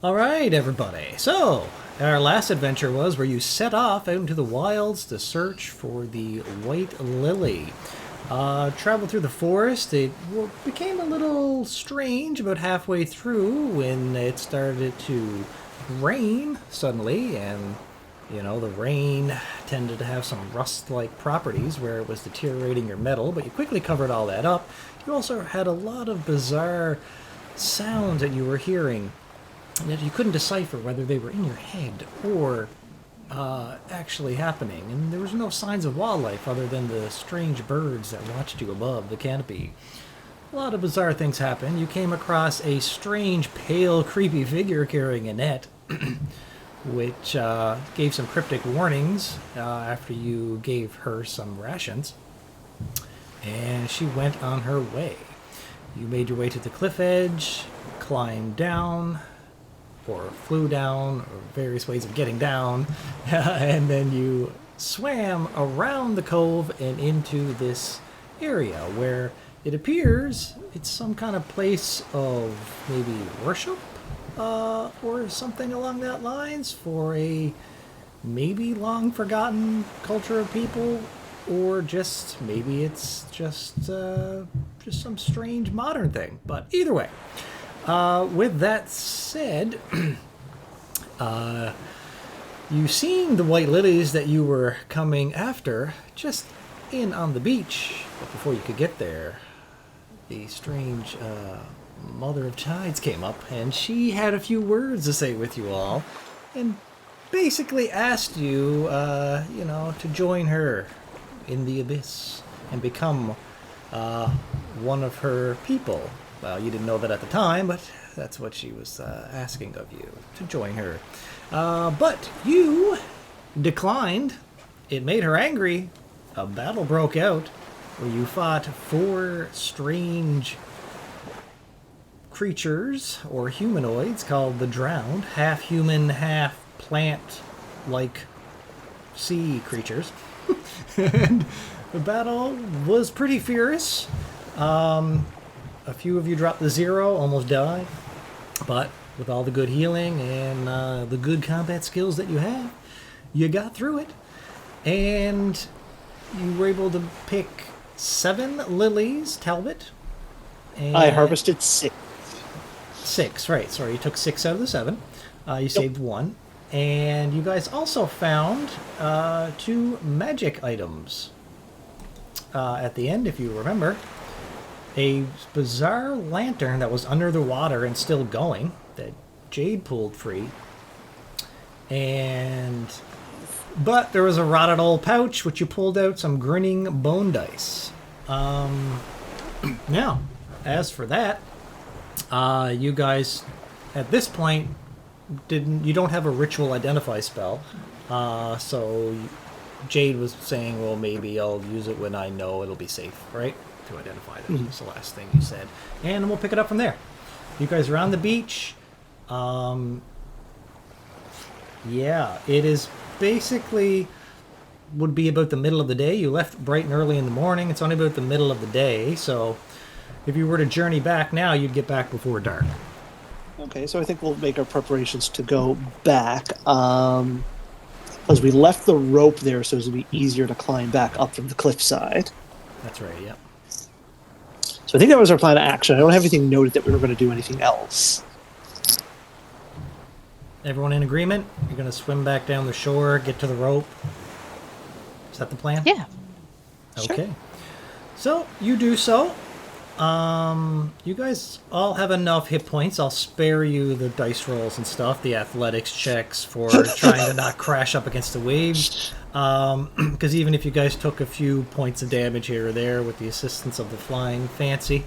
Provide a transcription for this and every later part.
All right, everybody. So, our last adventure was where you set off out into the wilds to search for the white lily. Traveled through the forest. It became a little strange about halfway through when it started to rain suddenly, and the rain tended to have some rust-like properties where it was deteriorating your metal, but you quickly covered all that up. You also had a lot of bizarre sounds that you were hearing that you couldn't decipher whether they were in your head or actually happening. And there was no signs of wildlife other than the strange birds that watched you above the canopy. A lot of bizarre things happened. You came across a strange, pale, creepy figure carrying a net, which gave some cryptic warnings after you gave her some rations. And she went on her way. You made your way to the cliff edge, climbed down, or flew down, or various ways of getting down, and then you swam around the cove and into this area where it appears it's some kind of place of maybe worship or something along that lines for a maybe long forgotten culture of people, or just maybe it's just some strange modern thing. But either way, with that said, you seen the white lilies that you were coming after just in on the beach. But before you could get there, the strange Mother of Tides came up, and she had a few words to say with you all, and basically asked you, to join her in the abyss and become one of her people. Well, you didn't know that at the time, but that's what she was asking of you, to join her. But you declined. It made her angry. A battle broke out where you fought four strange creatures, or humanoids, called the Drowned. Half human, half plant-like sea creatures. And the battle was pretty fierce. A few of you dropped to zero, almost died. But with all the good healing and the good combat skills that you have, you got through it. And you were able to pick 7 lilies, Talbot. And I harvested 6. 6, right. Sorry, you took 6 out of the 7. You saved 1. And you guys also found 2 magic items at the end, if you remember. A bizarre lantern that was under the water and still going, that Jade pulled free. But there was a rotted old pouch, which you pulled out some grinning bone dice. Now, as for that, you guys, at this point, you don't have a ritual identify spell. So Jade was saying, well, maybe I'll use it when I know it'll be safe, right? To identify them. Mm-hmm. That's the last thing you said. And we'll pick it up from there. You guys are on the beach. Yeah, it is basically would be about the middle of the day. You left bright and early in the morning. It's only about the middle of the day. So if you were to journey back now, you'd get back before dark. Okay, so I think we'll make our preparations to go back. Because we left the rope there so it would be easier to climb back up from the cliffside. That's right, yep. So I think that was our plan of action. I don't have anything noted that we were going to do anything else. Everyone in agreement? You're going to swim back down the shore, get to the rope? Is that the plan? Yeah. Okay. Sure. So, you do so. You guys all have enough hit points. I'll spare you the dice rolls and stuff, the athletics checks for trying to not crash up against the waves. Because even if you guys took a few points of damage here or there with the assistance of the flying fancy,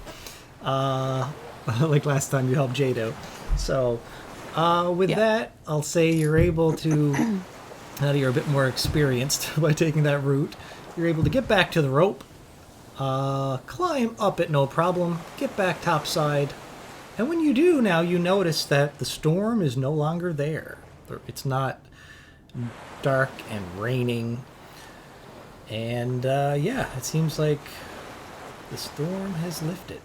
like last time you helped Jade out. So, with that, I'll say you're able to, now that you're a bit more experienced by taking that route, you're able to get back to the rope, climb up it no problem, get back topside, and when you do now, you notice that the storm is no longer there. It's not dark and raining, and it seems like the storm has lifted.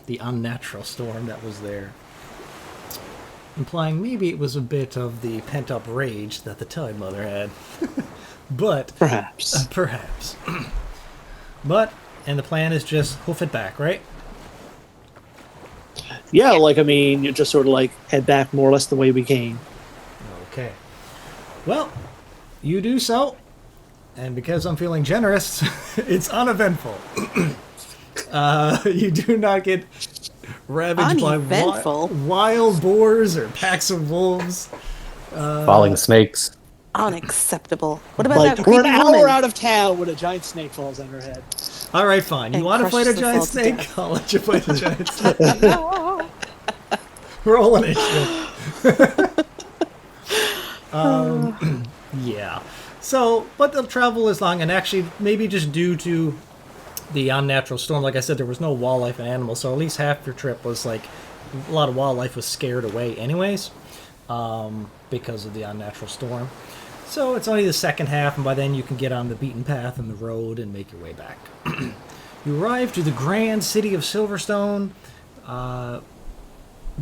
The unnatural storm that was there. implying maybe it was a bit of the pent-up rage that the Tide Mother had. But Perhaps. perhaps. But, and the plan is just hoof it back, right? Yeah, like, I mean, you just sort of, like, head back more or less the way we came. Okay. Well, you do so, and because I'm feeling generous, it's uneventful. You do not get ravaged by Uneventful? wild boars or packs of wolves. Falling snakes. Unacceptable. What about Like, that we're an creepy hour woman? out of town when a giant snake falls on her head. All right, fine. You And want to fight a crushes us giant all to snake? death. I'll let you fight a giant snake. Roll an initiative. Yeah. So, but they'll travel as long, and actually, maybe just due to the unnatural storm, like I said, there was no wildlife and animals, so at least half your trip was like a lot of wildlife was scared away, anyways, because of the unnatural storm. So it's only the second half, and by then you can get on the beaten path and the road and make your way back. You arrive to the grand city of Silverstone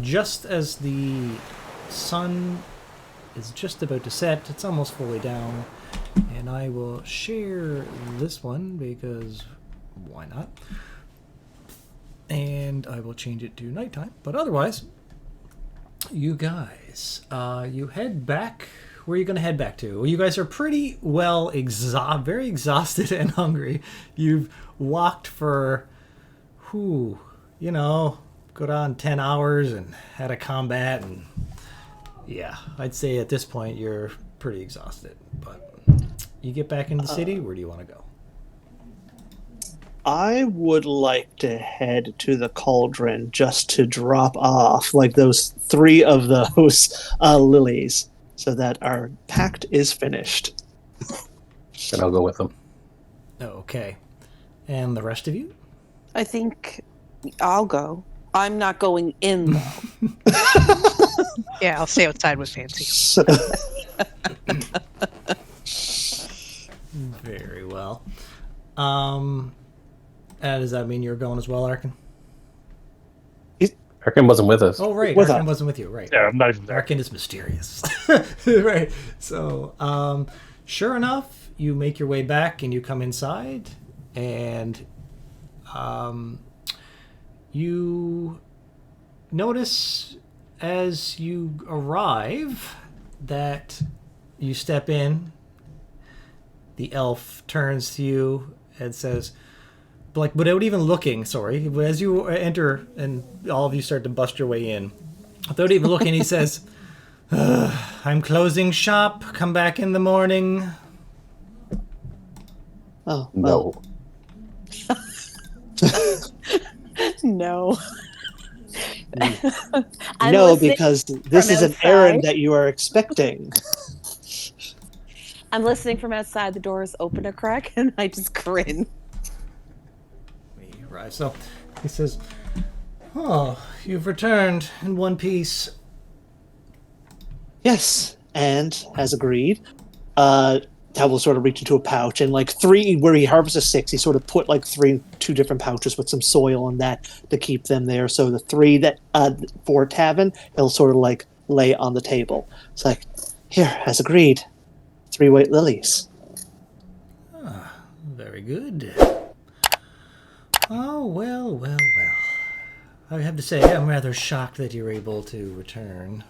just as the sun is just about to set. It's almost fully down, and I will share this one because why not? And I will change it to nighttime. But otherwise, you guys, you head back. Where are you going to head back to? Well, you guys are pretty well very exhausted and hungry. You've walked for, good on 10 hours and had a combat, and yeah, I'd say at this point you're pretty exhausted. But you get back into the city. Where do you want to go? I would like to head to the cauldron just to drop off like those 3 of those lilies so that our pact is finished. And I'll go with them. Okay. And the rest of you? I think I'll go. I'm not going in, though. Yeah, I'll stay outside with Fancy. So, Very well. Does that mean you're going as well, Arkin? Arkin wasn't with us. Oh, right. With Arkin us. wasn't with you, right. Yeah, I'm not even there. Arkin is mysterious. Right. So, sure enough, you make your way back and you come inside, and you notice as you arrive that you step in, the elf turns to you and says, like, without even looking, sorry, as you enter and all of you start to bust your way in, without even looking, he says, I'm closing shop. Come back in the morning. oh, well, No. no, because this is an outside. errand that you are expecting. I'm listening from outside. The doors open a crack, and I just grin. We arrive. So he says, oh, you've returned in one piece. Yes, and as agreed, that will sort of reach into a pouch, and like 3, where he harvested 6, he sort of put like 2 different pouches with some soil in that to keep them there. So the 3 that for Tavin, he'll sort of like lay on the table. It's like, here, as agreed, 3 white lilies. Very good. Oh, well. I have to say, I'm rather shocked that you're able to return.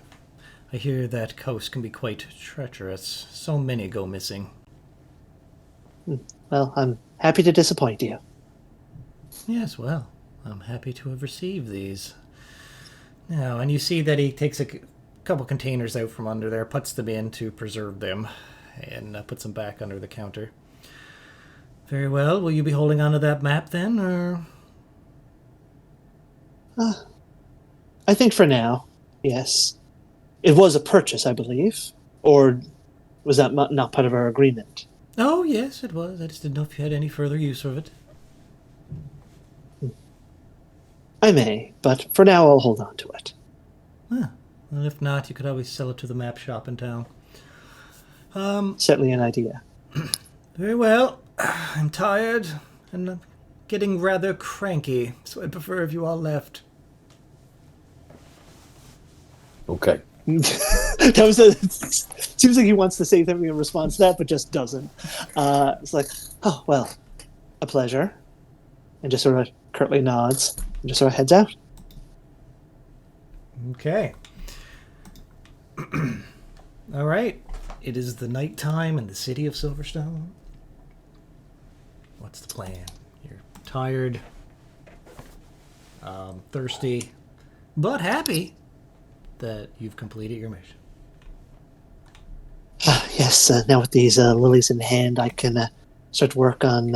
I hear that coast can be quite treacherous. So many go missing. Well, I'm happy to disappoint you. Yes, well, I'm happy to have received these. Now, and you see that he takes a couple containers out from under there, puts them in to preserve them, and puts them back under the counter. Very well. Will you be holding on to that map then, or? I think for now, yes. It was a purchase, I believe. Or was that not part of our agreement? Oh, yes, it was. I just didn't know if you had any further use of it. I may, but for now I'll hold on to it. Well, if not, you could always sell it to the map shop in town. Certainly an idea. Very well. I'm tired, and I'm getting rather cranky, so I'd prefer if you all left. Okay. That was a. Seems like he wants to say something in response to that, but just doesn't. It's like, oh well, a pleasure, and just sort of curtly nods and just sort of heads out. Okay. All right. It is the nighttime in the city of Silverstone. What's the plan? You're tired, thirsty, but happy that you've completed your mission. Yes, now with these lilies in hand, I can start to work on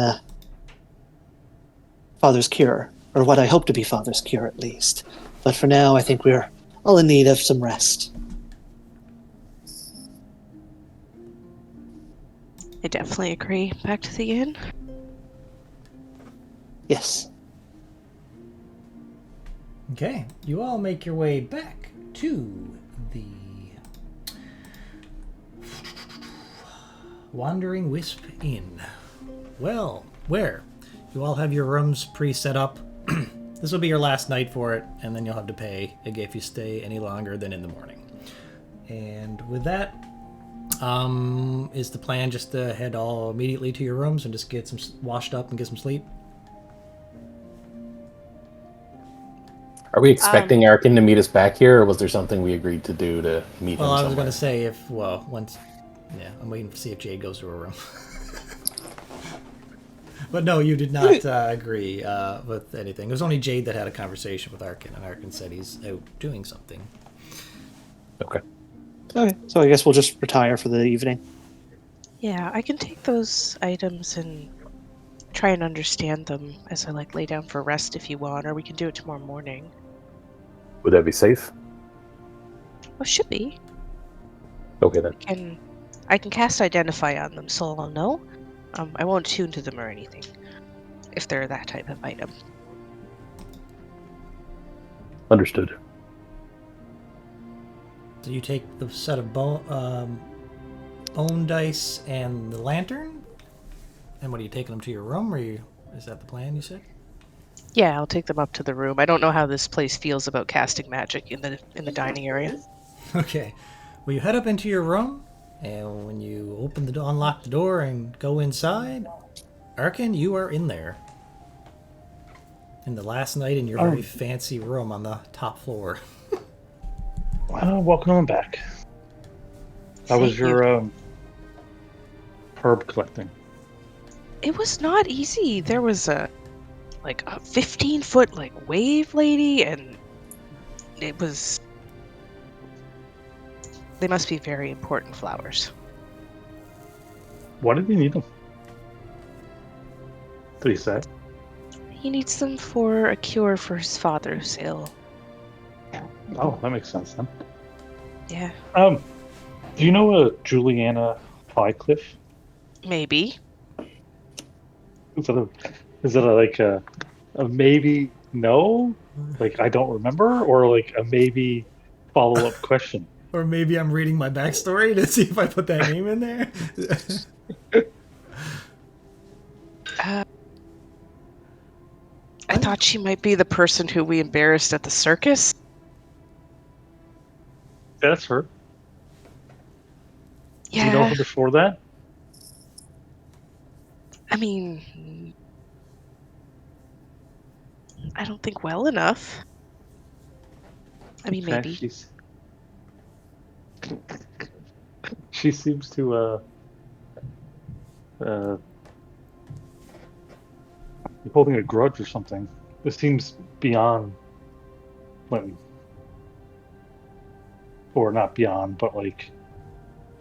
Father's cure, or what I hope to be Father's cure at least. But for now, I think we're all in need of some rest. I definitely agree. Back to the inn. Yes. Okay, you all make your way back to the Wandering Wisp Inn. Well, where? You all have your rooms pre-set up. This will be your last night for it, and then you'll have to pay if you stay any longer than in the morning. And with that, is the plan just to head all immediately to your rooms and just get some washed up and get some sleep? Are we expecting Arkin to meet us back here, or was there something we agreed to do to meet Well, him I was going somewhere? to say once, yeah, I'm waiting to see if Jade goes to her room. But no, you did not agree with anything. It was only Jade that had a conversation with Arkin, and Arkin said he's out doing something. Okay. Okay, so I guess we'll just retire for the evening. Yeah, I can take those items and try and understand them as I lay down for rest if you want, or we can do it tomorrow morning. Would that be safe? Oh, should be. Okay then. I can cast Identify on them, so I'll know. I won't tune to them or anything, if they're that type of item. Understood. So you take the set of bone dice and the lantern, and what are you taking them to your room? Or is that the plan? You said? Yeah, I'll take them up to the room. I don't know how this place feels about casting magic in the dining area. Okay. Well, you head up into your room, and when you unlock the door and go inside, Arkin, you are in there. In the last night in your very fancy room on the top floor. Welcome on back. How was Thank your herb collecting? It was not easy. There was a 15-foot wave lady, and it was. They must be very important flowers. Why did he need them? Did he say? He needs them for a cure for his father who's ill. Oh, that makes sense then. Yeah, Do you know a Juliana Highcliffe? maybe. Is that a maybe no? I don't remember, or a maybe follow-up question? Or maybe I'm reading my backstory to see if I put that name in there. I thought she might be the person who we embarrassed at the circus. Yeah, that's her. Yeah, Do you know her before that? I mean, I don't think well enough. I mean, maybe. She seems to be holding a grudge or something. This seems beyond or not beyond, but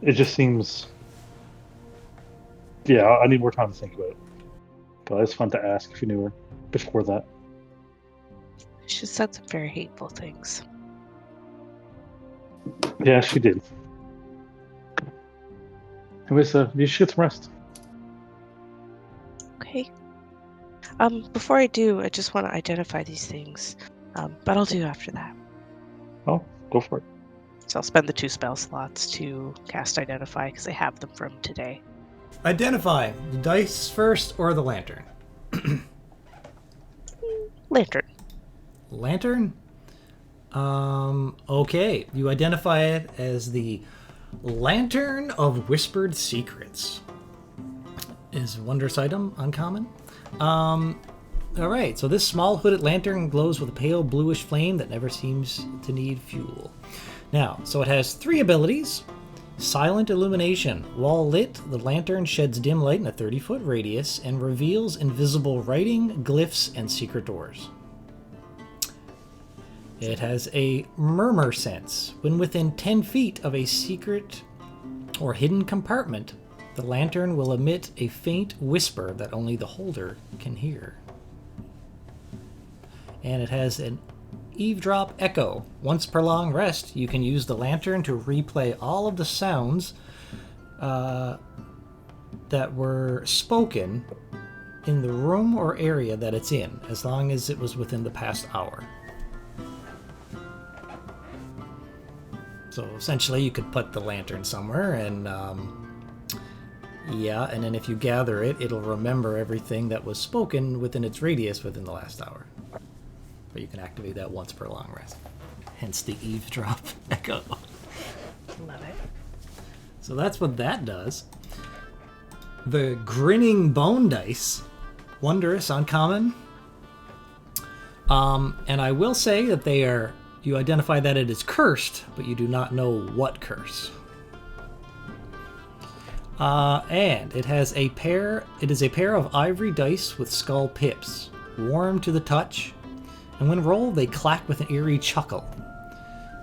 it just seems. Yeah, I need more time to think about it. But it's fun to ask if you knew her before that. She said some very hateful things. Yeah, she did. Anyways, you should get some rest. Okay. Before I do, I just want to identify these things. But I'll do after that. Oh, go for it. So I'll spend the 2 spell slots to cast Identify because I have them from today. Identify the dice first or the lantern? Lantern. Lantern? Okay, you identify it as the Lantern of Whispered Secrets. Is wondrous item uncommon? Alright, so this small hooded lantern glows with a pale bluish flame that never seems to need fuel. Now, so it has 3 abilities. Silent illumination. While lit, the lantern sheds dim light in a 30-foot radius and reveals invisible writing, glyphs, and secret doors. It has a murmur sense. When within 10 feet of a secret or hidden compartment, the lantern will emit a faint whisper that only the holder can hear. And it has an eavesdrop echo. Once per long rest, you can use the lantern to replay all of the sounds that were spoken in the room or area that it's in, as long as it was within the past hour. So essentially, you could put the lantern somewhere, and and then if you gather it, it'll remember everything that was spoken within its radius within the last hour. But you can activate that once per long rest. Hence the eavesdrop echo. Love it. So that's what that does. The Grinning Bone Dice. Wondrous, uncommon. And I will say that they are... You identify that it is cursed, but you do not know what curse. And it has a pair... It is a pair of ivory dice with skull pips. Warm to the touch. And when rolled, they clack with an eerie chuckle.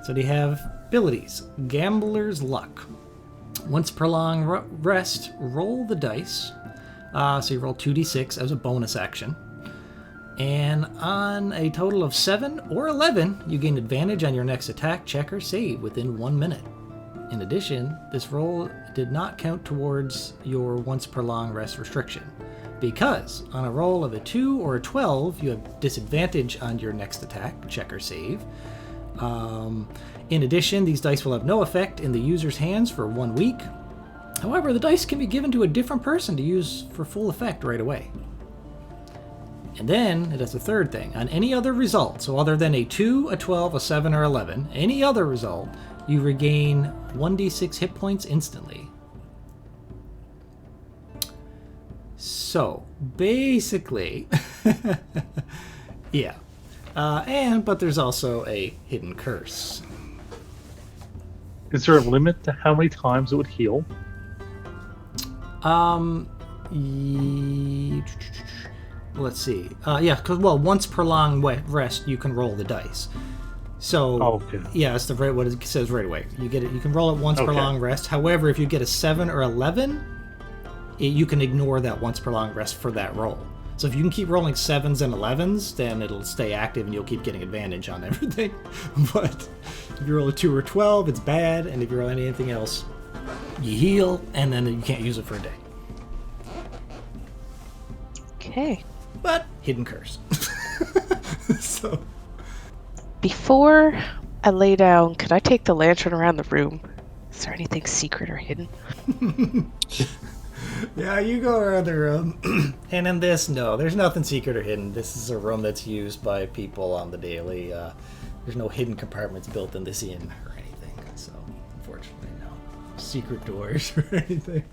So they have abilities. Gambler's Luck. Once per long rest, roll the dice. So you roll 2d6 as a bonus action. And on a total of 7 or 11, you gain advantage on your next attack, check, or save within 1 minute. In addition, this roll did not count towards your once per long rest restriction, because on a roll of a 2 or a 12, you have disadvantage on your next attack, check, or save. In addition, these dice will have no effect in the user's hands for 1 week. However, the dice can be given to a different person to use for full effect right away. And then, it has a third thing. On any other result, so other than a 2, a 12, a 7, or 11, any other result, you regain 1d6 hit points instantly. So, basically, yeah. But there's also a hidden curse. Is there a limit to how many times it would heal? Let's see. Because once per long rest, you can roll the dice. So, okay. Yeah, it's what it says right away. You get it. You can roll it once per long rest. However, if you get a 7 or 11, you can ignore that once per long rest for that roll. So if you can keep rolling 7s and 11s, then it'll stay active and you'll keep getting advantage on everything. But if you roll a 2 or 12, it's bad. And if you roll anything else, you heal, and then you can't use it for a day. Okay. But hidden curse. So Before I lay down, could I take the lantern around the room? Is there anything secret or hidden? yeah, you go around the room. And in this, no, there's nothing secret or hidden. This is a room that's used by people on the daily. There's no hidden compartments built in this inn or anything. So, unfortunately, no secret doors or anything.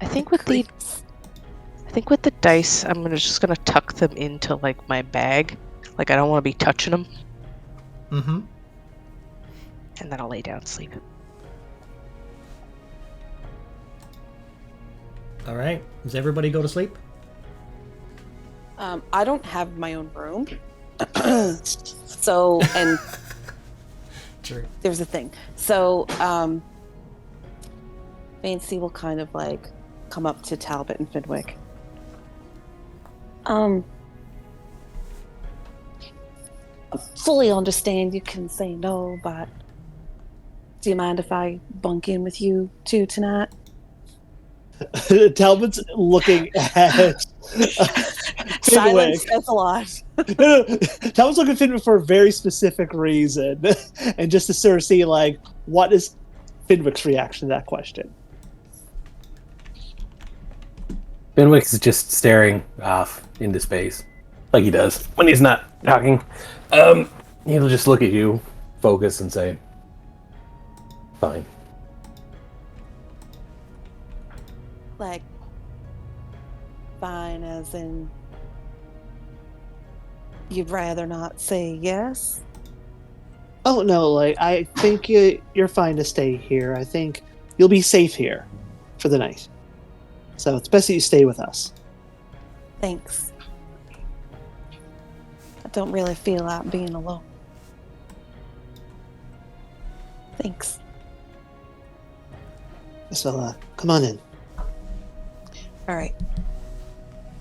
I think with the dice, I'm just gonna tuck them into like my bag. Like I don't want to be touching them. Mm-hmm. And then I'll lay down and sleep. All right. Does everybody go to sleep? I don't have my own room. So, and True. there's a thing. So, Fancy will kind of like come up to Talbot and Fidwick. I fully understand you can say no, but do you mind if I bunk in with you two tonight? Talbot's looking at Silence says a lot. No, Talbot's looking at Fidwick for a very specific reason, and just to sort of see like what is Fidwick's reaction to that question. Benwick is just staring off into space, like he does when he's not talking. He'll just look at you, focus, and say, "Fine." Like, fine as in you'd rather not say yes? Oh no, like I think you're fine to stay here. I think you'll be safe here for the night. So it's best that you stay with us. Thanks. I don't really feel like being alone. Thanks. So come on in. All right.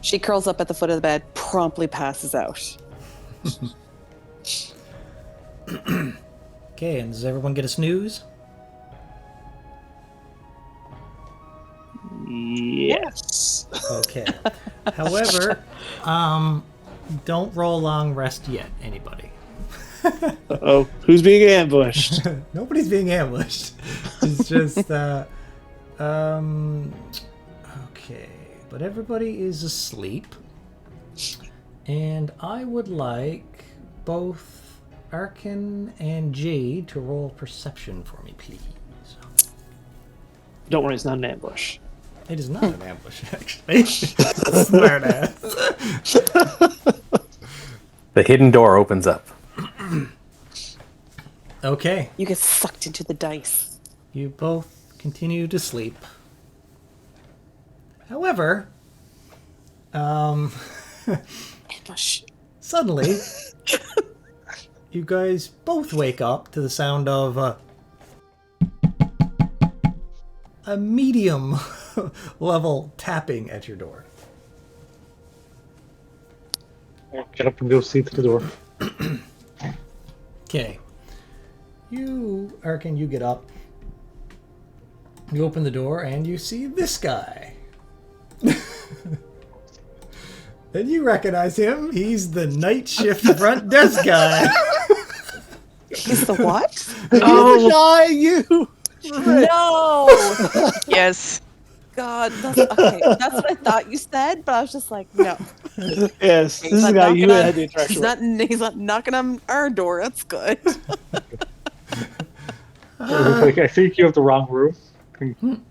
She curls up at the foot of the bed, promptly passes out. Okay, and does everyone get a snooze? Yes. Okay. However, don't roll long rest yet, anybody. Uh-oh, who's being ambushed? Nobody's being ambushed. It's just, okay. But everybody is asleep. And I would like both Arkin and Jade to roll perception for me, please. Don't worry, it's not an ambush. It is not an ambush, actually. Smart ass. The hidden door opens up. Okay. You get sucked into the dice. You both continue to sleep. However, Ambush. suddenly, you guys both wake up to the sound of a medium level tapping at your door. Get up and go see to the door. Okay. You, Arkin, you get up. You open the door and you see this guy. And you recognize him. He's the night shift front desk guy. He's the what? Oh, shy you! No! Yes. God, that's okay. That's what I thought you said, but I was just like, no. Yes, this is the guy you had the interaction with. He's not knocking on our door. That's good. Like, I think you have the wrong room.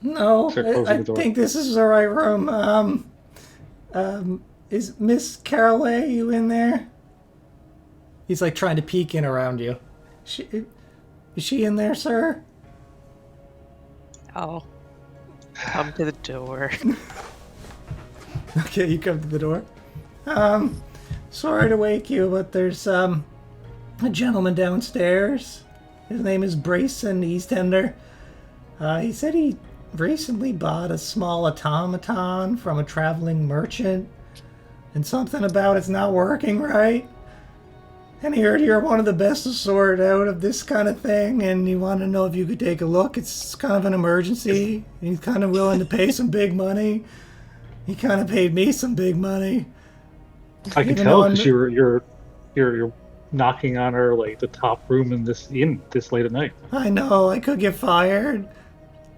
No, Start closing I the door. think this is the right room. Is Miss Caraway, you in there? He's like trying to peek in around you. Is she in there, sir? I'll come to the door. Okay, you come to the door. Sorry to wake you, but there's a gentleman downstairs. His name is Brayson Eastender. He said he recently bought a small automaton from a traveling merchant, and something about it's not working right. And he heard you're one of the best to sort out of this kind of thing, and he wanted to know if you could take a look. It's kind of an emergency. He's kind of willing to pay some big money. He kind of paid me some big money. I can Even tell though because you're knocking on her like the top room in this inn this late at night. I know I could get fired,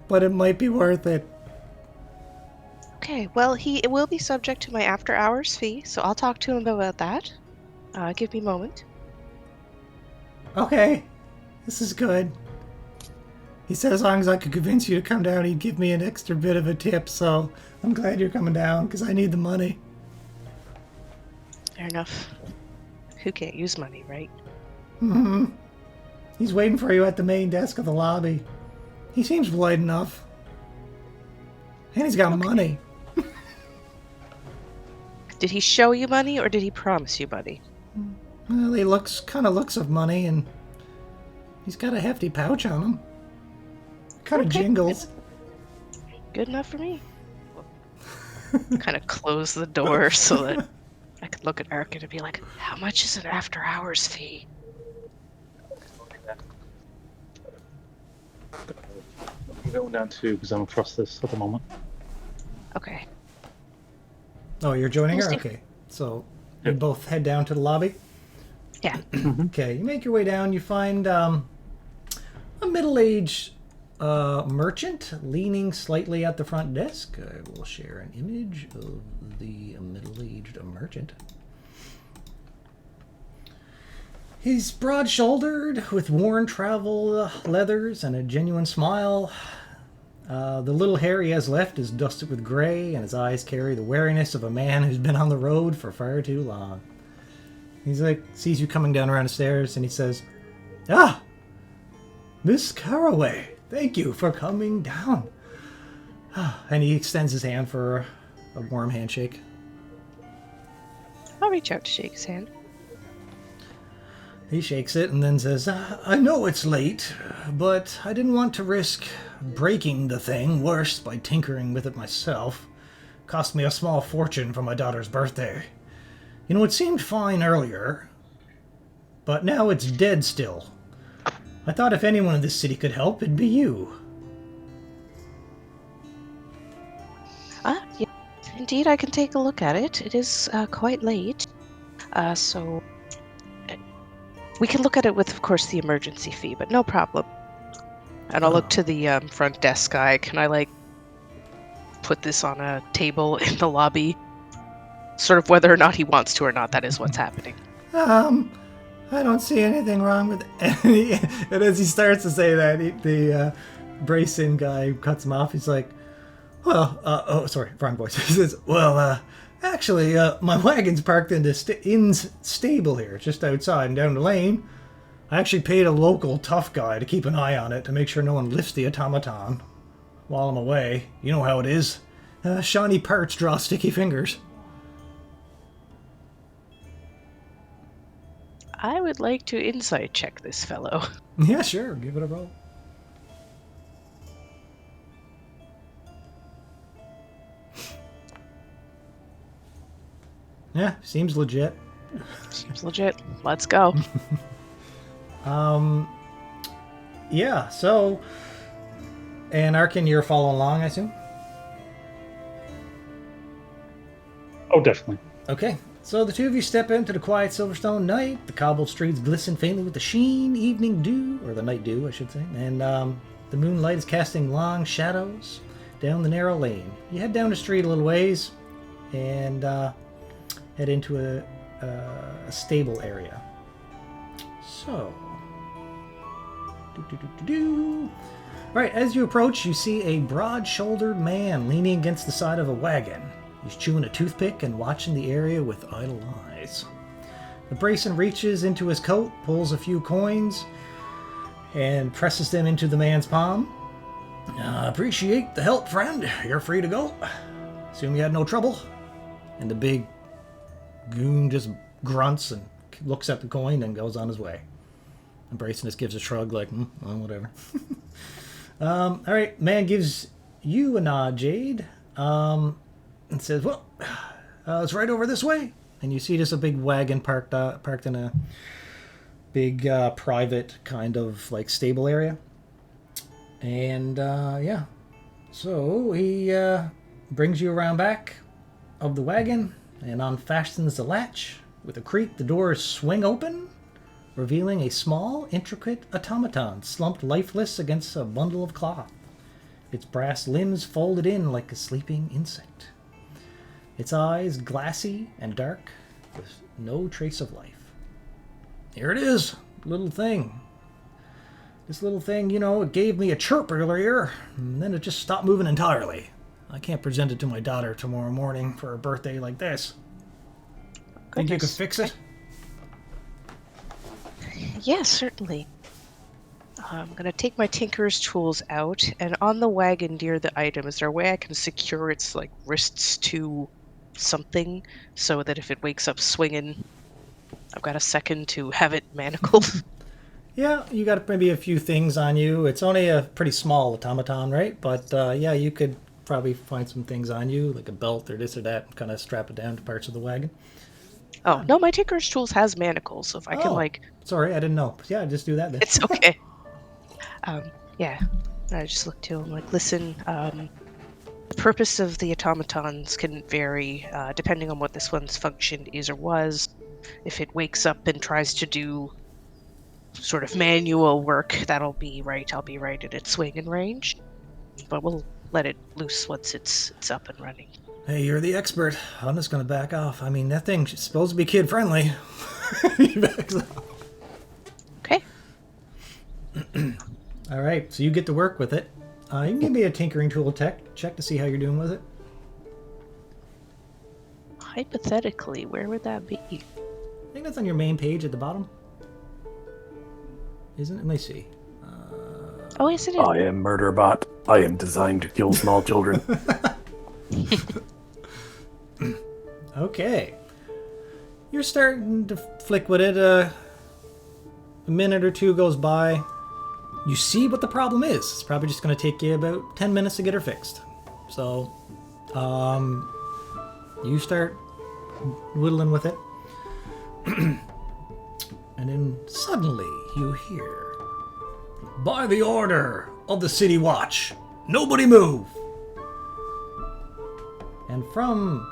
but it might be worth it. Okay, well, he will be subject to my after-hours fee, so I'll talk to him about that. Give me a moment. Okay, this is good. He said as long as I could convince you to come down, he'd give me an extra bit of a tip, so I'm glad you're coming down, because I need the money. Fair enough. Who can't use money, right? Mm-hmm. He's waiting for you at the main desk of the lobby. He seems polite enough. And he's got money. Did he show you money, or did he promise you money? Well, he kind of looks of money, and he's got a hefty pouch on him. Kind of jingles. Good enough for me. Kind of close the door so that I could look at Arkin and be like, how much is an after-hours fee? I'm going down too because I don't trust this at the moment. Okay. Oh, you're joining her? We'll see. Okay. So you Yep. both head down to the lobby? Yeah. Okay, you make your way down. You find a middle-aged merchant leaning slightly at the front desk. I will share an image of the middle-aged merchant. He's broad-shouldered with worn travel leathers and a genuine smile. The little hair he has left is dusted with gray, and his eyes carry the wariness of a man who's been on the road for far too long. He's like, sees you coming down around the stairs, and he says, "Ah, Miss Caraway, thank you for coming down." And he extends his hand for a warm handshake. I'll reach out to shake his hand. He shakes it and then says, "I know it's late, but I didn't want to risk breaking the thing worse by tinkering with it myself. Cost me a small fortune for my daughter's birthday. You know, it seemed fine earlier, but now it's dead still. I thought if anyone in this city could help, it'd be you." Yeah, indeed, I can take a look at it. It is quite late, so we can look at it with, of course, the emergency fee, but no problem. And I'll look to the front desk guy. Can I, like, put this on a table in the lobby? Sort of whether or not he wants to or not, that is what's happening. I don't see anything wrong with any... And as he starts to say that, the brace-in guy cuts him off. He's like, "Well, oh, sorry, wrong voice." He says, "Well, actually, my wagon's parked in the inn's stable here, just outside and down the lane. I actually paid a local tough guy to keep an eye on it to make sure no one lifts the automaton while I'm away. You know how it is. Shiny parts draw sticky fingers." I would like to insight check this fellow. Yeah, sure, give it a roll. Yeah, seems legit. Seems legit. Let's go. Yeah, so... And Arkin, you're following along, I assume? Oh, definitely. Okay, so the two of you step into the quiet Silverstone night. The cobbled streets glisten faintly with the sheen, evening dew, or the night dew, I should say. And the moonlight is casting long shadows down the narrow lane. You head down the street a little ways and head into a stable area. So... Alright, as you approach, you see a broad-shouldered man leaning against the side of a wagon. He's chewing a toothpick and watching the area with idle eyes. The Brayson reaches into his coat, pulls a few coins, and presses them into the man's palm. "Appreciate the help, friend. You're free to go. Assume you had no trouble." And the big goon just grunts and looks at the coin and goes on his way. And Brayson just gives a shrug like, well, whatever. Alright, man gives you a nod, Jade. And says, "Well, it's right over this way." And you see just a big wagon parked in a big private kind of like stable area. And yeah, so he brings you around back of the wagon and unfastens the latch. With a creak, the doors swing open, revealing a small, intricate automaton slumped lifeless against a bundle of cloth, its brass limbs folded in like a sleeping insect. Its eyes glassy and dark, with no trace of life. "Here it is, little thing. This little thing, you know, it gave me a chirp earlier, and then it just stopped moving entirely. I can't present it to my daughter tomorrow morning for a birthday like this. Think you could fix it?" Yes, certainly. I'm going to take my tinker's tools out, and on the wagon near the item, is there a way I can secure its like wrists to something so that if it wakes up swinging, I've got a second to have it manacled? Yeah, you got maybe a few things on you. It's only a pretty small automaton, right? But yeah, you could probably find some things on you, like a belt or this or that, and kind of strap it down to parts of the wagon. Oh, no, my tinker's tools has manacles, so if I can, like... Sorry, I didn't know. Yeah, just do that then. It's okay. Yeah. I just looked to him, like, listen, the purpose of the automatons can vary, depending on what this one's function is or was. If it wakes up and tries to do sort of manual work, that'll be right. I'll be right at its swing and range. But we'll let it loose once it's up and running. Hey, you're the expert. I'm just going to back off. I mean, that thing's supposed to be kid-friendly. He backs off. All right, so you get to work with it. You can give me a tinkering tool check to see how you're doing with it. Hypothetically, where would that be? I think that's on your main page at the bottom. Isn't it? Let me see. Oh, yes, it is. I am Murderbot. I am designed to kill small children. Okay. You're starting to flick with it. A minute or two goes by. You see what the problem is. It's probably just going to take you about 10 minutes to get her fixed. So, you start whittling with it. And then suddenly you hear, "By the order of the City Watch, nobody move!" And from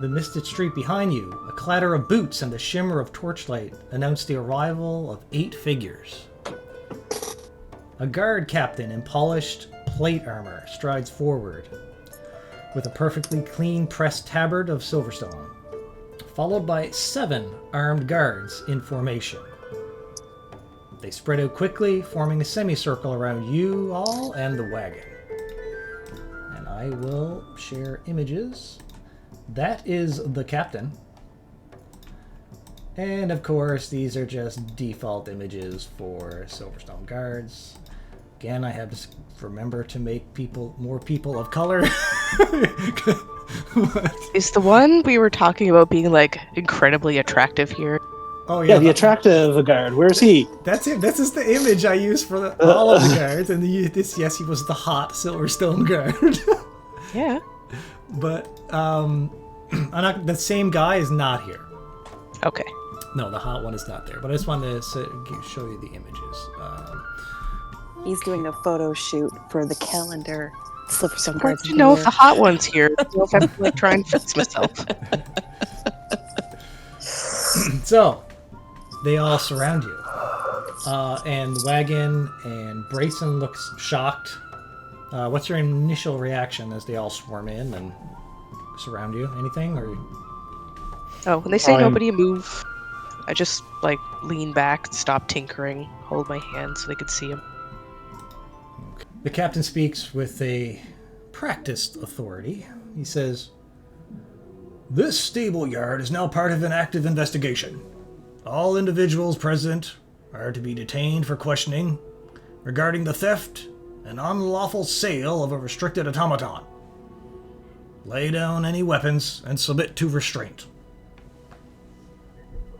the misted street behind you, a clatter of boots and the shimmer of torchlight announce the arrival of 8 figures. A guard captain in polished plate armor strides forward with a perfectly clean pressed tabard of Silverstone, followed by 7 armed guards in formation. They spread out quickly, forming a semicircle around you all and the wagon. And I will share images. That is the captain. And of course, these are just default images for Silverstone guards. Again, I have to remember to make more people of color. Is the one we were talking about being like incredibly attractive here? Oh Yeah, the attractive guard. Where's he? That's it. This is the image I used for all of the guards, and yes, he was the hot Silverstone guard. Yeah. But the same guy is not here. Okay. No, the hot one is not there. But I just wanted to show you the images. He's doing a photo shoot for the calendar. Silverstone Hard Guards. to know if the hot one's here. I don't know if I have to like try and fix myself. So, they all surround you. And Wagon and Brayson looks shocked. What's your initial reaction as they all swarm in and surround you? Anything? Or Oh, when they say nobody move, I just like lean back, stop tinkering, hold my hand so they could see him. The captain speaks with a practiced authority. He says, "This stable yard is now part of an active investigation. All individuals present are to be detained for questioning regarding the theft and unlawful sale of a restricted automaton. Lay down any weapons and submit to restraint."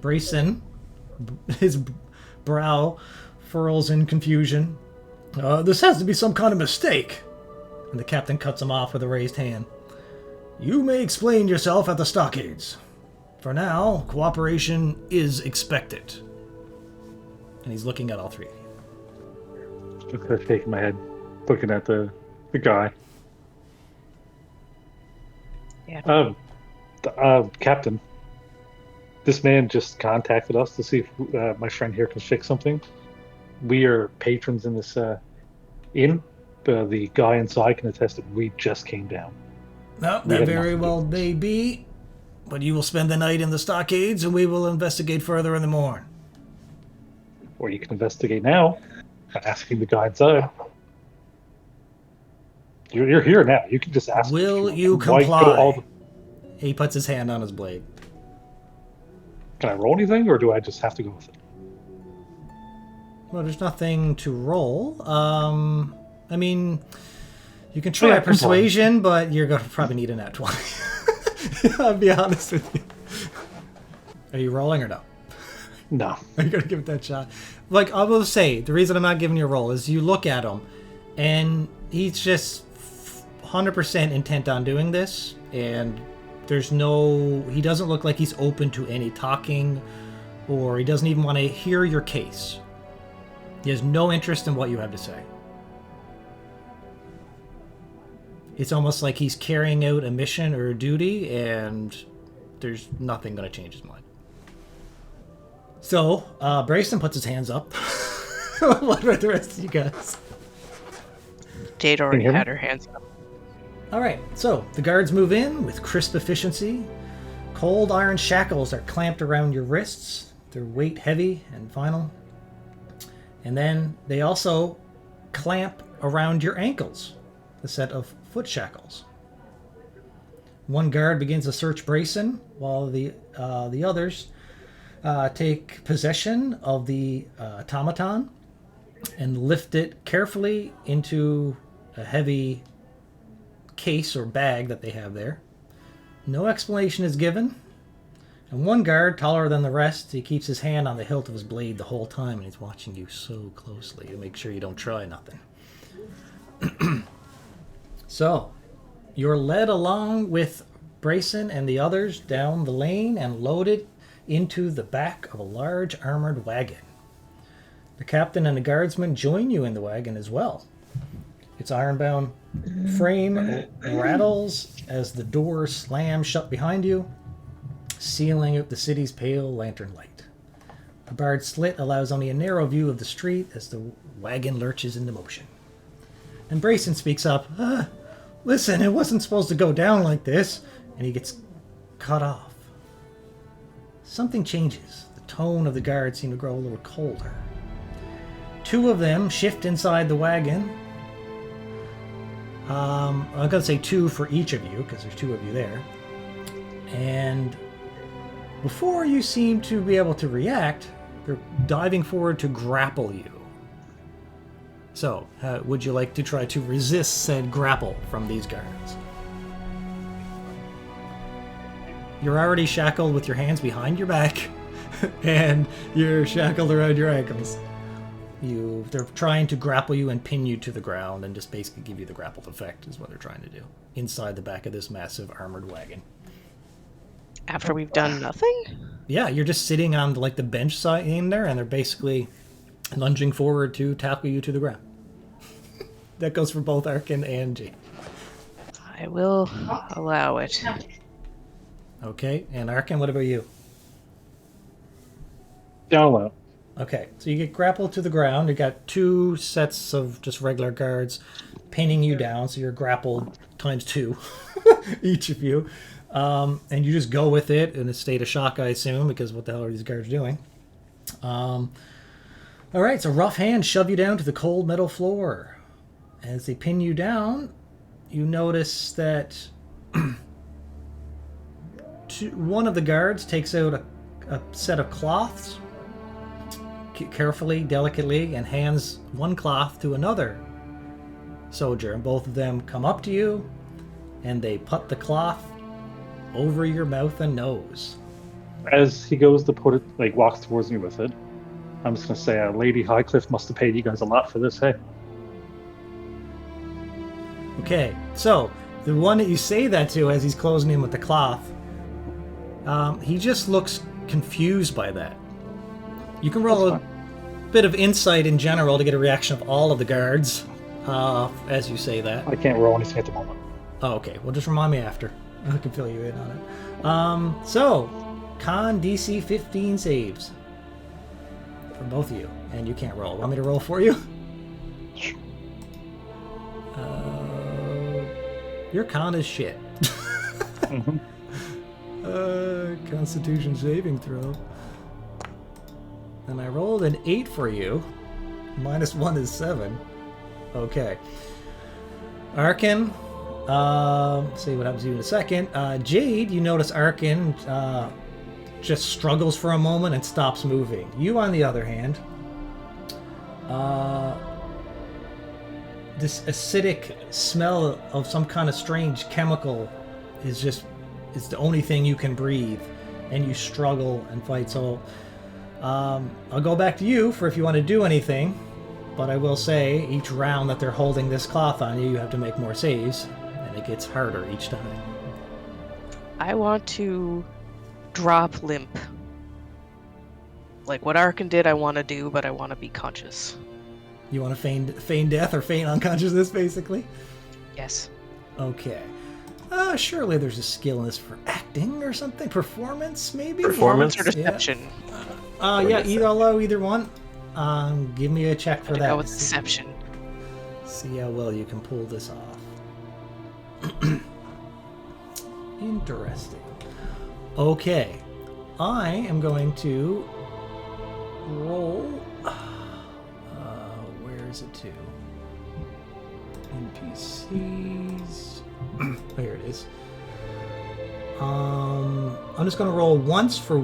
Brayson, his brow furrows in confusion. "This has to be some kind of mistake." And the captain cuts him off with a raised hand. "You may explain yourself at the stockades. For now, cooperation is expected." And he's looking at all 3 of you. Just shaking my head, looking at the guy. Yeah. Captain, this man just contacted us to see if my friend here can fix something. We are patrons in this inn. The guy inside can attest that we just came down. No, that very well may be, but you will spend the night in the stockades and we will investigate further in the morn. Or you can investigate now by asking the guy inside. You're here now. You can just ask. Will you comply? He puts his hand on his blade. Can I roll anything, or do I just have to go with it? Well, there's nothing to roll. I mean, you can try persuasion, but you're going to probably need a nat 20. I'll be honest with you. Are you rolling or no? No. Are you going to give it that shot? Like, I will say, the reason I'm not giving you a roll is you look at him, and he's just 100% intent on doing this, and he doesn't look like he's open to any talking, or he doesn't even want to hear your case. He has no interest in what you have to say. It's almost like he's carrying out a mission or a duty, and there's nothing going to change his mind. So, Brayson puts his hands up. What about the rest of you guys? Jade already had her hands up. Alright, so the guards move in with crisp efficiency. Cold iron shackles are clamped around your wrists. Their weight heavy and final. And then they also clamp around your ankles, a set of foot shackles. One guard begins to search Brayson, while the others take possession of the automaton and lift it carefully into a heavy case or bag that they have there. No explanation is given. And one guard, taller than the rest, he keeps his hand on the hilt of his blade the whole time, and he's watching you so closely to make sure you don't try nothing. So, you're led along with Brayson and the others down the lane and loaded into the back of a large armored wagon. The captain and the guardsman join you in the wagon as well. Its ironbound frame rattles as the door slams shut behind you, sealing out the city's pale lantern light. A barred slit allows only a narrow view of the street as the wagon lurches into motion. And Brayson speaks up, listen, it wasn't supposed to go down like this, and he gets cut off. Something changes. The tone of the guards seems to grow a little colder. Two of them shift inside the wagon. I'm going to say two for each of you, because there's two of you there. And before you seem to be able to react, they're diving forward to grapple you. So, would you like to try to resist said grapple from these guards? You're already shackled with your hands behind your back, and you're shackled around your ankles. They're trying to grapple you and pin you to the ground and just basically give you the grappled effect is what they're trying to do inside the back of this massive armored wagon. After we've done nothing? Yeah, you're just sitting on the bench side in there, and they're basically lunging forward to tackle you to the ground. That goes for both Arkin and Jade. I will allow it. Okay, and Arkin, what about you? Down low. Okay, so you get grappled to the ground. You got two sets of just regular guards pinning you down, so you're grappled times two, each of you. And you just go with it in a state of shock, I assume, because what the hell are these guards doing? All right, so rough hands shove you down to the cold metal floor. As they pin you down, you notice that one of the guards takes out a set of cloths carefully, delicately, and hands one cloth to another soldier. And both of them come up to you, and they put the cloth over your mouth and nose. As he goes to put it, walks towards me with it, I'm just going to say, Lady Highcliffe must have paid you guys a lot for this, hey? Okay, so the one that you say that to as he's closing in with the cloth, he just looks confused by that. You can roll a bit of insight in general to get a reaction of all of the guards as you say that. I can't roll anything at the moment. Oh, okay. Well, just remind me after. I can fill you in on it. So, con DC 15 saves for both of you, and you can't roll. Want me to roll for you? Your con is shit. Mm-hmm. Constitution saving throw. And I rolled an 8 for you. -1 is 7. Okay. Arkin, see what happens to you in a second. Jade, you notice Arkin just struggles for a moment and stops moving. You, on the other hand, this acidic smell of some kind of strange chemical is the only thing you can breathe, and you struggle and fight. So I'll go back to you for if you want to do anything, but I will say each round that they're holding this cloth on you, you have to make more saves, and it gets harder each time. I want to drop limp. Like what Arkin did, I want to do, but I want to be conscious. You want to feign death or feign unconsciousness, basically? Yes. Okay. Surely there's a skill in this for acting or something? Performance, maybe? Performance Or deception. Yeah, either one. Give me a check for that. Go with deception. See how well you can pull this off. Interesting. Okay. I am going to roll to? NPCs. Oh, here it is. I'm just gonna roll once for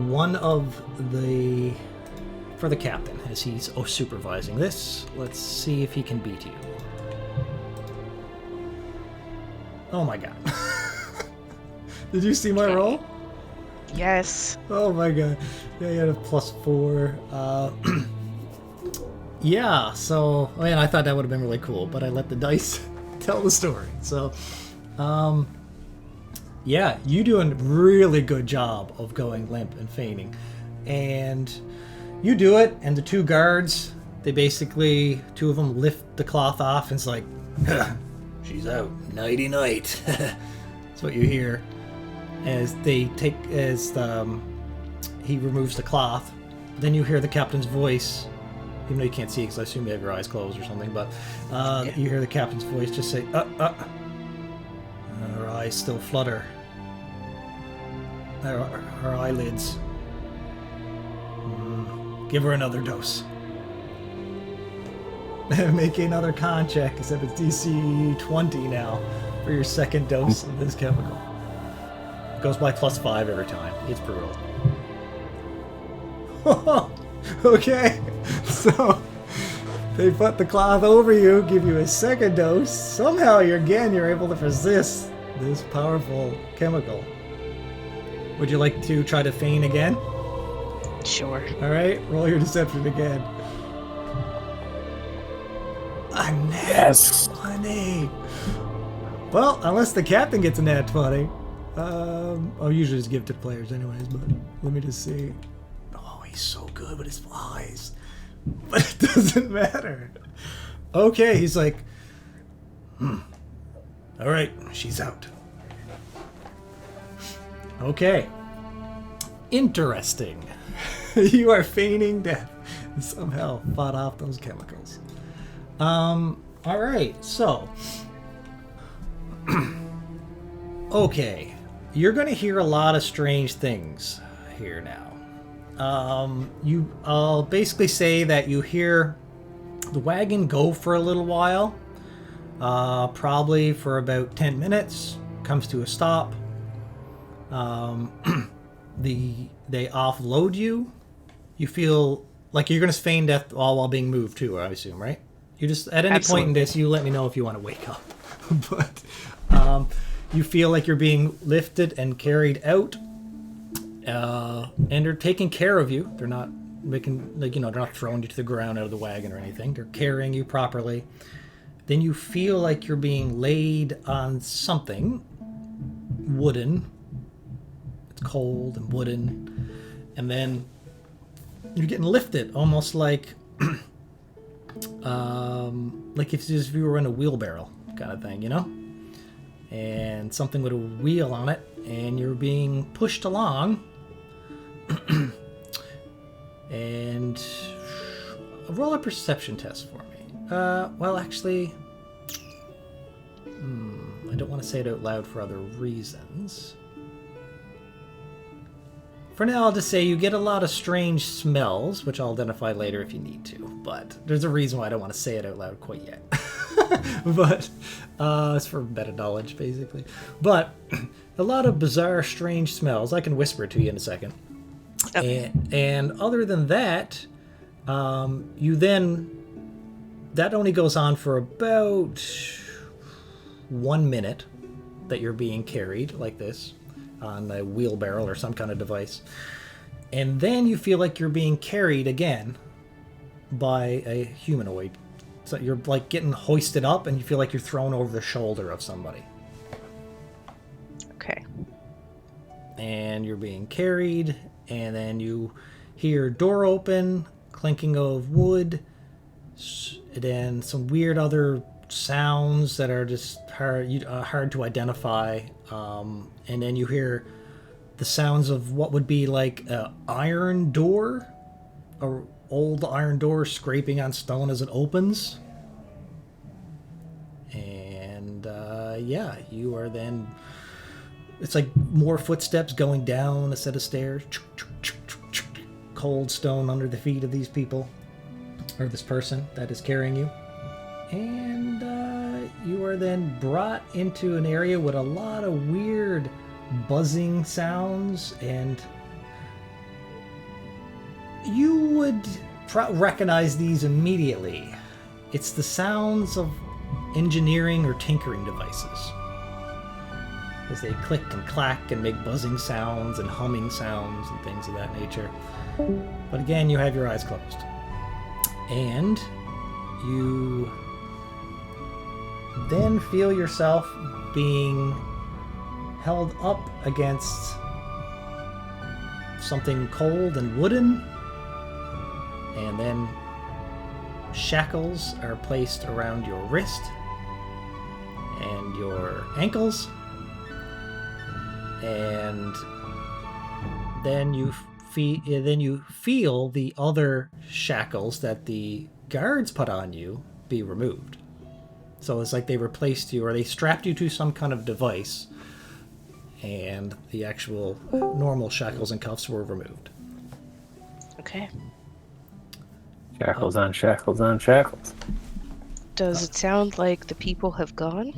for the captain as he's supervising this. Let's see if he can beat you. Oh my god. Did you see my roll? Yes. Oh my god. Yeah, you had a +4. Yeah, so, man, I thought that would have been really cool, but I let the dice tell the story. So, yeah, you do a really good job of going limp and feigning. And you do it, and the two guards, they basically, two of them lift the cloth off, and it's like, she's out. Nighty night. That's what you hear. As he removes the cloth. Then you hear the captain's voice, even though you can't see because I assume you have your eyes closed or something, but you hear the captain's voice just say, her eyes still flutter. Her eyelids. Give her another dose. Make another con check, except it's DC 20 now for your second dose of this chemical. It goes by +5 every time. It's brutal. Okay, so they put the cloth over you, give you a second dose. Somehow you're able to resist this powerful chemical. Would you like to try to feign again? Sure. Alright, roll your deception again. A nat Yes. 20. Well, unless the captain gets a nat 20. I'll usually just give it to players anyways, but let me just see. Oh, he's so good with his eyes. But it doesn't matter. Okay, he's like, Alright, she's out. Okay. Interesting. You are feigning death and somehow fought off those chemicals. Alright, so. Okay. You're going to hear a lot of strange things here now. I'll basically say that you hear the wagon go for a little while. Probably for about 10 minutes. Comes to a stop. They offload you. You feel like you're going to feign death all while being moved too, I assume, right? You just, at any point in this, you let me know if you want to wake up. But you feel like you're being lifted and carried out. And they're taking care of you. They're not making, they're not throwing you to the ground out of the wagon or anything. They're carrying you properly. Then you feel like you're being laid on something wooden. It's cold and wooden. And then you're getting lifted, almost like if you were in a wheelbarrow kind of thing, and something with a wheel on it, and you're being pushed along. And roll a perception test for me. Well, actually, I don't want to say it out loud for other reasons. For now, I'll just say you get a lot of strange smells, which I'll identify later if you need to. But there's a reason why I don't want to say it out loud quite yet. But it's for meta knowledge, basically. But a lot of bizarre, strange smells. I can whisper it to you in a second. Okay. And other than that, that only goes on for about 1 minute that you're being carried like this on a wheelbarrow or some kind of device. And then you feel like you're being carried again by a humanoid. So you're like getting hoisted up and you feel like you're thrown over the shoulder of somebody. Okay. And you're being carried, and then you hear door open, clinking of wood, and then some weird other sounds that are just hard to identify. And then you hear the sounds of what would be like an iron door, an old iron door scraping on stone as it opens. And yeah, you are then... It's like more footsteps going down a set of stairs. Cold stone under the feet of these people, or this person that is carrying you. And you are then brought into an area with a lot of weird buzzing sounds, and you would recognize these immediately. It's the sounds of engineering or tinkering devices, as they click and clack and make buzzing sounds and humming sounds and things of that nature. But again, you have your eyes closed. And you then feel yourself being held up against something cold and wooden, and then shackles are placed around your wrist and your ankles, and then you feel the other shackles that the guards put on you be removed. So it's like they replaced you, or they strapped you to some kind of device, and the actual normal shackles and cuffs were removed. Okay. Shackles on shackles on shackles. Does it sound like the people have gone?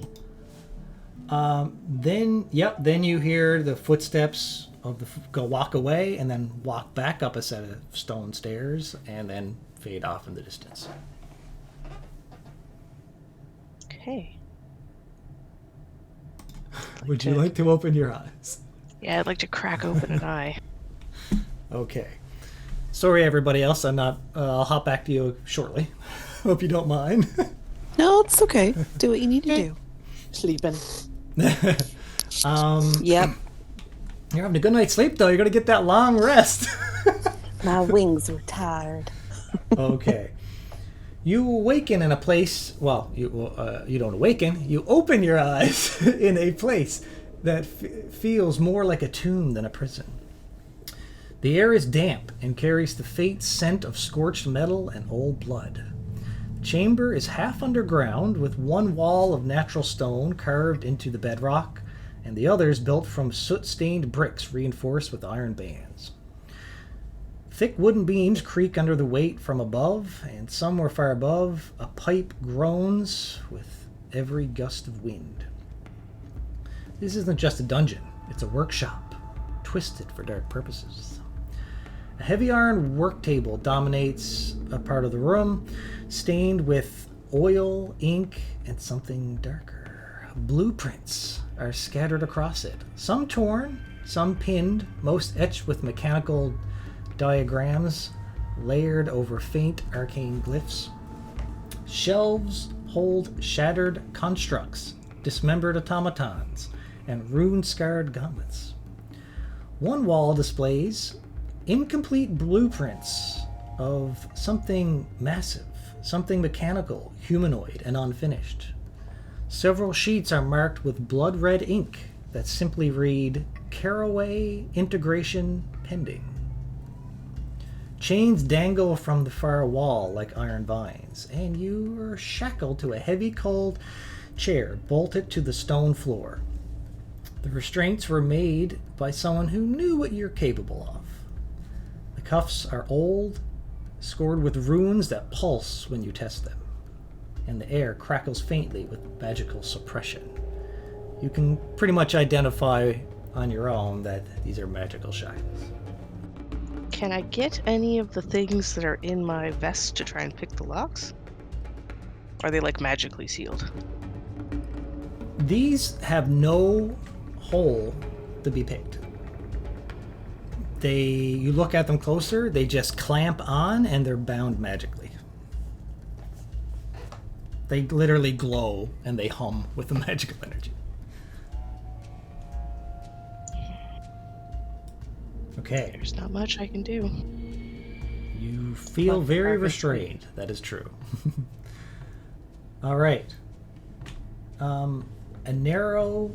Then you hear the footsteps of go walk away and then walk back up a set of stone stairs and then fade off in the distance. Okay. Would you like to open your eyes? Yeah, I'd like to crack open an eye. Okay. Sorry, everybody else. I'll hop back to you shortly. Hope you don't mind. No, it's okay. Do what you need to do. Sleeping. Yep. You're having a good night's sleep, though. You're going to get that long rest. My wings were tired. Okay. You awaken in a place... Well, you don't awaken. You open your eyes in a place that feels more like a tomb than a prison. The air is damp and carries the faint scent of scorched metal and old blood. The chamber is half underground, with one wall of natural stone carved into the bedrock, and the others built from soot-stained bricks reinforced with iron bands. Thick wooden beams creak under the weight from above, and somewhere far above, a pipe groans with every gust of wind. This isn't just a dungeon, it's a workshop, twisted for dark purposes. A heavy iron work table dominates a part of the room, stained with oil, ink, and something darker. Blueprints are scattered across it, some torn, some pinned, most etched with mechanical diagrams layered over faint arcane glyphs. Shelves hold shattered constructs, dismembered automatons, and rune-scarred gauntlets. One wall displays incomplete blueprints of something massive, something mechanical, humanoid, and unfinished. Several sheets are marked with blood-red ink that simply read, "Caraway Integration Pending." Chains dangle from the far wall like iron vines, and you are shackled to a heavy, cold chair bolted to the stone floor. The restraints were made by someone who knew what you're capable of. The cuffs are old, scored with runes that pulse when you test them, and the air crackles faintly with magical suppression. You can pretty much identify on your own that these are magical shackles. Can I get any of the things that are in my vest to try and pick the locks? Are they like magically sealed? These have no hole to be picked. You look at them closer, they just clamp on and they're bound magically. They literally glow and they hum with the magical energy. Okay. There's not much I can do. You feel very restrained. That is true. All right. The narrow,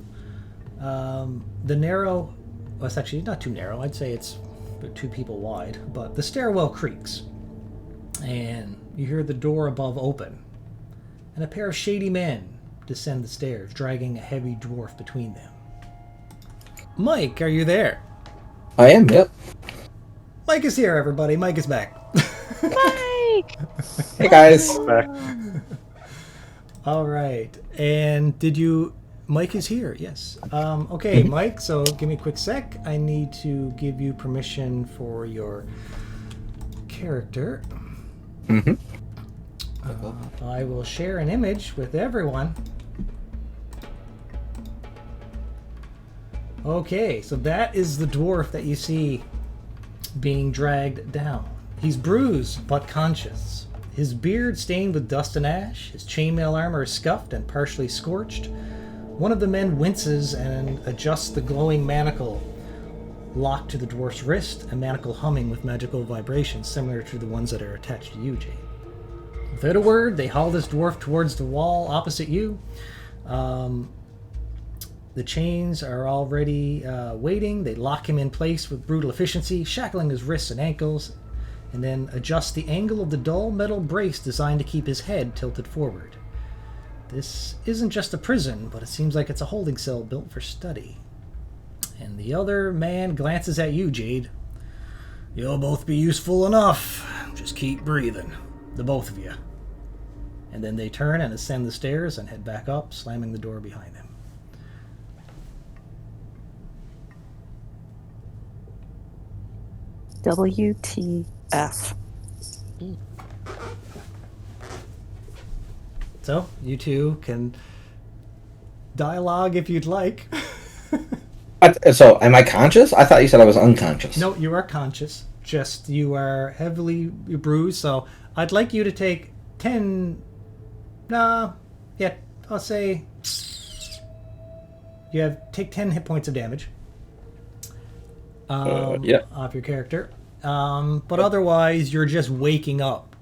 well, it's actually not too narrow. I'd say it's about 2 people wide, but the stairwell creaks, and you hear the door above open, and a pair of shady men descend the stairs, dragging a heavy dwarf between them. Mike, are you there? I am, yep. Mike is here, everybody. Mike is back. Mike! Hey, guys. Back. All right. And did you... Mike is here, yes. Okay, Mike, so give me a quick sec. I need to give you permission for your character. Mm-hmm. I will share an image with everyone. Okay, so that is the dwarf that you see being dragged down. He's bruised but conscious. His beard stained with dust and ash, his chainmail armor is scuffed and partially scorched. One of the men winces and adjusts the glowing manacle locked to the dwarf's wrist, a manacle humming with magical vibrations similar to the ones that are attached to you, Jade. Without a word, they haul this dwarf towards the wall opposite you. The chains are already waiting. They lock him in place with brutal efficiency, shackling his wrists and ankles, and then adjust the angle of the dull metal brace designed to keep his head tilted forward. This isn't just a prison, but it seems like it's a holding cell built for study. And the other man glances at you, Jade. You'll both be useful enough. Just keep breathing. The both of you. And then they turn and ascend the stairs and head back up, slamming the door behind them. WTF. So, you two can dialogue if you'd like. So, am I conscious? I thought you said I was unconscious. No, you are conscious. Just you are heavily bruised, so I'd like you to take 10... I'll say... Take 10 hit points of damage. Yeah. Off your character. But otherwise, you're just waking up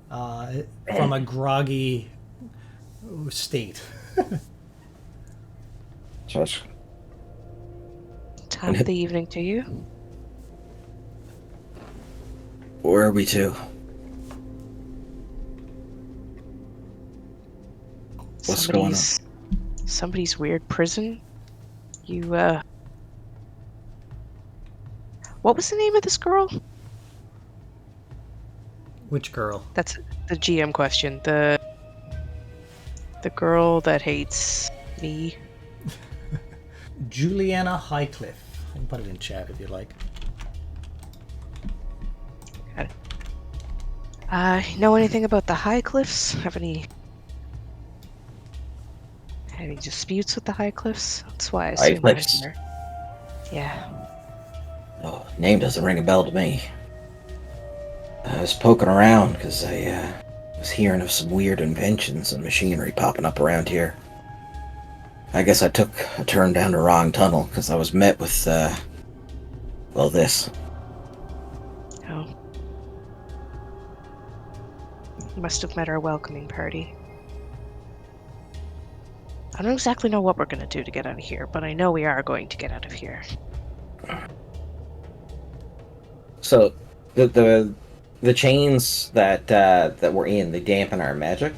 from a groggy state. Josh. Time of the evening to you. Where are we to? What's going on? Somebody's weird prison. You, what was the name of this girl? Which girl? That's the GM question. The girl that hates me. Juliana Highcliffe. I can put it in chat if you'd like. Got it. Know anything about the Highcliffs? Have any disputes with the Highcliffs? That's why I assume I'm Highcliffs? here. Yeah. Oh, name doesn't ring a bell to me. I was poking around because I was hearing of some weird inventions and machinery popping up around here. I guess I took a turn down the wrong tunnel because I was met with, this. Oh. You must have met our welcoming party. I don't exactly know what we're going to do to get out of here, but I know we are going to get out of here. So, the chains that we're in, they dampen our magic?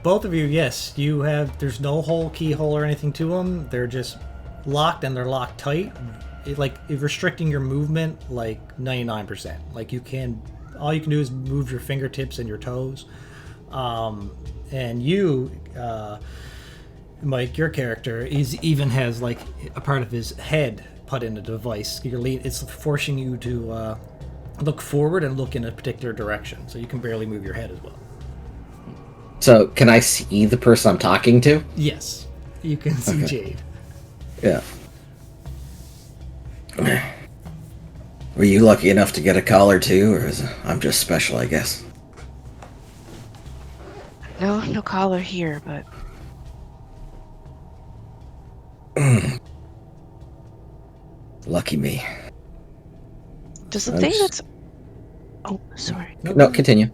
Both of you, yes. There's no keyhole or anything to them. They're just locked and they're locked tight. Restricting your movement 99%. All you can do is move your fingertips and your toes. And you, Mike, your character, even has a part of his head put in a device. It's forcing you to look forward and look in a particular direction, so you can barely move your head as well. So, can I see the person I'm talking to? Yes, you can see Jade. Yeah. Were you lucky enough to get a collar too, or I'm just special, I guess? No collar here, but... Lucky me. Does the thing that's... Oh, sorry. No, continue.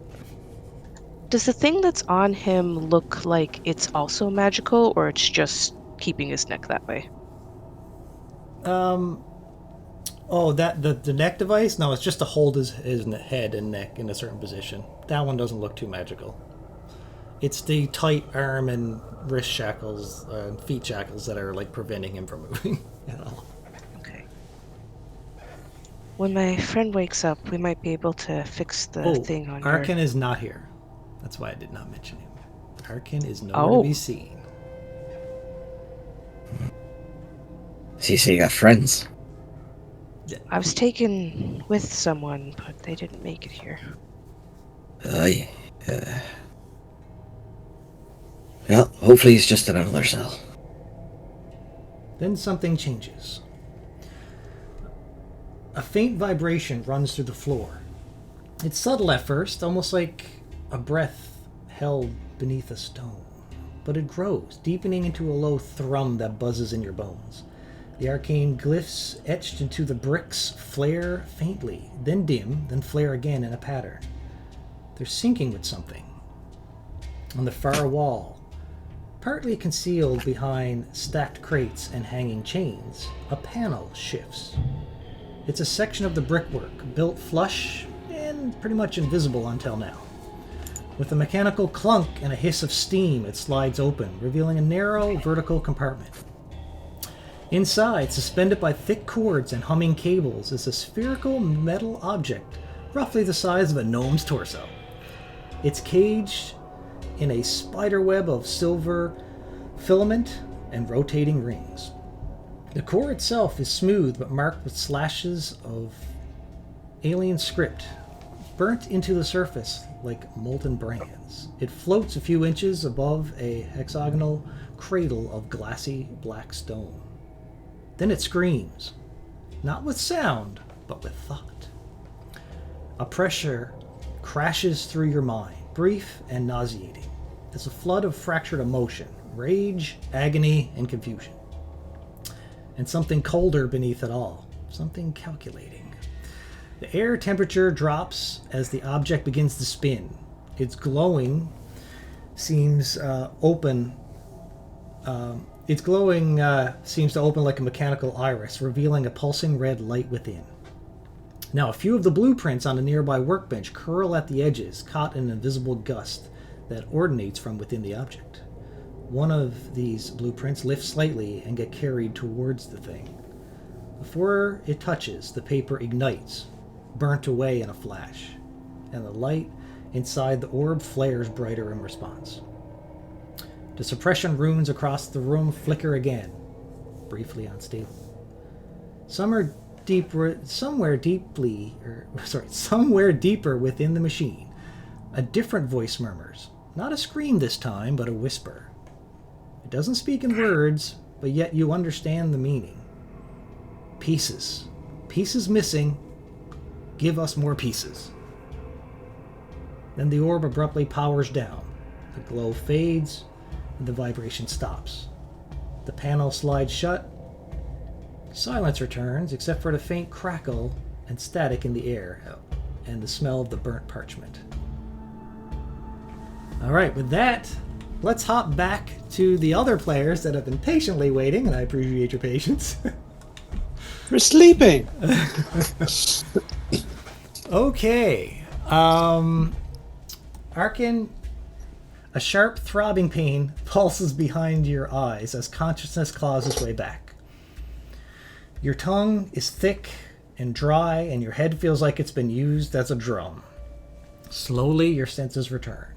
Does the thing that's on him look like it's also magical, or it's just keeping his neck that way? The neck device? No, it's just to hold his head and neck in a certain position. That one doesn't look too magical. It's the tight arm and wrist shackles, feet shackles that are preventing him from moving at all. Okay. When my friend wakes up, we might be able to fix the thing on Arkin her. is not here. That's why I did not mention him. Arkin is nowhere to be seen. So you got friends? I was taken with someone, but they didn't make it here. Well, hopefully he's just in another cell. Then something changes. A faint vibration runs through the floor. It's subtle at first, almost like a breath held beneath a stone. But it grows, deepening into a low thrum that buzzes in your bones. The arcane glyphs etched into the bricks flare faintly, then dim, then flare again in a pattern. They're syncing with something. On the far wall, partly concealed behind stacked crates and hanging chains, a panel shifts. It's a section of the brickwork, built flush and pretty much invisible until now. With a mechanical clunk and a hiss of steam, it slides open, revealing a narrow, vertical compartment. Inside, suspended by thick cords and humming cables, is a spherical metal object, roughly the size of a gnome's torso. It's caged in a spiderweb of silver filament and rotating rings. The core itself is smooth but marked with slashes of alien script, burnt into the surface like molten brands. It floats a few inches above a hexagonal cradle of glassy black stone. Then it screams, not with sound, but with thought. A pressure crashes through your mind, brief and nauseating. There's a flood of fractured emotion, rage, agony, and confusion. And something colder beneath it all, something calculating. The air temperature drops as the object begins to spin. Its glowing seems open. Its glowing seems to open like a mechanical iris, revealing a pulsing red light within. Now, a few of the blueprints on a nearby workbench curl at the edges, caught in an invisible gust that ordinates from within the object. One of these blueprints lifts slightly and get carried towards the thing. Before it touches, the paper ignites, burnt away in a flash, and the light inside the orb flares brighter in response. The suppression runes across the room flicker again, briefly unstable. Somewhere deeper within the machine, a different voice murmurs. Not a scream this time, but a whisper. It doesn't speak in words, but yet you understand the meaning. Pieces. Pieces missing. Give us more pieces. Then the orb abruptly powers down. The glow fades, and the vibration stops. The panel slides shut. Silence returns, except for the faint crackle and static in the air, and the smell of the burnt parchment. Alright, with that, let's hop back to the other players that have been patiently waiting, and I appreciate your patience. We're sleeping! Okay. Arkin, a sharp throbbing pain pulses behind your eyes as consciousness claws its way back. Your tongue is thick and dry, and your head feels like it's been used as a drum. Slowly, your senses return.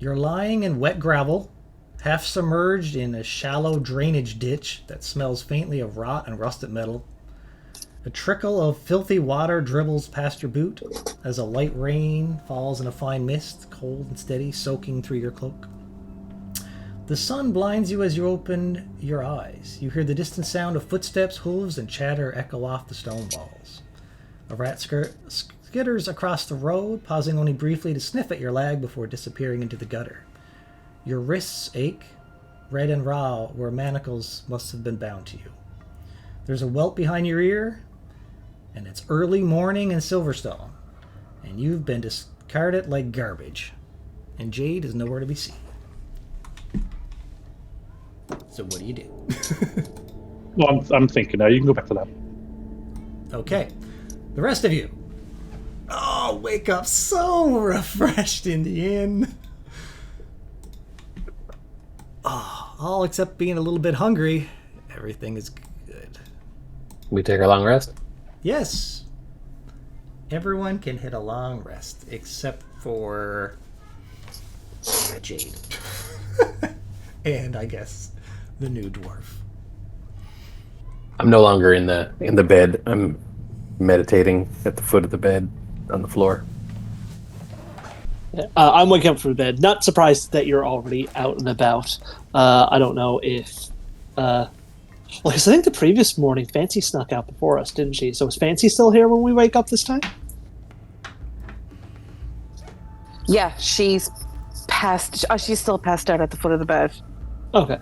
You're lying in wet gravel, half submerged in a shallow drainage ditch that smells faintly of rot and rusted metal. A trickle of filthy water dribbles past your boot as a light rain falls in a fine mist, cold and steady, soaking through your cloak. The sun blinds you as you open your eyes. You hear the distant sound of footsteps, hooves, and chatter echo off the stone walls. A rat skitters across the road, pausing only briefly to sniff at your leg before disappearing into the gutter. Your wrists ache, red and raw where manacles must have been bound to you. There's a welt behind your ear, and it's early morning in Silverstone, and you've been discarded like garbage, and Jade is nowhere to be seen. So what do you do? Well, I'm thinking now. You can go back to that. Okay. The rest of you. Oh, wake up so refreshed in the inn. Oh, all except being a little bit hungry. Everything is good. We take our long rest? Yes. Everyone can hit a long rest, except for Jade. and I guess the new dwarf. I'm no longer in the bed. I'm meditating at the foot of the bed on the floor. I'm waking up from bed. Not surprised that you're already out and about. I don't know if. Because I think the previous morning, Fancy snuck out before us, didn't she? So is Fancy still here when we wake up this time? Yeah, she's passed. She's still passed out at the foot of the bed. Okay.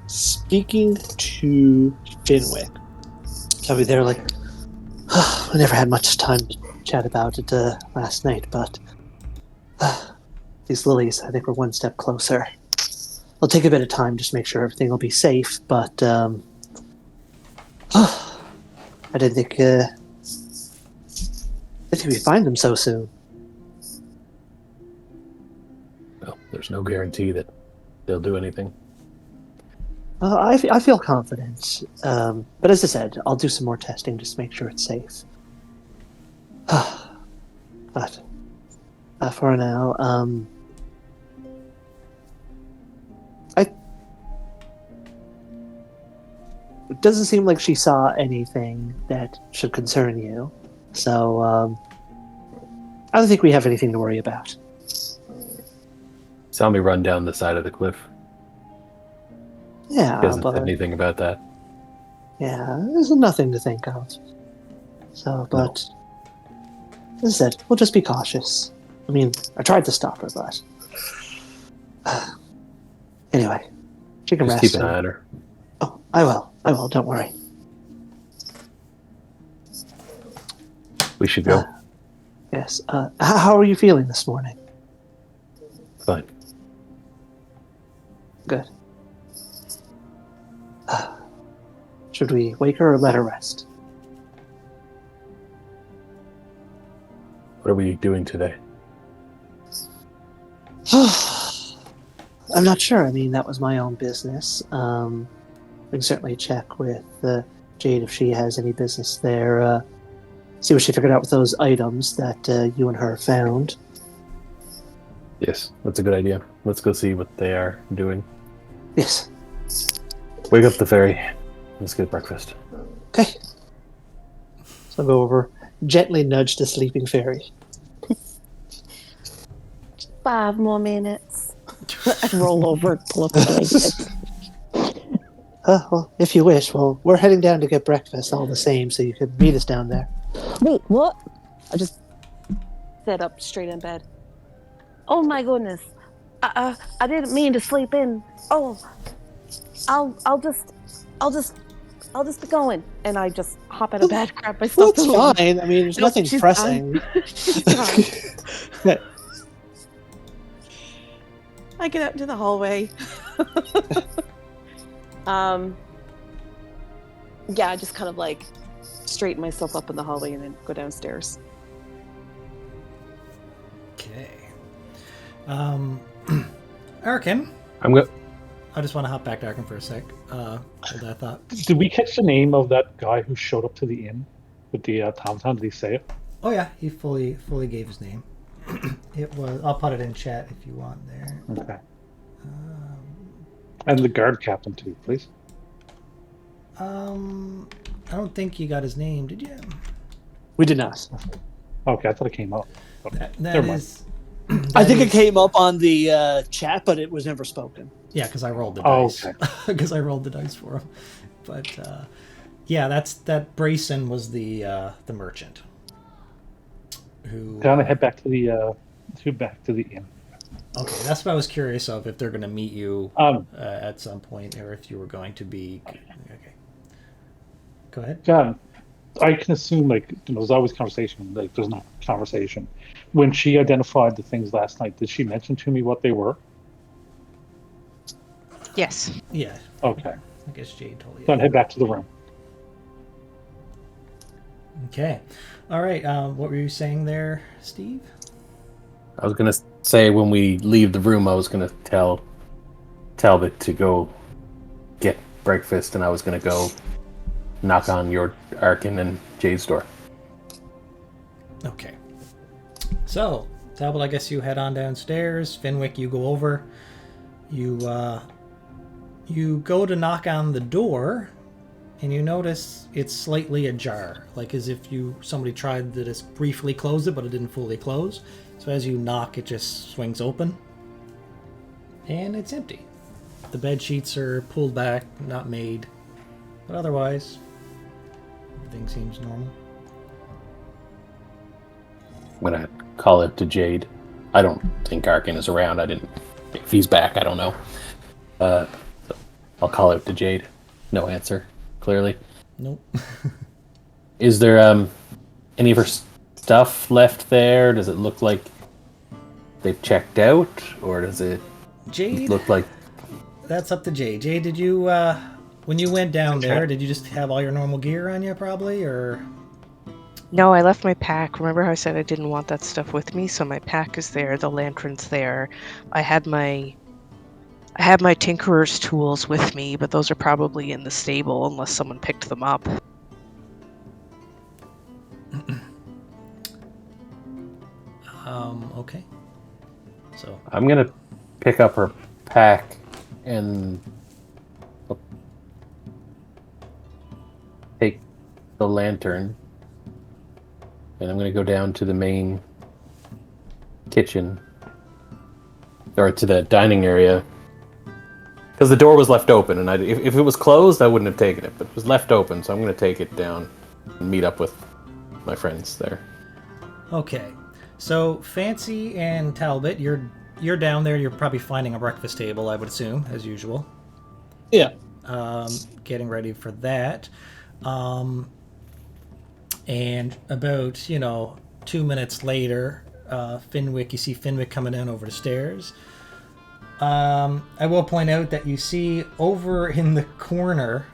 Speaking to Finwick, I'll be there like, we never had much time to chat about it last night, but these lilies, I think we're one step closer. It'll take a bit of time just to make sure everything will be safe, but I didn't think we'd find them so soon. Well, there's no guarantee that they'll do anything. I feel confident, but as I said, I'll do some more testing just to make sure it's safe. But for now, it doesn't seem like she saw anything that should concern you, so I don't think we have anything to worry about. Saw me run down the side of the cliff. Yeah, He hasn't but said anything about that. yeah, there's nothing to think of. So, but as I said, we'll just be cautious. I mean, I tried to stop her, but anyway, she can Just rest. keep an eye on her. Oh, I will. Don't worry. We should go. Yes. How are you feeling this morning? Fine. Good. Should we wake her or let her rest? What are we doing today? I'm not sure. I mean, that was my own business. We can certainly check with Jade if she has any business there. See what she figured out with those items that you and her found. Yes, that's a good idea. Let's go see what they are doing. Yes. Wake up the fairy. Let's get breakfast. Okay. So I'll go over, gently nudge the sleeping fairy. 5 more minutes. I roll over, pull up the blanket. Well, if you wish. Well, we're heading down to get breakfast all the same, so you can meet us down there. Wait, what? I just sat up straight in bed. Oh my goodness. I didn't mean to sleep in. Oh, I'll just be going. And I just hop out of bed, grab my Well, stuff. it's fine. I mean, there's Nope, nothing she's pressing. gone. She's gone. I get out into the hallway. Yeah, I just kind of like straighten myself up in the hallway and then go downstairs. Okay. Arkin. I'm good. I just want to hop back to Arkin for a sec. Hold that thought. Did we catch the name of that guy who showed up to the inn with the automaton? Did he say it? Oh yeah, he fully gave his name. It was. I'll put it in chat if you want there. Okay. And the guard captain too, please. I don't think you got his name, did you? We did not. Okay, I thought it came up. That Never mind. is. I think it came up on the chat, but it was never spoken. Yeah, because I rolled the Oh, dice. okay. Because I rolled the dice for him. But yeah, that Brayson was the merchant. Who? Gonna head back to the inn. Okay, that's what I was curious of. If they're going to meet you at some point, or if you were going to be. Okay. Go ahead. John, I can assume there's always conversation. Like there's not conversation. When she identified the things last night, did she mention to me what they were? Yes. Yeah, Okay. I guess Jade told you. Gonna head back to the room. Okay. All right. What were you saying there, Steve? I was gonna say when we leave the room, I was gonna tell Talbot to go get breakfast, and I was gonna go knock on your Arkin and Jade's door. Okay. So, Talbot, I guess you head on downstairs. Fenwick, you go over. You go to knock on the door, and you notice it's slightly ajar, like as if somebody tried to just briefly close it, but it didn't fully close. So as you knock, it just swings open, and it's empty. The bed sheets are pulled back, not made, but otherwise, everything seems normal. I'm gonna call it to Jade. I don't think Arkin is around. If he's back, I don't know. So I'll call it to Jade. No answer, clearly. Nope. Is there any of her stuff left there? Does it look like they've checked out, or does it Jade? look like... That's up to Jade. Jade, did you, when you went down there, did you just have all your normal gear on you, probably, or...? No, I left my pack. Remember how I said I didn't want that stuff with me? So my pack is there, the lantern's there. I had my tinkerer's tools with me, but those are probably in the stable unless someone picked them up. Okay. So I'm gonna pick up her pack and take the lantern, and I'm gonna go down to the main kitchen, or to the dining area, because the door was left open, and if it was closed, I wouldn't have taken it, but it was left open, so I'm gonna take it down and meet up with my friends there. okay. So Fancy and Talbot, you're down there. You're probably finding a breakfast table, I would assume, as usual. Yeah. Getting ready for that. And about 2 minutes later, you see Fenwick coming down over the stairs. I will point out that you see over in the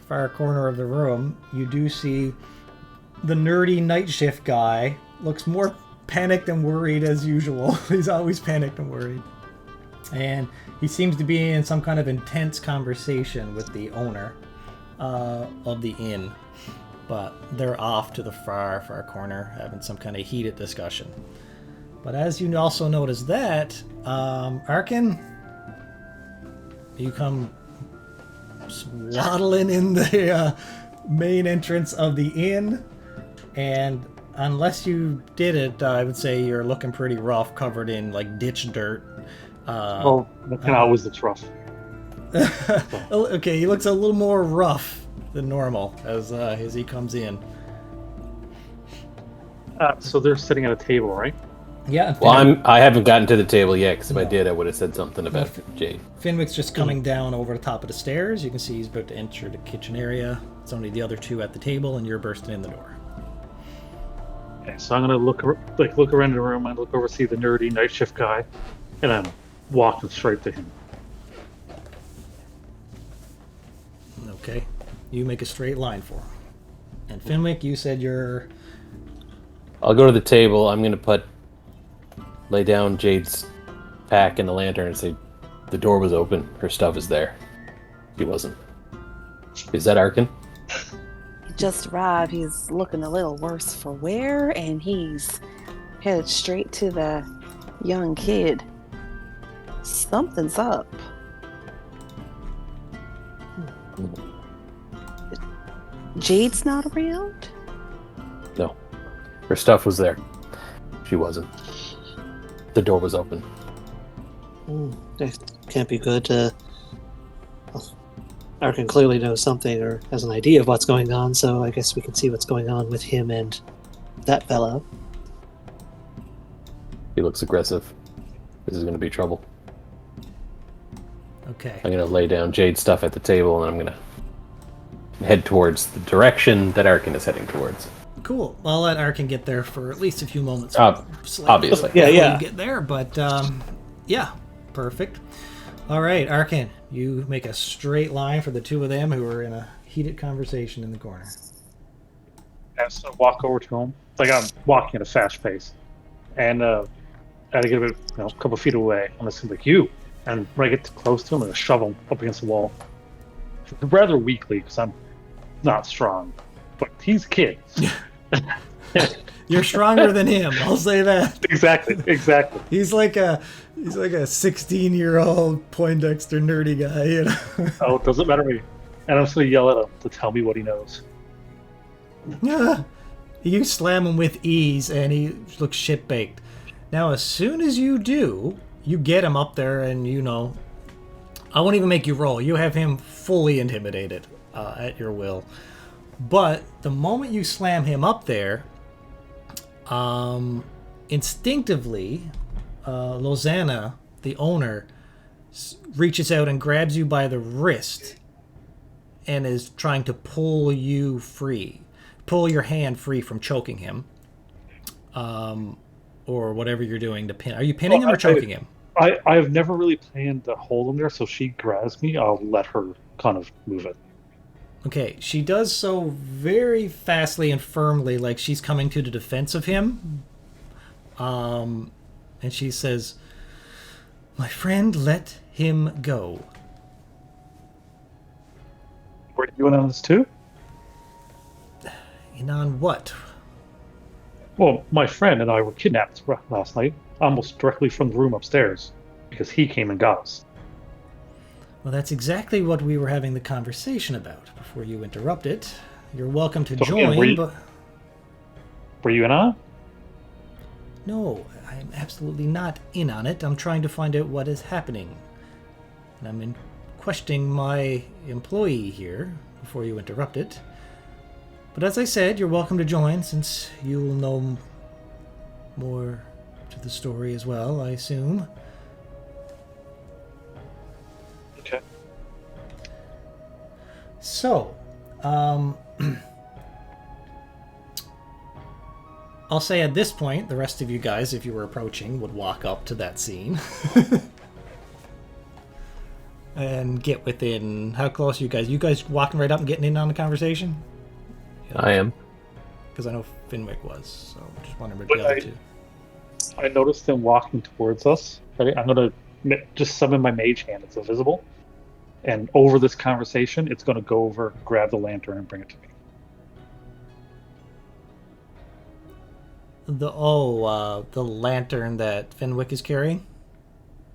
far corner of the room, you do see the nerdy night shift guy. Looks more panicked and worried as usual. He's always panicked and worried. And he seems to be in some kind of intense conversation with the owner of the inn. But they're off to the far corner having some kind of heated discussion. But as you also notice that, Arkin, you come waddling in the main entrance of the inn, and unless you did it, I would say you're looking pretty rough, covered in like ditch dirt. Well, that kind of always looks rough. Okay, he looks a little more rough than normal as he comes in. So they're sitting at a table, right? Yeah. Well, I haven't gotten to the table yet, because if I No. did, I would have said something about Jade. Fenwick's just coming down over the top of the stairs. You can see he's about to enter the kitchen area. It's only the other two at the table, and you're bursting in the door. Okay, so I'm gonna look around the room and look over, see the nerdy night shift guy, and I'm walking straight to him. Okay. You make a straight line for him. And Fenwick, you said you're... I'll go to the table. I'm gonna lay down Jade's pack and the lantern and say, the door was open. Her stuff is there. She wasn't. Is that Arkin? He just arrived. He's looking a little worse for wear, and he's headed straight to the young kid. Something's up. Jade's not around? No. Her stuff was there. She wasn't. The door was open. That can't be good. Arkin clearly knows something or has an idea of what's going on, so I guess we can see what's going on with him and that fellow. He looks aggressive. This is going to be trouble. Okay. I'm going to lay down Jade's stuff at the table, and I'm going to head towards the direction that Arkin is heading towards. Cool. Well, I'll let Arkin get there for at least a few moments. Obviously. Yeah, before yeah. you get there, but yeah, perfect. All right, Arkin, you make a straight line for the two of them who are in a heated conversation in the corner. And so I walk over to him, like I'm walking at a fast pace, and I get a couple feet away. I'm listening like you, and when I get close to him, I'm gonna shove him up against the wall, rather weakly because I'm not strong, but he's a kid. You're stronger than him. I'll say that. Exactly. He's like a 16-year-old Poindexter nerdy guy. You know? Oh, it doesn't matter to me. And I'm just gonna yell at him to tell me what he knows. Yeah. You slam him with ease, and he looks shit baked. Now, as soon as you do, you get him up there, and I won't even make you roll. You have him fully intimidated at your will. But the moment you slam him up there, instinctively, Lozana, the owner, reaches out and grabs you by the wrist and is trying to pull you free. Pull your hand free from choking him. Or whatever you're doing to pin. Are you pinning him or choking him? I've never really planned to hold him there, so she grabs me, I'll let her kind of move it. Okay, she does so very fastly and firmly, like she's coming to the defense of him. And she says, "My friend, let him go." Were you in on this too? In on what? Well, my friend and I were kidnapped last night, almost directly from the room upstairs, because he came and got us. Well, that's exactly what we were having the conversation about before you interrupted. You're welcome to So, join, yeah, but... Were you in on it? No, I'm absolutely not in on it. I'm trying to find out what is happening. And I'm questioning my employee here before you interrupted. But as I said, you're welcome to join, since you'll know more to the story as well, I assume. Okay. So, I'll say at this point, the rest of you guys, if you were approaching, would walk up to that scene. And get within... How close are you guys? You guys walking right up and getting in on the conversation? I am. Because I know Finwick was, so just wondering about But the other two. I noticed him walking towards us. I'm going to just summon my mage hand. It's invisible. And over this conversation, it's going to go over, grab the lantern, and bring it to me. The lantern that Finwick is carrying?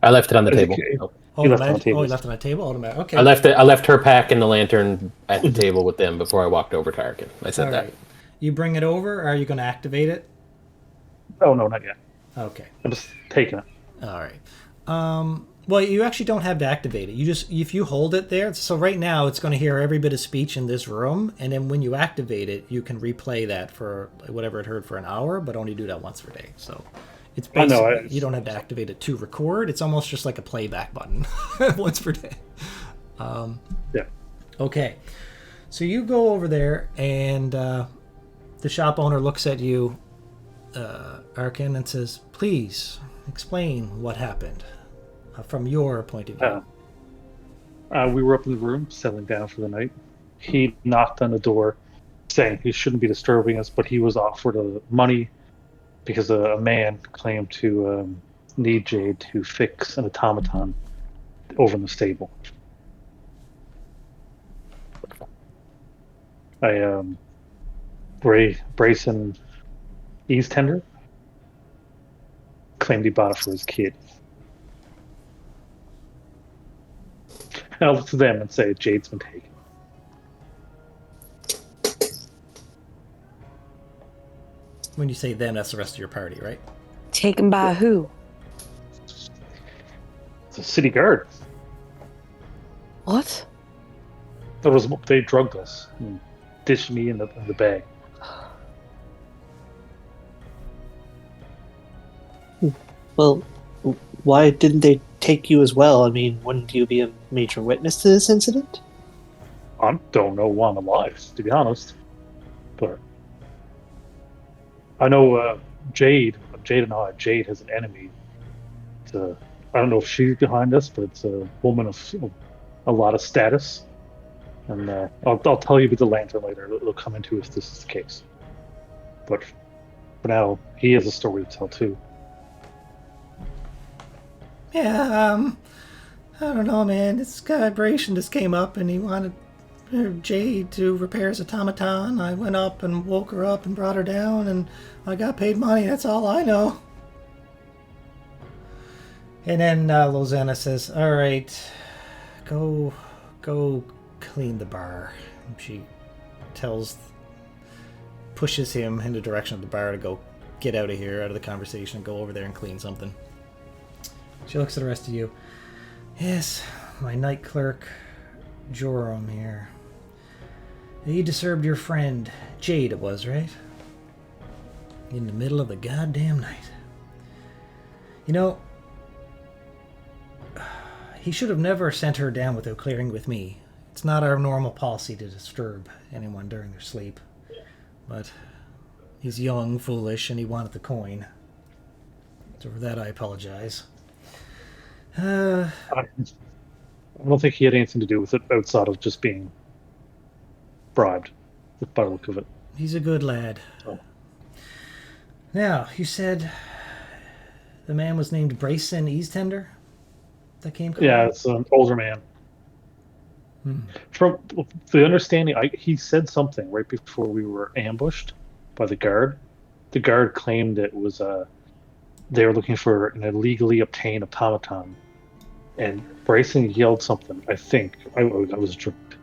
I left it on the table. He left it on the table. Oh, he left it on the table? Automatic. Okay. I left her pack and the lantern at the table with them before I walked over to Arkin. I said All that. right. You bring it over, or are you going to activate it? Oh, no, not yet. Okay. I'm just taking it. All right. Well, you actually don't have to activate it. You just, if you hold it there, so right now it's going to hear every bit of speech in this room, and then when you activate it, you can replay that for whatever it heard for an hour, but only do that once per day. So it's basically, you don't have to activate it to record. It's almost just like a playback button once per day. Yeah. Okay. So you go over there, and the shop owner looks at you, Arkin, and says, "Please explain what happened from your point of view." We were up in the room, settling down for the night. He knocked on the door, saying he shouldn't be disturbing us, but he was offered money because a man claimed to need Jade to fix an automaton over in the stable. Brayson East Tender claimed he bought it for his kid. I'll look to them and say Jade's been taken. When you say them, that's the rest of your party, right? Taken by who? It's a city guard. What? They drugged us and dished me in the bag. Well, why didn't they take you as well? I mean, wouldn't you be a major witness to this incident? I don't know why I'm alive, to be honest. But I know Jade has an enemy. I don't know if she's behind us, but it's a woman of a lot of status. And I'll tell you about the lantern later. It'll come into if this is the case. But for now, he has a story to tell too. Yeah, I don't know, man. This vibration just came up, and he wanted Jade to repair his automaton. I went up and woke her up and brought her down, and I got paid money. That's all I know. And then Lozana says, "All right, go clean the bar." And she pushes him in the direction of the bar to go get out of here, out of the conversation, go over there and clean something. She looks at the rest of you. "Yes, my night clerk, Joram here. He disturbed your friend, Jade it was, right? In the middle of the goddamn night. You know, he should have never sent her down without clearing with me. It's not our normal policy to disturb anyone during their sleep. But he's young, foolish, and he wanted the coin. So for that I apologize." I don't think he had anything to do with it outside of just being bribed, by the look of it. He's a good lad. Oh. Now, you said the man was named Brayson Eastender? That came calling? Yeah, it's an older man. From the understanding, he said something right before we were ambushed by the guard. The guard claimed it was they were looking for an illegally obtained automaton, and Bryson yelled something. I think I was drunk,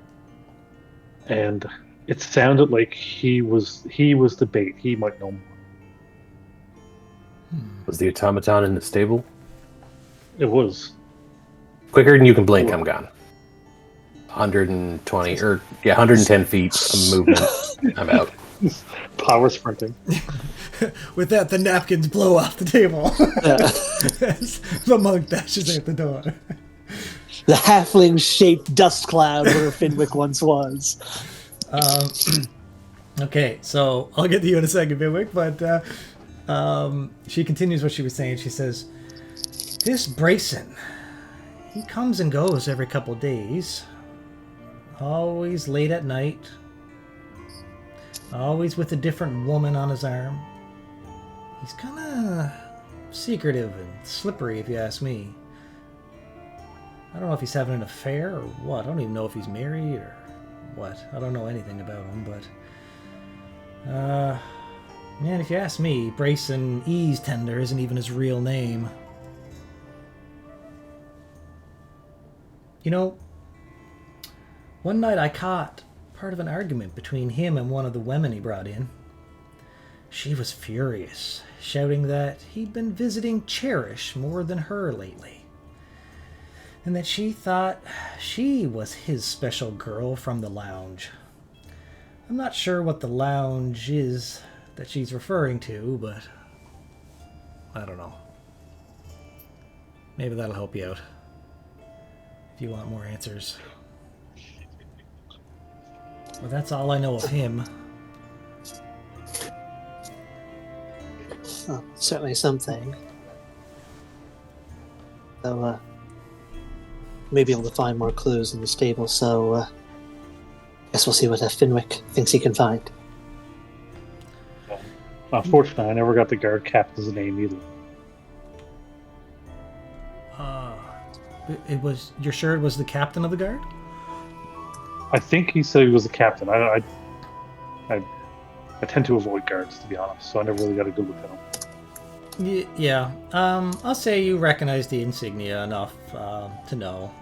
and it sounded like he was the bait. He might know more. Was the automaton in the stable? It was. Quicker than you can blink, I'm gone. 120 or 110 feet of movement. I'm out. Power sprinting. With that, the napkins blow off the table. Yeah. As the monk dashes out the door. The halfling-shaped dust cloud where Finwick once was. Okay, so I'll get to you in a second, Finwick, but she continues what she was saying. She says, "This Brayson, he comes and goes every couple days. Always late at night. Always with a different woman on his arm. He's kind of secretive and slippery, if you ask me. I don't know if he's having an affair or what. I don't even know if he's married or what. I don't know anything about him, but... man, if you ask me, Brayson Eastender isn't even his real name. You know, one night I caught part of an argument between him and one of the women he brought in. She was furious, shouting that he'd been visiting Cherish more than her lately, and that she thought she was his special girl from the lounge. I'm not sure what the lounge is that she's referring to, but I don't know. Maybe that'll help you out if you want more answers. Well, that's all I know of him. Oh, certainly something. So, may be able to find more clues in the stable, so, guess we'll see what Finwick thinks he can find. Unfortunately, I never got the guard captain's name either. You're sure it was the captain of the guard? I think he said he was the captain. I tend to avoid guards, to be honest, so I never really got a good look at them. Yeah. I'll say you recognize the insignia enough to know.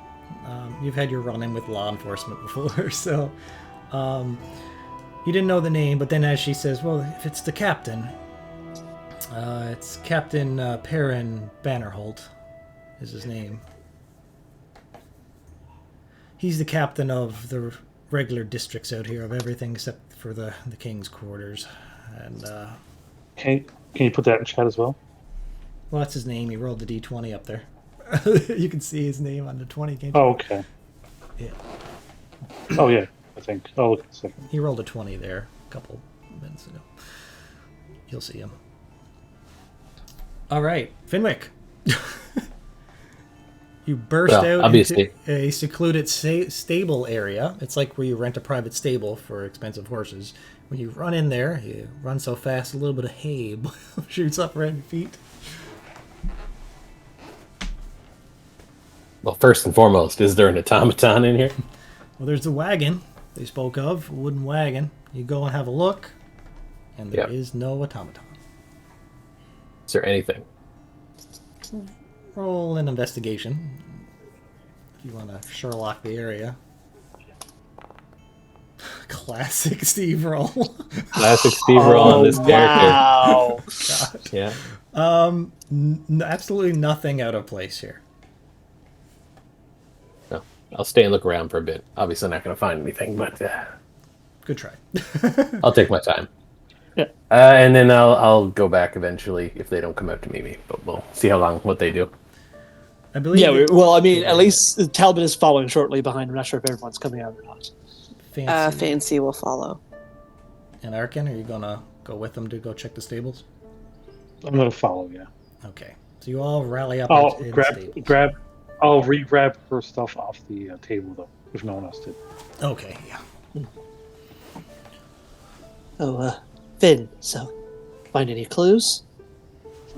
You've had your run-in with law enforcement before, so you didn't know the name. But then, as she says, "Well, if it's the captain, it's Captain Perrin Bannerholt, is his name. He's the captain of the regular districts out here, of everything except for the king's quarters." And Can you put that in chat as well? well, that's his name. He rolled the d20 up there. You can see his name on the 20, can't you? Oh, okay. Yeah. Oh, yeah, I think. Oh, look a second. He rolled a 20 there a couple minutes ago. You'll see him. All right, Finwick. You burst out obviously. into a secluded stable area. It's like where you rent a private stable for expensive horses. When you run in there, you run so fast, a little bit of hay shoots up around your feet. Well, first and foremost, is there an automaton in here? Well, there's the wagon. they spoke of, wooden wagon. You go and have a look, and there Yeah. is no automaton. Is there anything? Roll an investigation if you want to Sherlock the area. Classic Steve roll. Classic Steve roll on this character. Wow. God. Yeah. Absolutely nothing out of place here. No. I'll stay and look around for a bit. Obviously not going to find anything, but Good try. I'll take my time. Yeah. And then I'll go back eventually if they don't come out to meet me. But we'll see what they do. I believe. Yeah, well, I mean, at least Talbot is following shortly behind. I'm not sure if everyone's coming out or not. Fancy. Fancy will follow. And Arkin, are you gonna go with them to go check the stables? I'm gonna follow. Yeah. Okay. So you all rally up I'll in the stables. I'll re-grab her stuff off the table though, if no one else did. Okay. Yeah. Oh, Finn, so find any clues?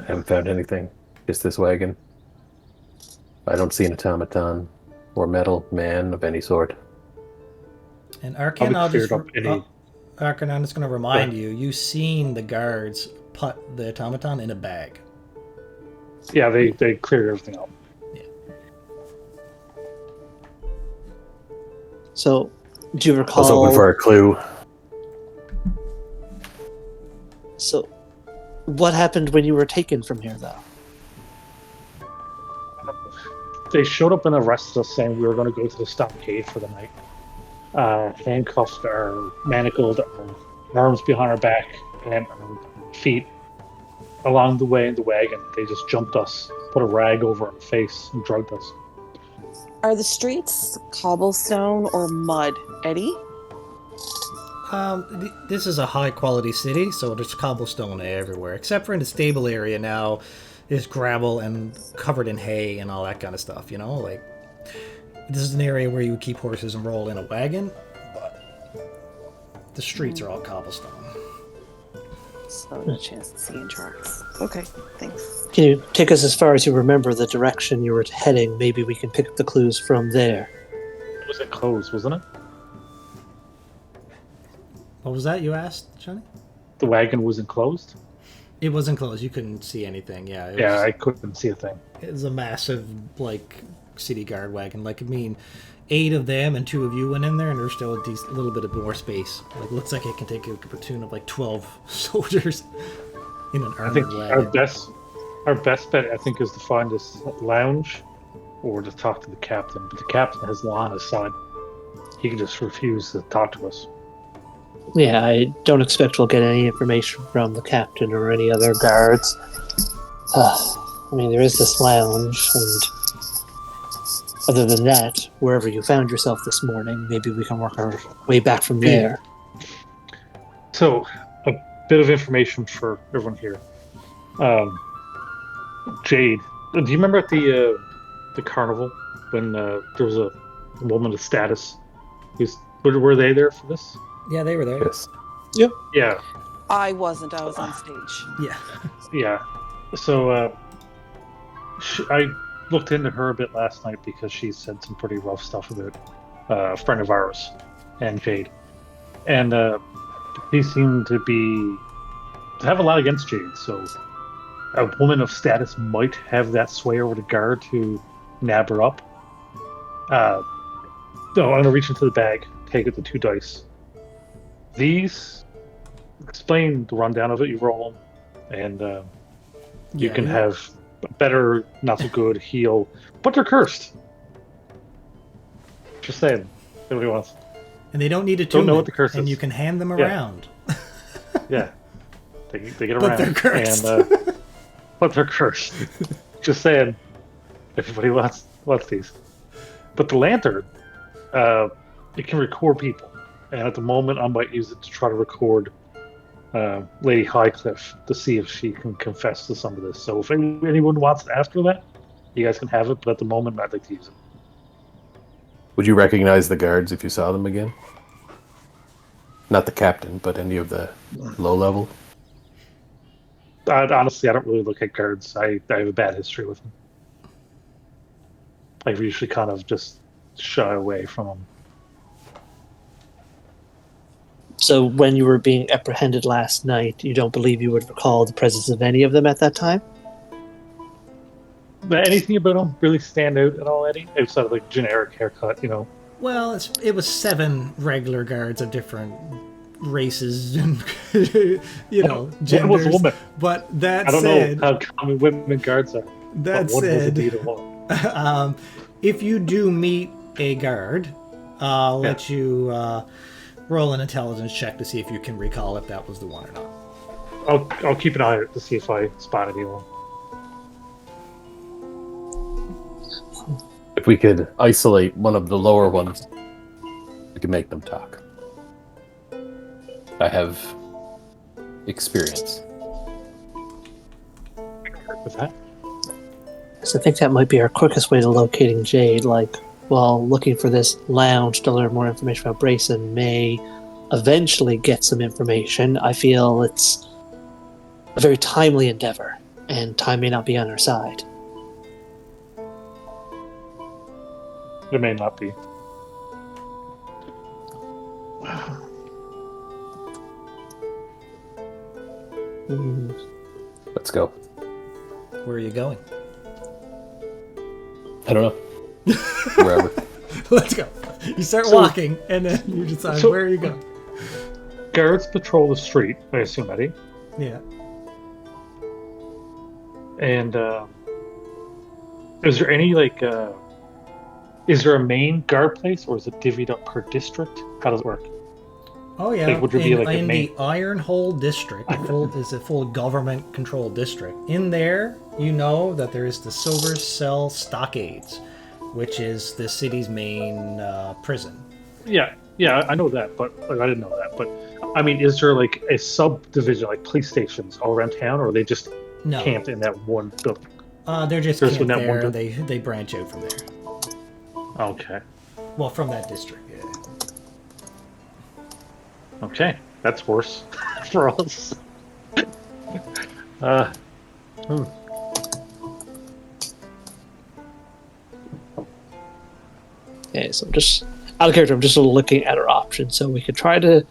I haven't found anything. Just this wagon. I don't see an automaton or metal man of any sort. And Arkin, I'm just going to remind Yeah. you seen the guards put the automaton in a bag. Yeah, they cleared everything up. So, do you I recall? was hoping for a clue. So, what happened when you were taken from here, though? They showed up and arrested us, saying we were going to go to the stockade for the night. Handcuffed or manacled our arms behind our back and our feet along the way in the wagon. They just jumped us, put a rag over our face, and drugged us. Are the streets cobblestone or mud, Eddie? This is a high quality city, so there's cobblestone everywhere, except for in the stable area now. Is gravel and covered in hay and all that kind of stuff. You know, like this is an area where you would keep horses and roll in a wagon, but the streets are all cobblestone. So no chance of seeing tracks. Okay, thanks. Can you take us as far as you remember the direction you were heading? Maybe we can pick up the clues from there. It was enclosed, wasn't it? What was that you asked, Johnny? The wagon was enclosed? It was enclosed. You couldn't see anything. Yeah. I couldn't see a thing. It was a massive, like, city guard wagon. Like, I mean, 8 of them and 2 of you went in there, and there's still a little bit of more space. Like, looks like it can take a platoon of like 12 soldiers in an I think armored wagon. our best bet, I think, is to find this lounge or to talk to the captain. But the captain has law on his side. He can just refuse to talk to us. Yeah, I don't expect we'll get any information from the captain or any other guards. I mean, there is this lounge, and other than that, wherever you found yourself this morning, maybe we can work our way back from there. So, a bit of information for everyone here. Jade, do you remember at the carnival when there was a woman of status? Were they there for this? Yeah, they were there. Yes. Yeah. I wasn't. I was on stage. Yeah. Yeah. So I looked into her a bit last night because she said some pretty rough stuff about a friend of ours and Jade. And he seemed to have a lot against Jade. So a woman of status might have that sway over the guard to nab her up. I'm going to reach into the bag, take out the 2 dice. These explain the rundown of it. You roll them, and you can have better, not so good, heal, but they're cursed. Just saying. Nobody wants. And they don't need a Don't know tune, what the curse and is. you can hand them Yeah. around. Yeah, they get But around. they're cursed. And, but they're cursed. Just saying. Everybody wants these. But the lantern, it can record people. And at the moment, I might use it to try to record Lady Highcliffe to see if she can confess to some of this. So if anyone wants it after that, you guys can have it. But at the moment, I'd like to use it. Would you recognize the guards if you saw them again? Not the captain, but any of the low level? Honestly, I don't really look at guards. I have a bad history with them. I usually kind of just shy away from them. So when you were being apprehended last night, you don't believe you would recall the presence of any of them at that time? But anything about him really stand out at all, Eddie? Outside of like generic haircut, you know. Well, it was 7 regular guards of different races and genders. One was a woman. But that I don't said, know how common women guards are. that but one was said, indeed a woman. if you do meet a guard, I'll let you roll an intelligence check to see if you can recall if that was the one or not. I'll keep an eye out to see if I spot anyone. If we could isolate one of the lower ones, we could make them talk. I have experience. With that? So I think that might be our quickest way to locating Jade, like, while looking for this lounge to learn more information about Brayson may eventually get some information. I feel it's a very timely endeavor, and time may not be on our side. It may not be. Let's go. Where are you going? I don't know. Wherever. Let's go. You start walking, and then you decide where are you going. Guards patrol the street, I assume, Eddie. Yeah. And is there any is there a main guard place, or is it divvied up per district? How does it work? Oh yeah. Like, would there be, like, a in main... the Iron Hole district, is a full government-controlled district. In there, you know that there is the Silver Cell Stockades, which is the city's main prison. Yeah, I know that, but I didn't know that. But I mean, is there like a subdivision, like police stations all around town, or are they just camped in that one building? They're just camped there. They branch out from there. Okay. Well, from that district, yeah. Okay, that's worse for us. Okay, so just out of character, I'm just looking at our options. So we could try to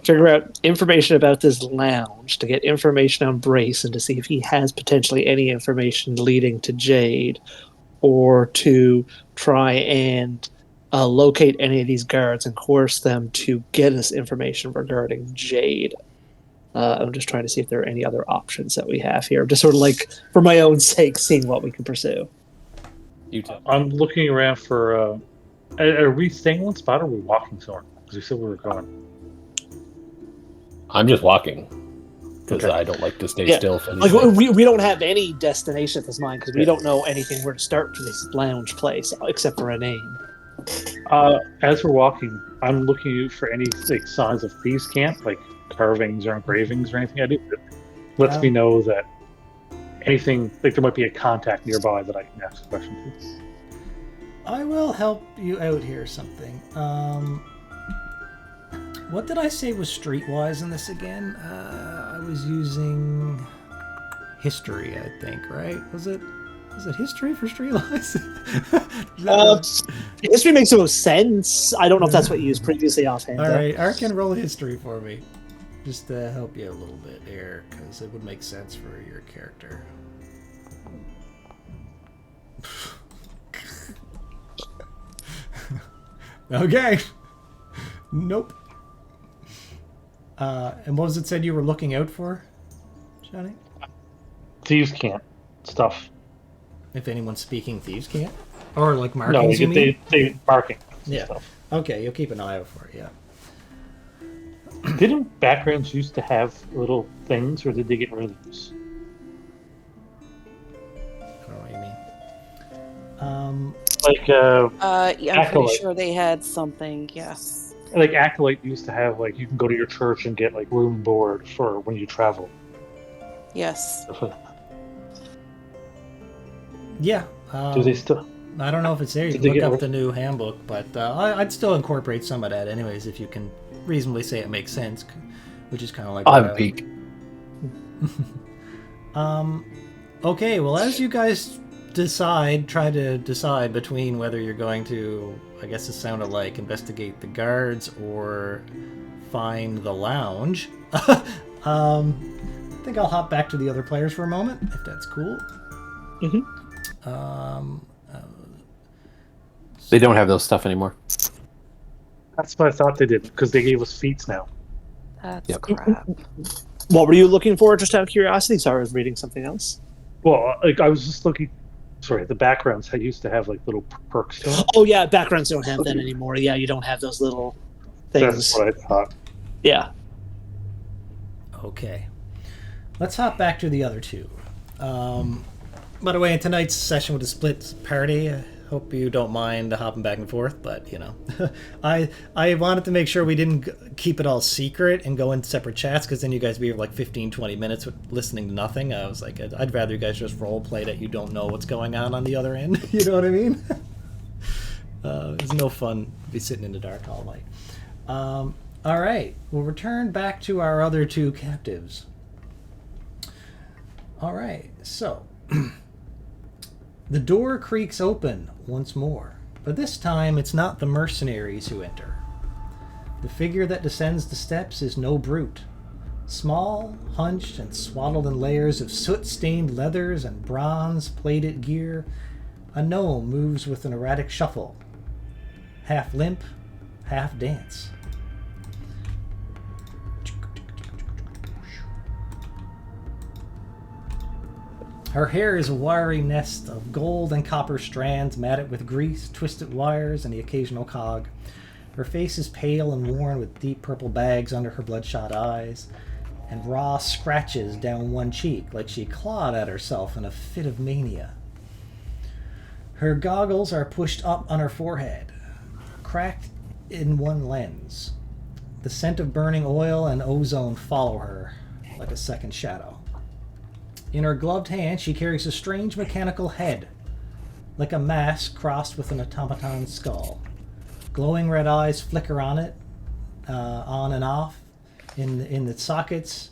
figure out information about this lounge, to get information on Brace, and to see if he has potentially any information leading to Jade, or to try and locate any of these guards and coerce them to get us information regarding Jade. I'm just trying to see if there are any other options that we have here. Just sort of like, for my own sake, seeing what we can pursue. I'm looking around for... are we staying in one spot, or are we walking somewhere? Because we said we were going. I'm just walking. Because I don't like to stay still. For like, we don't have any destination at this moment, because we don't know anything where to start for this lounge place, except for a name. As we're walking, I'm looking for any signs of thieves' camp, like carvings or engravings or anything I do that lets me know that anything, like there might be a contact nearby that I can ask a question to. I will help you out here something. What did I say was streetwise in this again? I was using history, I think, right? Was it history for streetwise? History makes the most sense. I don't know if that's what you used previously offhand. All right, Arkin, roll history for me. Just to help you a little bit here, because it would make sense for your character. Okay. Nope. And what was it said you were looking out for, Johnny? Thieves' camp stuff. If anyone's speaking thieves' camp? Or like markings, no, you mean? they marking stuff. Okay, you'll keep an eye out for it, yeah. Didn't backgrounds used to have little things, or did they get rid of those? I don't know what you mean. Yeah, I'm pretty Acolyte. sure they had something, yes. Like Acolyte used to have, like, you can go to your church and get, like, room and board for when you travel. Yes. Yeah. Do they still? I don't know if it's there. You can look up the new handbook, but I'd still incorporate some of that anyways, if you can reasonably say it makes sense, which is kind of like... I'll have a peek. Okay, well, as you guys try to decide between whether you're going to, I guess it sounded like, investigate the guards or find the lounge. I think I'll hop back to the other players for a moment, if that's cool. They don't have those stuff anymore. That's what I thought they did, because they gave us feats now. That's Yep. crap. What were you looking for, just out of curiosity? Sorry, I was reading something else. Well, like I was just looking. Sorry, the backgrounds I used to have like little perks to them. Oh yeah, backgrounds don't have that anymore. Yeah, you don't have those little things. That's what I thought. Yeah. Okay. Let's hop back to the other two. By the way, in tonight's session with the split party, I hope you don't mind hopping back and forth, but, you know, I wanted to make sure we didn't keep it all secret and go in separate chats, because then you guys be like 15, 20 minutes with listening to nothing. I was like, I'd rather you guys just role play that you don't know what's going on the other end. You know what I mean? It's no fun to be sitting in the dark all night. All right, we'll return back to our other two captives. All right, so the door creaks open once more, but this time it's not the mercenaries who enter. The figure that descends the steps is no brute. Small, hunched, and swaddled in layers of soot-stained leathers and bronze-plated gear, a gnome moves with an erratic shuffle, half limp, half dance. Her hair is a wiry nest of gold and copper strands matted with grease, twisted wires, and the occasional cog. Her face is pale and worn with deep purple bags under her bloodshot eyes, and raw scratches down one cheek like she clawed at herself in a fit of mania. Her goggles are pushed up on her forehead, cracked in one lens. The scent of burning oil and ozone follow her like a second shadow. In her gloved hand, she carries a strange mechanical head, like a mask crossed with an automaton skull. Glowing red eyes flicker on it, on and off, in the sockets,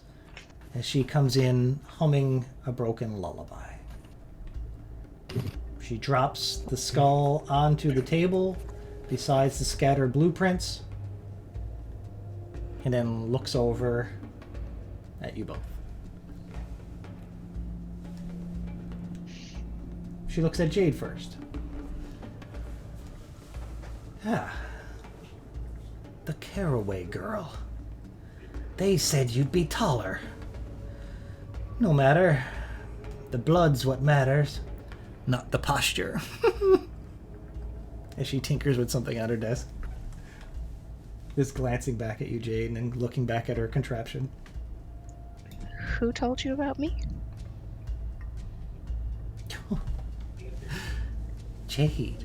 as she comes in humming a broken lullaby. She drops the skull onto the table, besides the scattered blueprints, and then looks over at you both. She looks at Jade first. Ah. The Caraway girl. They said you'd be taller. No matter. The blood's what matters, not the posture. As she tinkers with something on her desk. Just glancing back at you, Jade, and then looking back at her contraption. Who told you about me? Jade.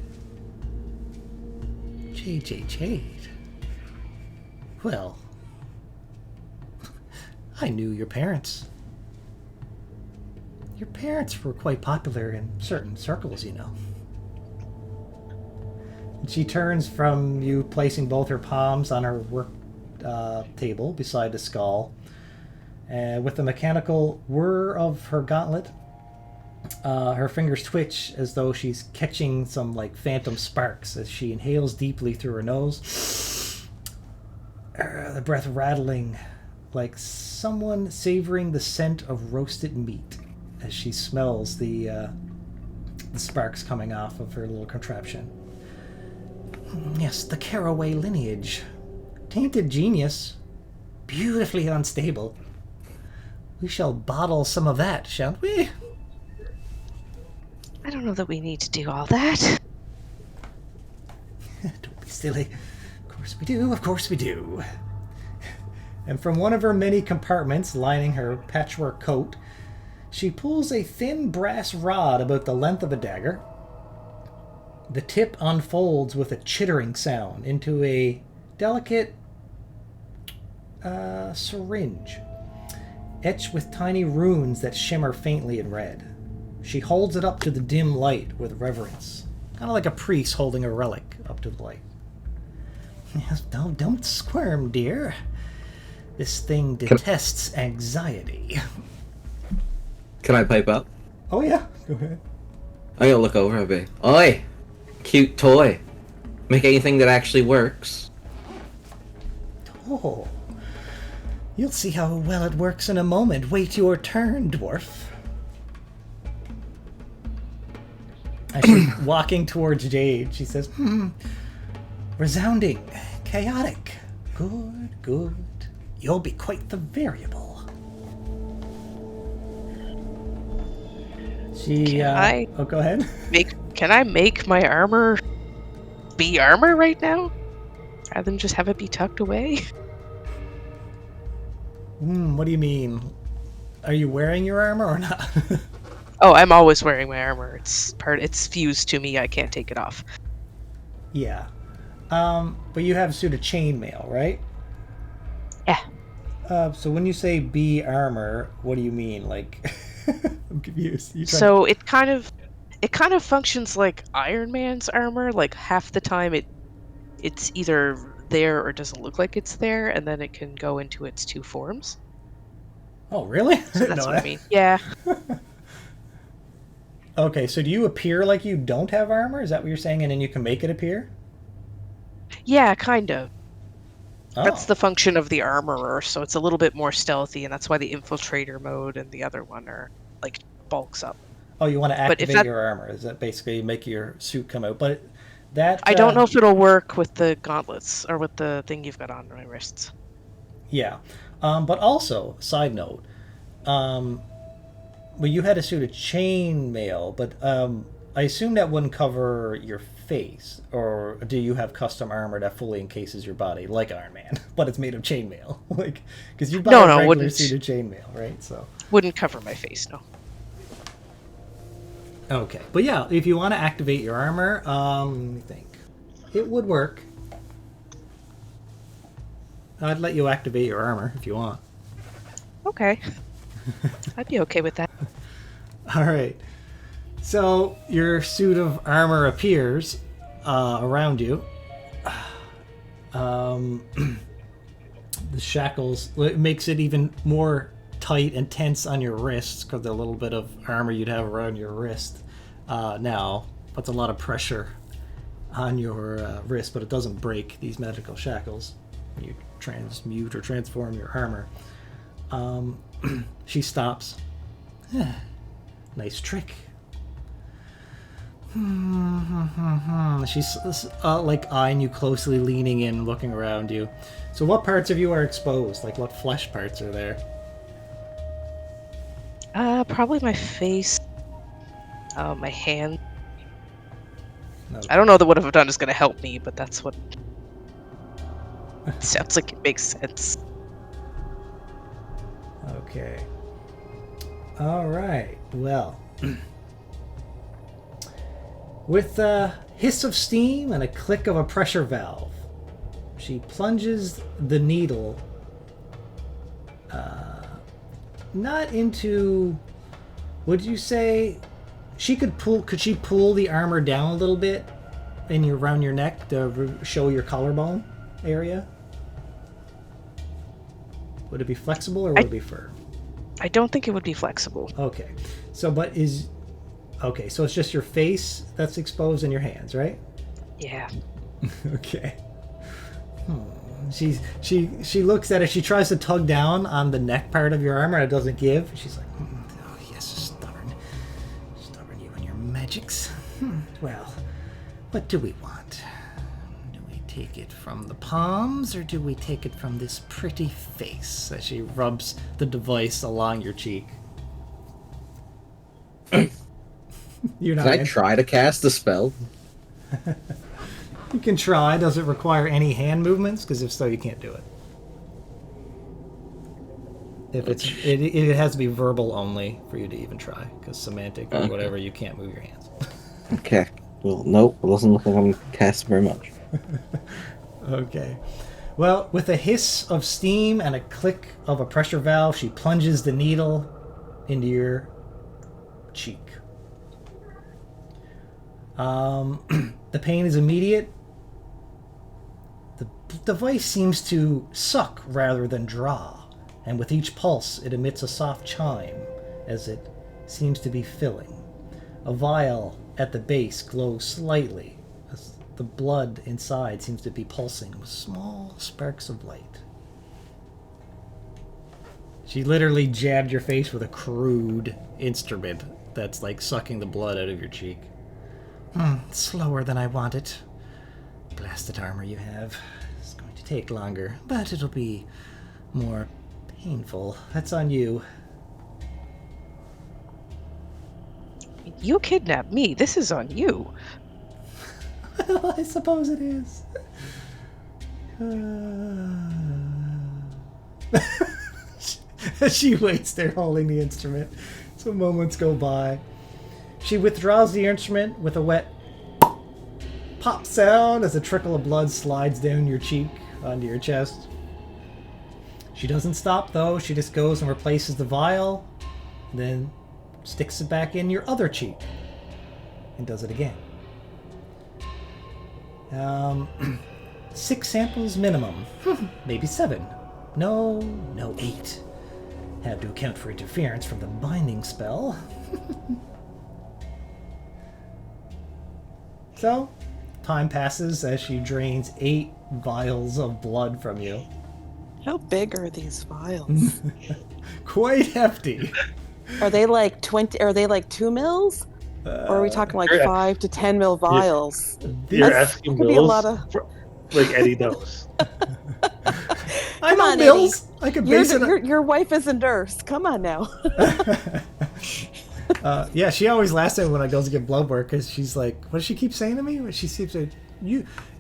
Jade. Well, I knew your parents. Your parents were quite popular in certain circles, you know. And she turns from you, placing both her palms on her work table beside the skull. With the mechanical whir of her gauntlet, her fingers twitch as though she's catching some like phantom sparks as she inhales deeply through her nose. The breath rattling like someone savoring the scent of roasted meat as she smells the sparks coming off of her little contraption. Yes, the Caraway lineage. Tainted genius. Beautifully unstable. We shall bottle some of that, shan't we? I don't know that we need to do all that. Don't be silly. Of course we do. And from one of her many compartments lining her patchwork coat, she pulls a thin brass rod about the length of a dagger. The tip unfolds with a chittering sound into a delicate syringe, etched with tiny runes that shimmer faintly in red. She holds it up to the dim light with reverence, kind of like a priest holding a relic up to the light. Yes, don't squirm, dear. This thing detests anxiety. Can I pipe up? Oh yeah, go ahead. I'm gonna look over a bit. Oi! Cute toy. Make anything that actually works. Oh, You'll see how well it works in a moment. Wait your turn, dwarf. As she's walking towards Jade, she says, resounding, chaotic. Good, good. You'll be quite the variable. Oh, go ahead. Can I make my armor be armor right now? Rather than just have it be tucked away? What do you mean? Are you wearing your armor or not? Oh, I'm always wearing my armor. It's fused to me. I can't take it off. Yeah. But you have a suit of chainmail, right? Yeah. So when you say be armor, what do you mean? Like, I'm confused. So it kind of functions like Iron Man's armor. Like half the time it's either there or doesn't look like it's there, and then it can go into its two forms. Oh, really? So that's what I mean. Yeah. Okay, so do you appear like you don't have armor? Is that what you're saying? And then you can make it appear? Yeah, kind of. Oh. That's the function of the armorer, so it's a little bit more stealthy, and that's why the infiltrator mode and the other one are like bulks up. Oh, you want to activate your armor? Is that basically make your suit come out? But that I don't know if it'll work with the gauntlets or with the thing you've got on my wrists. Yeah, but also side note, well, you had a suit of chainmail, but I assume that wouldn't cover your face, or do you have custom armor that fully encases your body, like Iron Man, but it's made of chainmail? Like, because you buy a regular suit of chainmail, right? So wouldn't cover my face, no. Okay, but yeah, if you want to activate your armor, let me think, it would work. I'd let you activate your armor if you want. Okay. I'd be okay with that. All right. So your suit of armor appears around you. The shackles, it makes it even more tight and tense on your wrists because the little bit of armor you'd have around your wrist now puts a lot of pressure on your wrist, but it doesn't break these magical shackles when you transmute or transform your armor. She stops. Nice trick. She's like eyeing you closely, leaning in, looking around you. So what parts of you are exposed? Like what flesh parts are there? Probably my face, my hand. Okay. I don't know that what I've done is going to help me, but that's what sounds like it makes sense. Okay. All right. Well, with a hiss of steam and a click of a pressure valve, she plunges the needle not into, would you say could she pull the armor down a little bit around your neck to show your collarbone area? Would it be flexible or would it be firm? I don't think it would be flexible. Okay. So so it's just your face that's exposed and your hands, right? Yeah. Okay. She looks at it. She tries to tug down on the neck part of your armor. It doesn't give. She's like, oh yes, stubborn you and your magics. Well, what do we want? Do we take it from the palms or do we take it from this pretty face? As she rubs the device along your cheek. You're not. Can I try to cast a spell? You can try. Does it require any hand movements? Because if so, you can't do it. If it has to be verbal only for you to even try. Because semantic or whatever, you can't move your hands. Okay. Well, nope. It doesn't look like I'm casting very much. Okay. Well, with a hiss of steam and a click of a pressure valve, she plunges the needle into your cheek. The pain is immediate. The device seems to suck rather than draw, and with each pulse it emits a soft chime as it seems to be filling. A vial at the base glows slightly as the blood inside seems to be pulsing with small sparks of light. She literally jabbed your face with a crude instrument that's like sucking the blood out of your cheek. Slower than I want it. Blasted armor you have. It's going to take longer, but it'll be more painful. That's on you. You kidnapped me. This is on you. Well, I suppose it is. She waits there holding the instrument. Some moments go by. She withdraws the instrument with a wet pop sound as a trickle of blood slides down your cheek onto your chest. She doesn't stop though. She just goes and replaces the vial, then sticks it back in your other cheek and does it again. 6 samples minimum. Maybe 7. No, 8. Have to account for interference from the binding spell. So, time passes as she drains 8 vials of blood from you. How big are these vials? Quite hefty. Are they like 20? Are they like 2 mils? Or are we talking like You're- 5 to 10 mil vials? You're That's- asking that could be a Mills, lot of- like Eddie knows. I Come know on, Mills. I could base it. Your wife is a nurse. Come on now. Yeah, she always laughs at me when I go to get blood work because she's like, what does she keep saying to me? She keeps saying,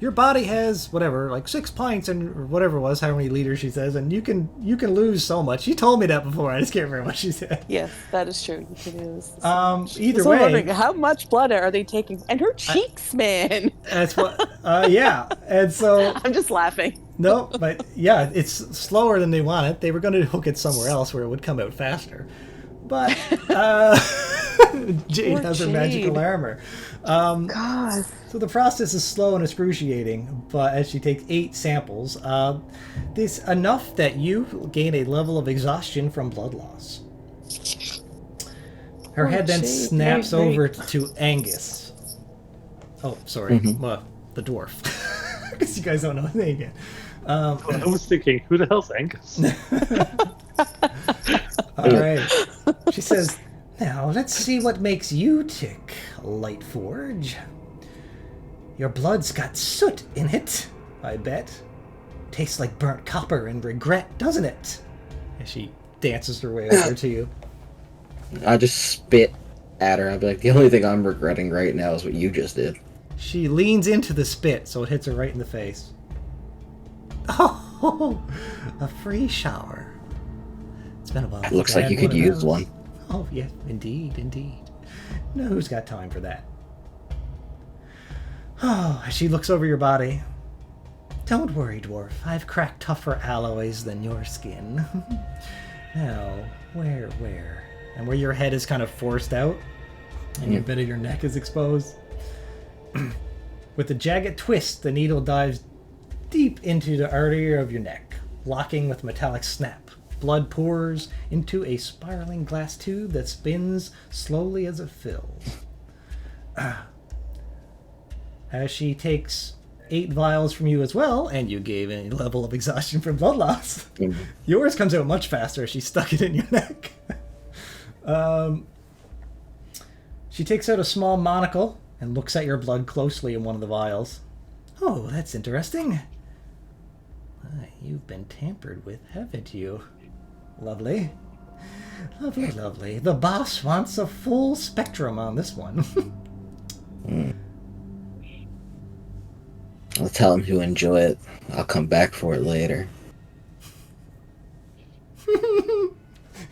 your body has whatever, like 6 pints and or whatever it was, how many liters she says, and you can lose so much. She told me that before. I just can't remember what she said. Yes, that is true. You can use. Either So I'm way, wondering, how much blood are they taking? And her cheeks, man. that's what. Yeah, and so I'm just laughing. no, but yeah, it's slower than they want it. They were going to hook it somewhere else where it would come out faster, but Jade Poor has her Jade. magical armor. God. So the process is slow and excruciating, but as she takes 8 samples, this enough that you gain a level of exhaustion from blood loss. Her Poor head then Jade. snaps Very, very- over to Angus. Oh, sorry, Mhm. well, the dwarf, because you guys don't know his name yet. I was thinking, who the hell's Angus? All right. She says, now let's see what makes you tick, Lightforge. Your blood's got soot in it, I bet. Tastes like burnt copper and regret, doesn't it? As she dances her way over to you. I just spit at her. I'd be like, the only thing I'm regretting right now is what you just did. She leans into the spit, so it hits her right in the face. Oh, a free shower. It's been a while. Looks since I like you had could of use those. one. Oh, yeah, indeed. No, who's got time for that? Oh, as she looks over your body. Don't worry, dwarf. I've cracked tougher alloys than your skin. Now, where? And where your head is kind of forced out, and a bit of your neck is exposed. With a jagged twist, the needle dives deep into the artery of your neck, locking with a metallic snap. Blood pours into a spiraling glass tube that spins slowly as it fills. As she takes 8 vials from you as well, and you gave a level of exhaustion from blood loss, yours comes out much faster as she stuck it in your neck. She takes out a small monocle and looks at your blood closely in one of the vials. Oh, that's interesting. You've been tampered with, haven't you? Lovely. Lovely. The boss wants a full spectrum on this one. I'll tell him to enjoy it. I'll come back for it later.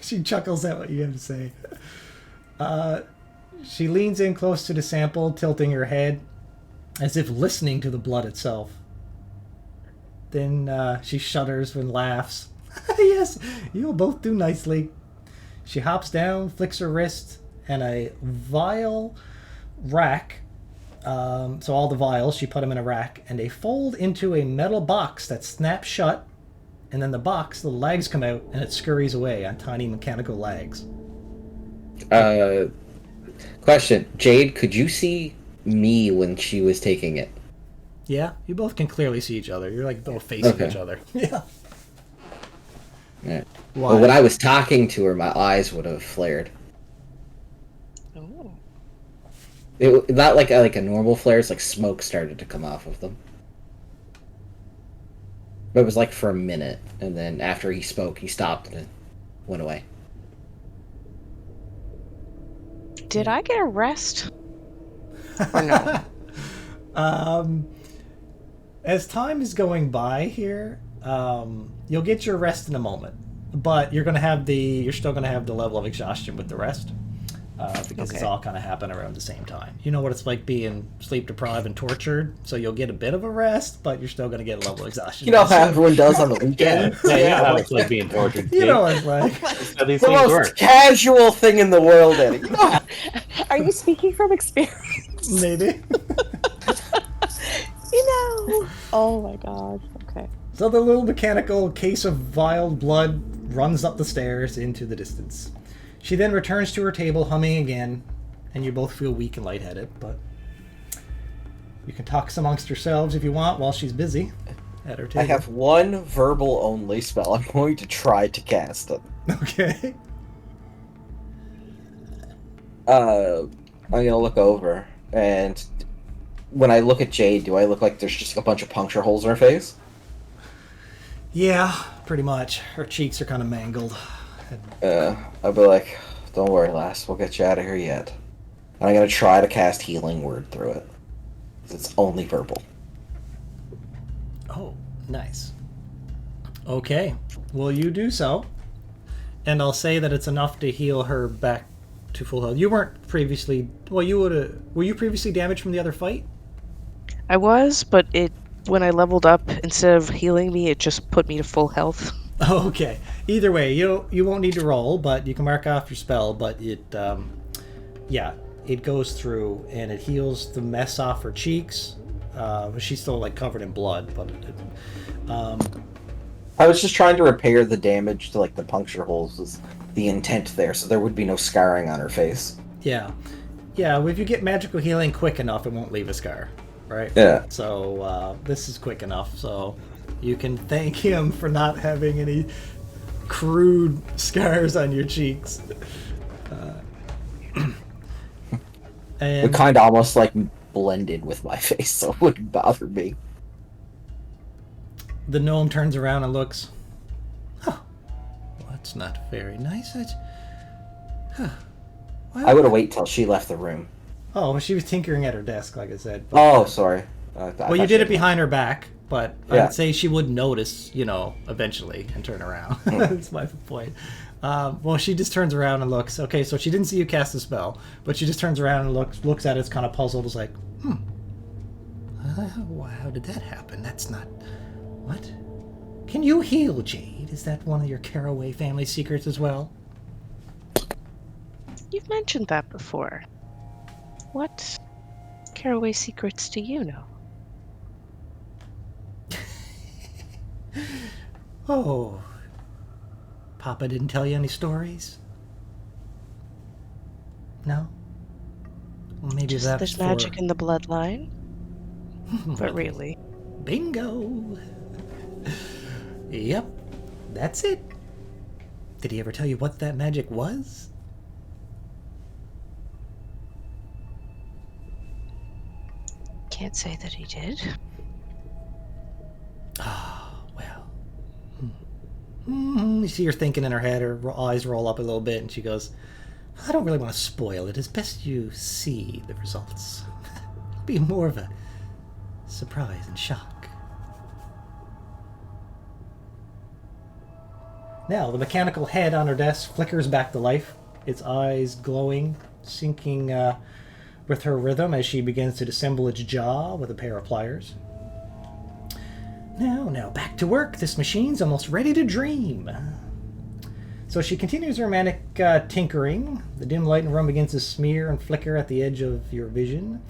She chuckles at what you have to say. She leans in close to the sample, tilting her head, as if listening to the blood itself. Then she shudders and laughs. Yes, you'll both do nicely. She hops down, flicks her wrist, and a vial rack. So all the vials, she put them in a rack, and they fold into a metal box that snaps shut. And then the box, the legs come out, and it scurries away on tiny mechanical legs. Question. Jade, could you see me when she was taking it? Yeah, you both can clearly see each other. You're like both facing Okay. each other. Yeah. Yeah. Why? Well, when I was talking to her, my eyes would have flared. Oh. Not like a normal flare. It's like smoke started to come off of them. But it was like for a minute, and then after he spoke, he stopped and it went away. Did I get a rest? Or no? As time is going by here, you'll get your rest in a moment, but you're still gonna have the level of exhaustion with the rest, because it's Okay. all kind of happen around the same time. You know what it's like being sleep deprived and tortured, so you'll get a bit of a rest, but you're still gonna get a level of exhaustion. You know how everyone does on the weekend? Yeah, you know how it's like being tortured. You know what it's like. That's how these The things most work. casual thing in the world, Eddie. You know, Are you speaking from experience? Maybe. Oh my god. Okay. So the little mechanical case of vile blood runs up the stairs into the distance. She then returns to her table, humming again, and you both feel weak and lightheaded, but you can talk amongst yourselves if you want while she's busy at her table. I have one verbal only spell. I'm going to try to cast it. Okay. I'm gonna look over, and when I look at Jade, do I look like there's just a bunch of puncture holes in her face? Yeah, pretty much. Her cheeks are kind of mangled. I'll be like, don't worry, lass, we'll get you out of here yet. And I'm gonna try to cast Healing Word through it. 'Cause it's only verbal. Oh, nice. Okay. Well, you do so. And I'll say that it's enough to heal her back to full health. You weren't previously... Well, you would have... Were you previously damaged from the other fight? I was, but when I leveled up, instead of healing me, it just put me to full health. Oh, okay. Either way, you won't need to roll, but you can mark off your spell, but it... yeah, it goes through, and it heals the mess off her cheeks. She's still, like, covered in blood, but... I was just trying to repair the damage to, like, the puncture holes was the intent there, so there would be no scarring on her face. Yeah. Yeah, if you get magical healing quick enough, it won't leave a scar, right? Yeah. So, this is quick enough, so you can thank him for not having any crude scars on your cheeks. It And kind of almost, like, blended with my face, so it wouldn't bother me. the gnome turns around and looks. Oh, well, that's not very nice. I would have waited till she left the room. Oh, well, she was tinkering at her desk, like I said. But, Oh, sorry. well, you did it behind her back, but Yeah. I'd say she would notice, eventually and turn around. That's my point. Well, she just turns around and looks. Okay, so she didn't see you cast the spell, but she just turns around and looks at it, is kind of puzzled, is like, how did that happen? That's not... What? Can you heal, Jade? Is that one of your Caraway family secrets as well? You've mentioned that before. What Caraway secrets do you know? Oh, Papa didn't tell you any stories? No? Well, maybe Just that's there's magic in the bloodline. But really. Bingo! Yep, that's it. Did he ever tell you what that magic was? Can't say that he did. Oh, well. You see her thinking in her head, her eyes roll up a little bit, and she goes, I don't really want to spoil it. It's best you see the results. It'll be more of a surprise and shock. Now, the mechanical head on her desk flickers back to life, its eyes glowing, syncing with her rhythm as she begins to disassemble its jaw with a pair of pliers. Now, back to work. This machine's almost ready to dream. So she continues her romantic tinkering. The dim light in the room begins to smear and flicker at the edge of your vision.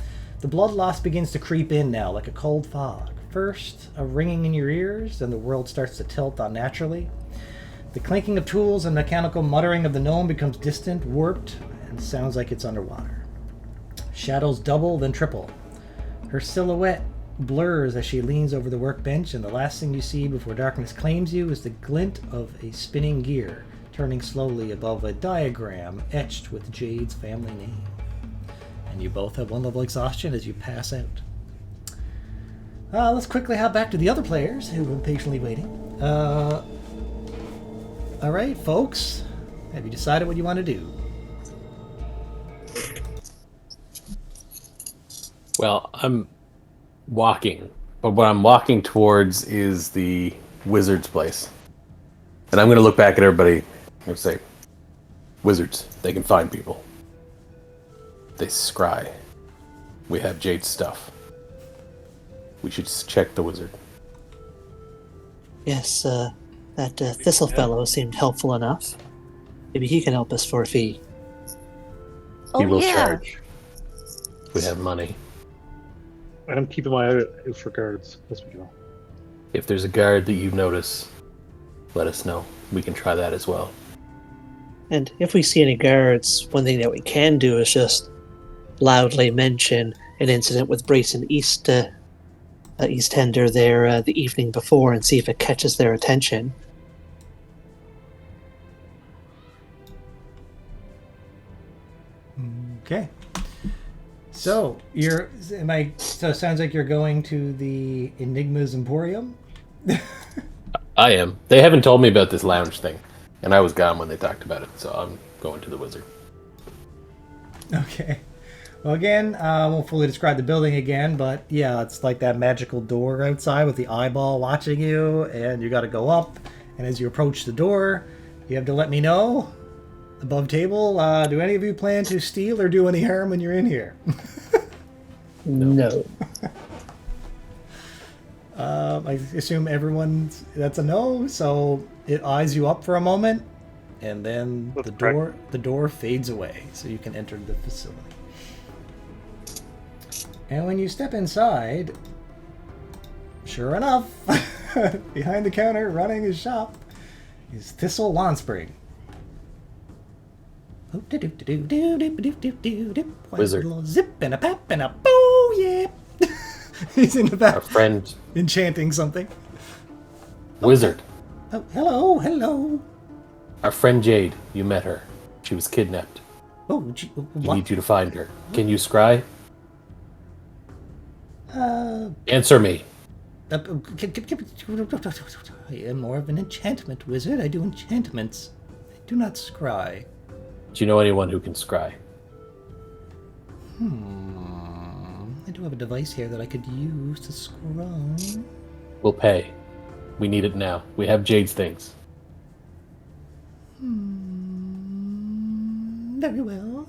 The blood loss begins to creep in now, like a cold fog. First, a ringing in your ears, then the world starts to tilt unnaturally. The clinking of tools and mechanical muttering of the gnome becomes distant, warped, and sounds like it's underwater. Shadows double, then triple. Her silhouette blurs as she leans over the workbench, and the last thing you see before darkness claims you is the glint of a spinning gear, turning slowly above a diagram etched with Jade's family name. And you both have 1 level exhaustion as you pass out. Let's quickly hop back to the other players who have been patiently waiting. Alright, folks. Have you decided what you want to do? Well, I'm walking, but what I'm walking towards is the wizard's place. And I'm going to look back at everybody and say, wizards, they can find people. They scry. We have Jade's stuff. We should check the wizard. Yes, that Thistle fellow seemed helpful enough. Maybe he can help us for a fee. He will yeah. charge. We have money. I'm keeping my eye out for guards as we go. If there's a guard that you notice, let us know. We can try that as well. And if we see any guards, one thing that we can do is just loudly mention an incident with Brayson Eastender there the evening before and see if it catches their attention. Okay. So so it sounds like you're going to the Enigma's Emporium? I am. They haven't told me about this lounge thing, and I was gone when they talked about it, so I'm going to the wizard. Okay. Well, again, I won't fully describe the building again, but yeah, it's like that magical door outside with the eyeball watching you, and you got to go up, and as you approach the door, you have to let me know, above table, do any of you plan to steal or do any harm when you're in here? No. I assume that's a no, so it eyes you up for a moment, and then the door fades away, so you can enter the facility. And when you step inside, sure enough, behind the counter running his shop is Thistle Lawnspring. Wizard. A little zip and a pap and a boo, yeah. He's in the back. Our friend. Enchanting something. Wizard. Oh, hello. Our friend Jade. You met her. She was kidnapped. Oh, We what? need you to find her. Can you scry? Answer me. I am more of an enchantment wizard. I do enchantments. I do not scry. Do you know anyone who can scry? I do have a device here that I could use to scry. We'll pay. We need it now. We have Jade's things. Very well.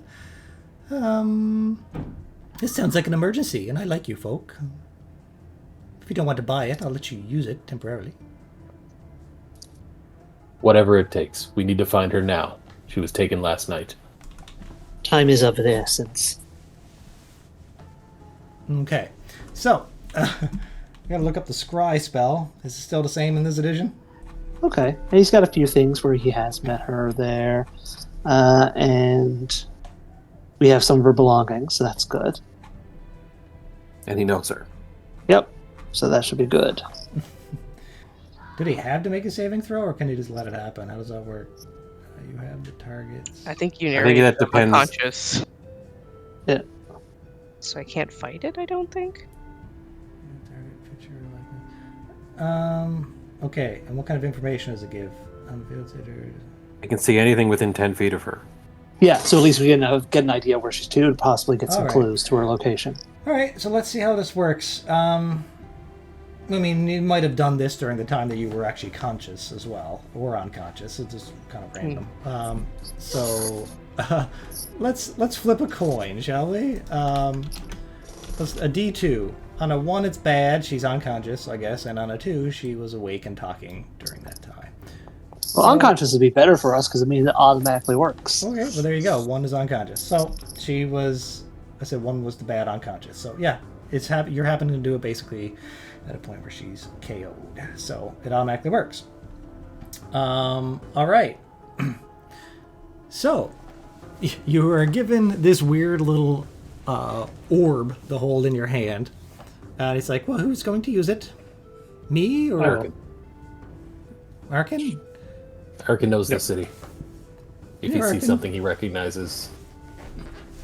This sounds like an emergency, and I like you folk. If you don't want to buy it, I'll let you use it temporarily. Whatever it takes. We need to find her now. She was taken last night. Time is of the essence. Okay, so I gotta look up the scry spell. Is it still the same in this edition? Okay. And he's got a few things where he has met her there. And we have some of her belongings, so that's good. And he knows her. Yep. So that should be good. Did he have to make a saving throw, or can he just let it happen? How does that work? You have the targets. I think you I think narrated that depends. unconscious. Yeah. So I can't fight it, I don't think. Target picture, okay, and what kind of information does it give? Unfiltered. I can see anything within 10 feet of her. Yeah, so at least we can get an idea where she's to and possibly get some Alright. clues to her location. All right, so let's see how this works. I mean, you might have done this during the time that you were actually conscious as well, or unconscious. It's just kind of random. Let's flip a coin, shall we? A D2. On a 1, it's bad. She's unconscious, I guess, and on a 2, she was awake and talking during that time. Well, unconscious would be better for us because it means it automatically works. Okay, well there you go. 1 is unconscious. So she was. I said 1 was the bad unconscious. So yeah, you're happening to do it basically at a point where she's KO'd. So it automatically works. All right. So you are given this weird little orb to hold in your hand. And he's like, well, who's going to use it? Me or Arkin. Arkin? Arkin knows the city. If he Arkin. sees something he recognizes.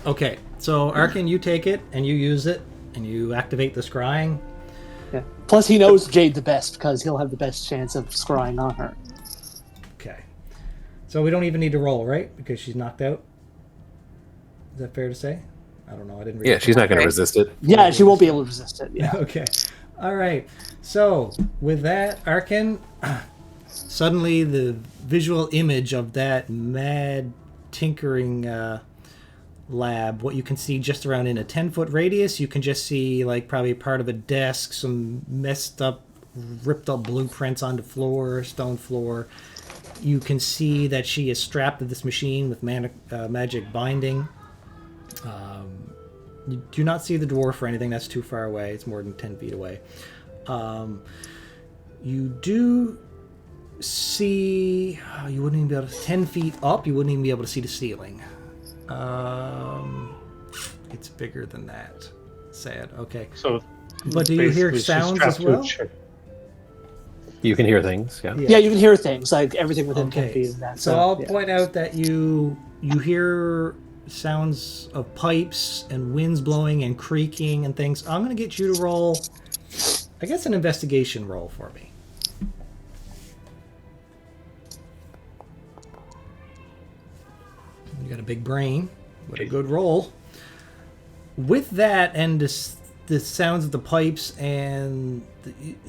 Okay, so Arkin, you take it and you use it and you activate the scrying. Yeah. Plus, he knows Jade the best because he'll have the best chance of scrying on her. Okay. So we don't even need to roll, right? Because she's knocked out? Is that fair to say? I don't know. I didn't read Yeah, it. she's not going to resist it. Yeah, she won't be able to resist it. Yeah. Okay. All right. So with that, Arkin, suddenly the visual image of that mad tinkering lab, what you can see just around in a 10-foot radius, you can just see like probably part of a desk, some messed up, ripped up blueprints on the floor, stone floor. You can see that she is strapped to this machine with magic binding. You do not see the dwarf or anything. That's too far away. It's more than 10 feet away. You do see... you wouldn't even be able to... 10 feet up, you wouldn't even be able to see the ceiling. It's bigger than that. Sad. Okay. So, But do you hear basically, she's sounds strapped as to a well? chair. You can hear things, yeah. Yeah, you can hear things, like everything within 10 Okay. feet of that. So I'll yeah. point out that you hear sounds of pipes and winds blowing and creaking and things. I'm going to get you to roll, I guess, an investigation roll for me. You got a big brain. What a good roll. With that and the sounds of the pipes and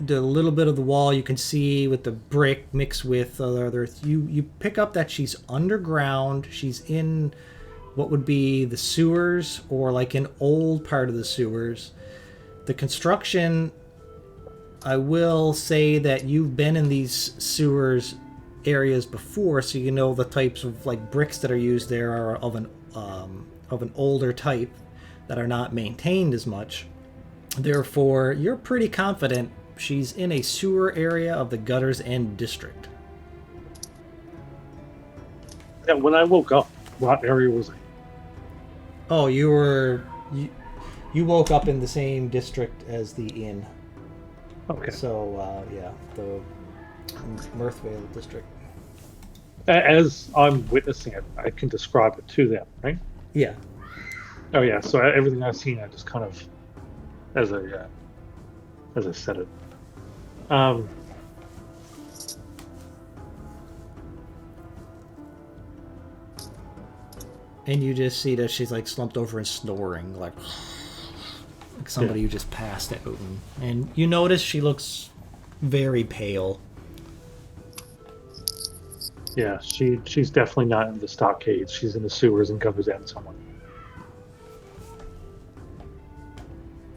the little bit of the wall you can see with the brick mixed with other, you pick up that she's underground. She's in what would be the sewers or like an old part of the sewers. The construction, I will say that you've been in these sewers areas before, so you know the types of like bricks that are used there are of an older type that are not maintained as much. Therefore, you're pretty confident she's in a sewer area of the Gutters End district. Yeah, when I woke up, what area was I? Oh, you woke up in the same district as the inn. Okay. So, yeah, the Mirthvale district. As I'm witnessing it, I can describe it to them, right? Yeah. Oh yeah. So everything I've seen, I just kind of, as I said it. And you just see that she's like slumped over and snoring, like somebody who just passed out. And you notice she looks very pale. Yeah, she's definitely not in the stockades. She's in the sewers and Gutters End somewhere.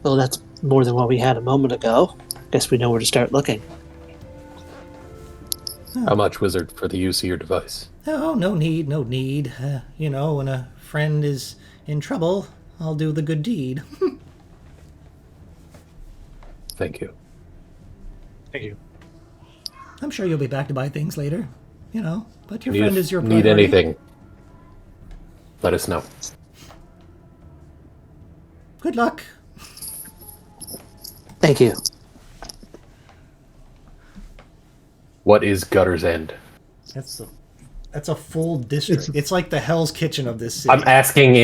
Well, that's more than what we had a moment ago. Guess we know where to start looking. How much, wizard, for the use of your device? Oh, no need, no need. You know, when a friend is in trouble, I'll do the good deed. Thank you. Thank you. I'm sure you'll be back to buy things later. You know, but your Need friend if- is your Need priority. anything, let us know. Good luck. Thank you. What is Gutters End? That's a full district. It's like the Hell's Kitchen of this city. I'm asking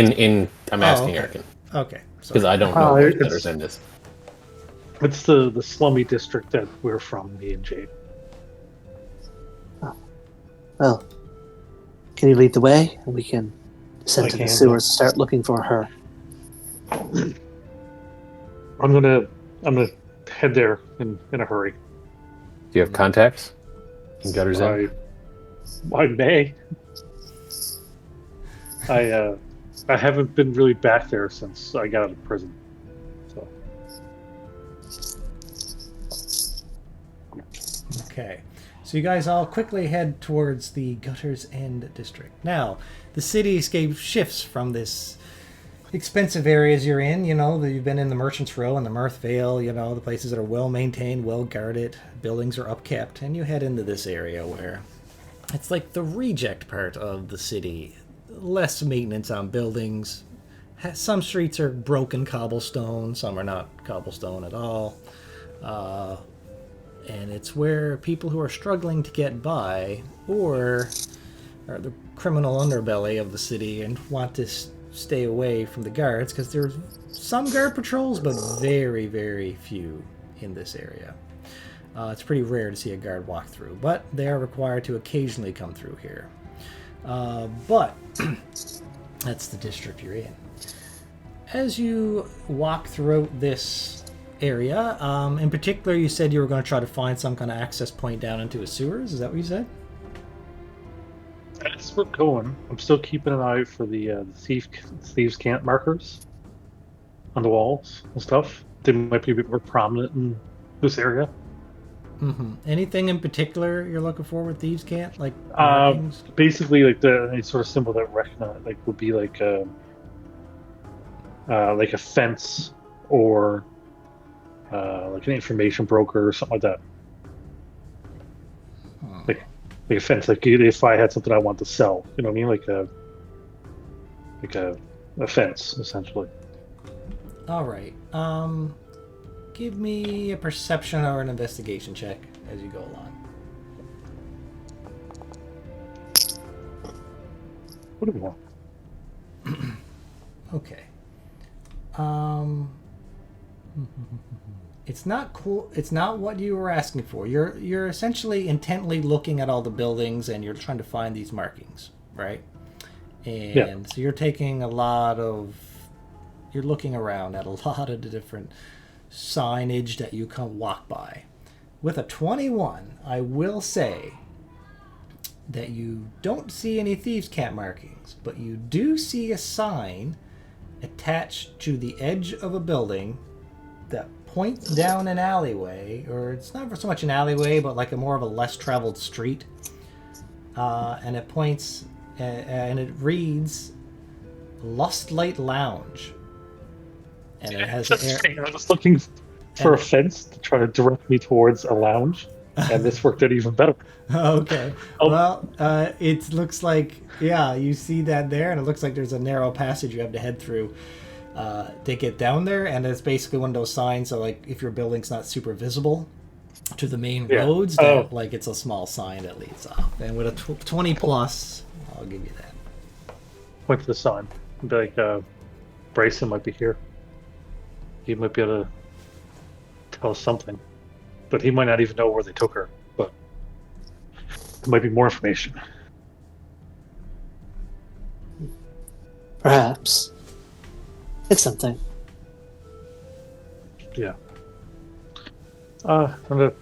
I'm asking okay. Arkin. Okay. Because I don't know what it's- Gutters End is. It's the slummy district that we're from, me and Jade. Well, can you lead the way? And we can descend I to the can, sewers and start looking for her. I'm gonna head there in a hurry. Do you have contacts in Gutters End? I may. I haven't been really back there since I got out of prison. So Okay. So you guys all quickly head towards the Gutters End district. Now, the cityscape shifts from this expensive areas you're in, you know, that you've been in the Merchant's Row and the Mirthvale, you know, the places that are well maintained, well guarded, buildings are upkept, and you head into this area where it's like the reject part of the city. Less maintenance on buildings, some streets are broken cobblestone, some are not cobblestone at all. And it's where people who are struggling to get by or are the criminal underbelly of the city and want to stay away from the guards, because there's some guard patrols, but very, very few in this area. It's pretty rare to see a guard walk through, but they are required to occasionally come through here. But that's the district you're in. As you walk throughout this area, in particular, you said you were going to try to find some kind of access point down into a sewers. Is that what you said? As we're going, I'm still keeping an eye out for the thieves' cant markers on the walls and stuff. They might be a bit more prominent in this area. Mm-hmm. Anything in particular you're looking for with thieves' cant, like markings? Basically, like any sort of symbol that recognize, like would be like a fence or like an information broker or something like that. Like a fence, like if I had something I want to sell, you know what I mean, like a fence essentially. All right. Give me a perception or an investigation check as you go along. What do we want? Okay. It's not cool. It's not what you were asking for. You're essentially intently looking at all the buildings and you're trying to find these markings, right? And so you're taking you're looking around at a lot of the different signage that you can walk by. With a 21, I will say that you don't see any thieves' cant markings, but you do see a sign attached to the edge of a building that points down an alleyway, or it's not so much an alleyway, but like more of a less traveled street. And it points, and it reads Lustlight Lounge. And it has I was looking for a fence to try to direct me towards a lounge, and this worked out even better. Okay. Well, it looks like, you see that there, and it looks like there's a narrow passage you have to head through to get down there, and it's basically one of those signs, so like if your building's not super visible to the main roads, that like it's a small sign that leads off. And with a 20 plus, I'll give you that. Point to the sign. Be like, Bryson might be here. He might be able to tell us something, but he might not even know where they took her. But there might be more information. Perhaps. It's something. Yeah. I'm gonna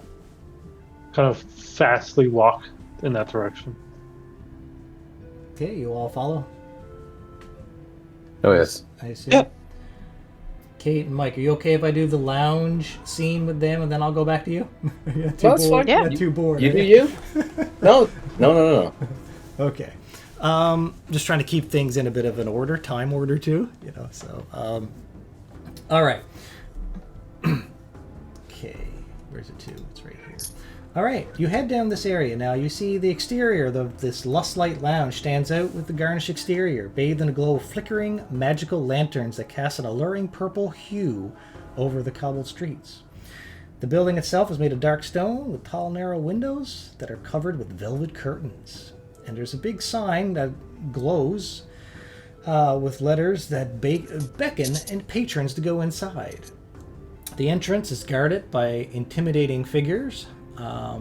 kind of fastly walk in that direction. Okay, you all follow? Oh, yes. I assume. Yep. Kate and Mike, are you okay if I do the lounge scene with them and then I'll go back to you? That's fine. Yeah. Too bored. You do you? No. Okay. Just trying to keep things in a bit of an order, time order too, so, all right. Okay, where's it to? It's right here. All right, you head down this area now. You see the exterior of this Lustlight Lounge stands out with the garnished exterior, bathed in a glow of flickering, magical lanterns that cast an alluring purple hue over the cobbled streets. The building itself is made of dark stone with tall, narrow windows that are covered with velvet curtains. And there's a big sign that glows with letters that beckon and patrons to go inside. The entrance is guarded by intimidating figures. Other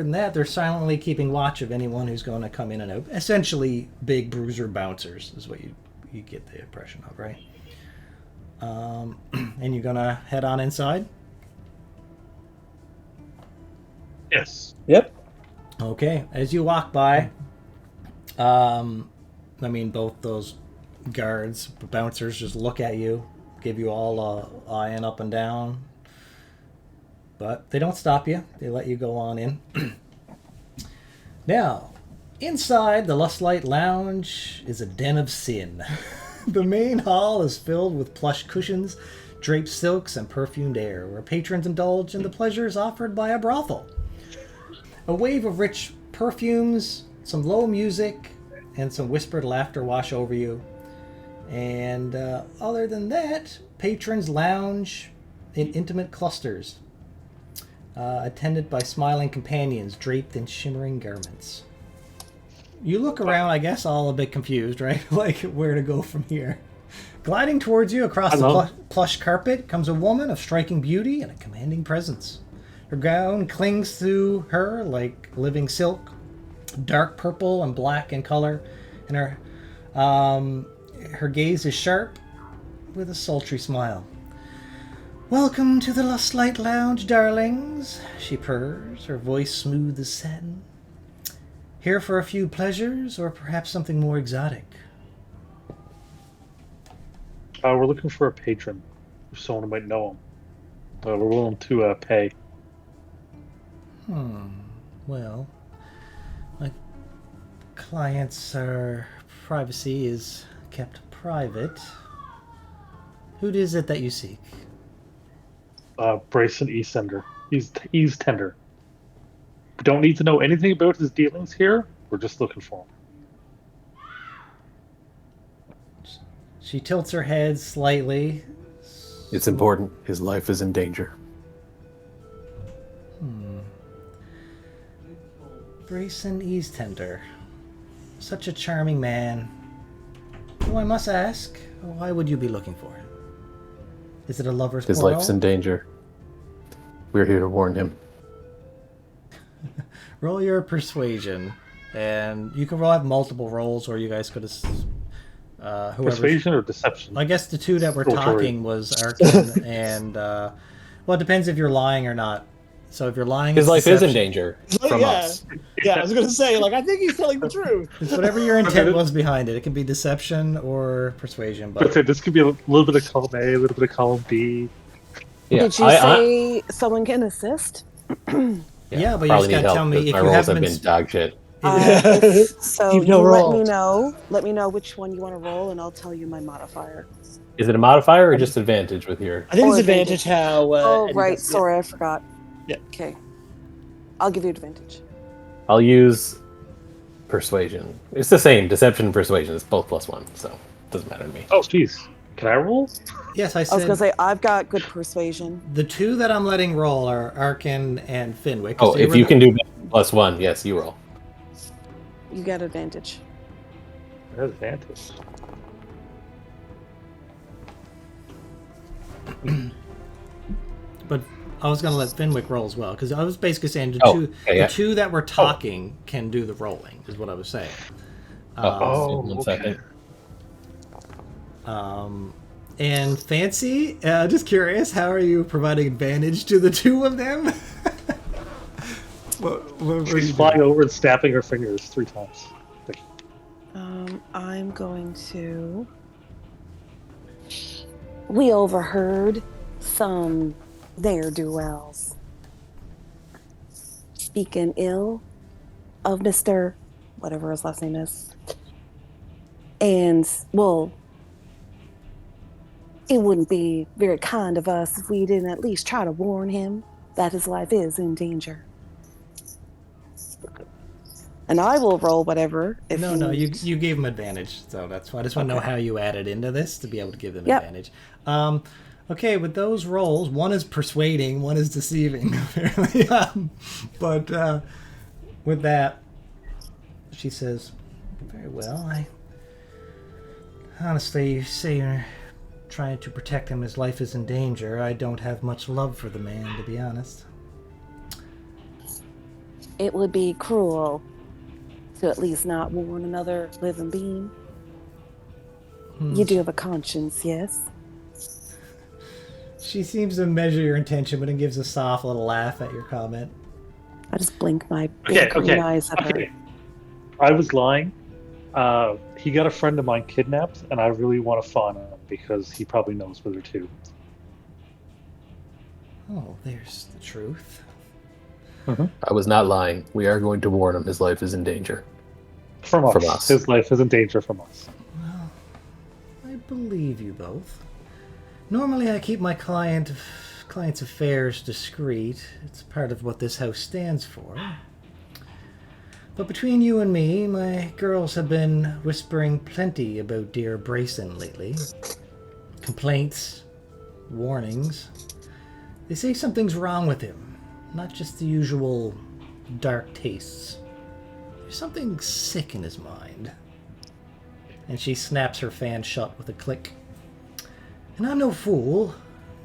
than that, they're silently keeping watch of anyone who's going to come in and out. Essentially, big bruiser bouncers is what you get the impression of, right? And you're going to head on inside? Yes. Yep. Okay, as you walk by, both those guards, bouncers, just look at you, give you all a eyeing up and down, but they don't stop you. They let you go on in. Now, inside the Lustlight Lounge is a den of sin. The main hall is filled with plush cushions, draped silks, and perfumed air, where patrons indulge in the pleasures offered by a brothel. A wave of rich perfumes, some low music, and some whispered laughter wash over you. And other than that, patrons lounge in intimate clusters, attended by smiling companions draped in shimmering garments. You look around, I guess, all a bit confused, right? Like, where to go from here. Gliding towards you across the plush carpet comes a woman of striking beauty and a commanding presence. Her gown clings to her like living silk, dark purple and black in color, and her gaze is sharp with a sultry smile. "Welcome to the Lust Light Lounge, darlings," she purrs, her voice smooth as satin. "Here for a few pleasures, or perhaps something more exotic?" We're looking for a patron, or someone who might know him. We're willing to pay. Well, my clients' privacy is kept private. Who is it that you seek? Brayson Eastender. He's tender. We don't need to know anything about his dealings here. We're just looking for him. She tilts her head slightly. It's important. His life is in danger. Brayson Eastender. Such a charming man. Oh, I must ask, why would you be looking for him? Is it a lover's His quarrel? life's in danger. We're here to warn him. Roll your persuasion. And you can roll out multiple rolls, or you guys could have... Persuasion or deception? I guess the two that were talking was Arkin and... well, it depends if you're lying or not. So if you're lying... His life deception. is in danger from us. Yeah, I was going to say, like, I think he's telling the truth. It's whatever your intent was behind it. It can be deception or persuasion. But this could be a little bit of column A, a little bit of column B. Yeah, Did you say someone can assist? Yeah, but you just gotta tell me if my you rolls haven't have been dog shit. So Keep you no let roll. me know. Let me know which one you want to roll, and I'll tell you my modifier. Is it a modifier or just advantage with your... I think it's Or advantage how... oh, Eddie right. does it. Sorry, I forgot. Yeah. Okay. I'll give you advantage. I'll use persuasion. It's the same. Deception and persuasion. It's both +1, so it doesn't matter to me. Oh, jeez. Can I roll? yes, I I was gonna said say I've got good persuasion. the two that I'm letting roll are Arkin and Finwick. Oh, if you can do +1, yes, you roll. You get advantage. That's advantage. But I was gonna let Finwick roll as well because I was basically saying the two that were talking can do the rolling is what I was saying. One second. And Fancy, just curious, how are you providing advantage to the two of them? what were She's you flying doing? over and snapping her fingers 3 times. I'm going to. We overheard some ne'er-do-wells speaking ill of Mr. whatever his last name is. And, well, it wouldn't be very kind of us if we didn't at least try to warn him that his life is in danger. And I will roll whatever. If No, you gave him advantage, so that's why I just want to know how you added into this to be able to give them advantage. Okay, with those rolls, one is persuading, one is deceiving, apparently. But with that, she says, "Very well. I honestly, you say you're trying to protect him. His life is in danger. I don't have much love for the man, to be honest." It would be cruel to at least not warn another living being. You do have a conscience, yes? She seems to measure your intention, but it gives a soft little laugh at your comment. I just blink my big green eyes at her. I was lying. He got a friend of mine kidnapped, and I really want to fawn him because he probably knows where they're to. Oh, there's the truth. I was not lying. We are going to warn him. His life is in danger. From us. From us. His life is in danger from us. Well, I believe you both. Normally I keep my clients' affairs discreet. It's part of what this house stands for. But between you and me, my girls have been whispering plenty about dear Brayson lately. Complaints, warnings. They say something's wrong with him, not just the usual dark tastes. There's something sick in his mind. And she snaps her fan shut with a click. And I'm no fool.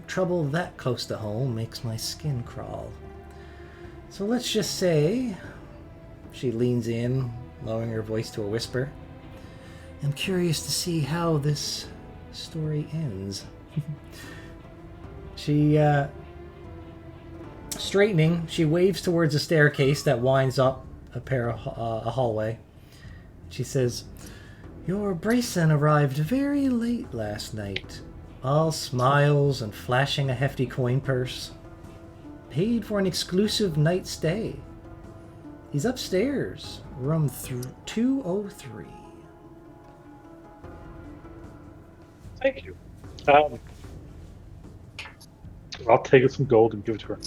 Trouble that close to home makes my skin crawl. So let's just say... She leans in, lowering her voice to a whisper. I'm curious to see how this story ends. Straightening, she waves towards a staircase that winds up a hallway. She says, Your Brayson arrived very late last night, all smiles and flashing a hefty coin purse. Paid for an exclusive night stay. He's upstairs, room 203. Thank you. I'll take some gold and give it to her.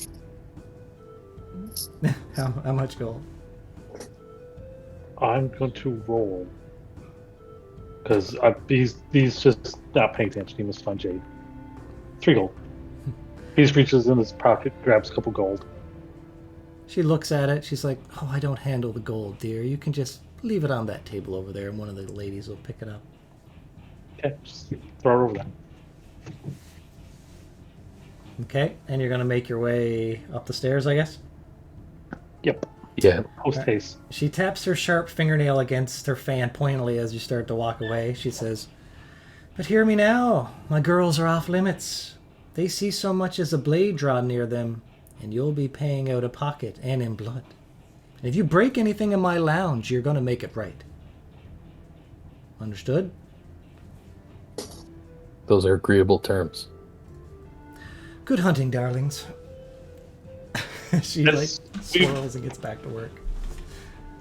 How much gold? I'm going to roll. Because he's just not paying attention. He must find Jade. 3 gold. He just reaches in his pocket, grabs a couple gold. She looks at it. She's like, oh, I don't handle the gold, dear. You can just leave it on that table over there, and one of the ladies will pick it up. Okay, just throw it over there. Okay, and you're going to make your way up the stairs, I guess? Yep. Yeah. Post haste. She taps her sharp fingernail against her fan pointedly as you start to walk away. She says, But hear me now. My girls are off limits. They see so much as a blade draw near them, and you'll be paying out of pocket and in blood. And if you break anything in my lounge, you're going to make it right. Understood? Those are agreeable terms. Good hunting, darlings. She swirls and gets back to work.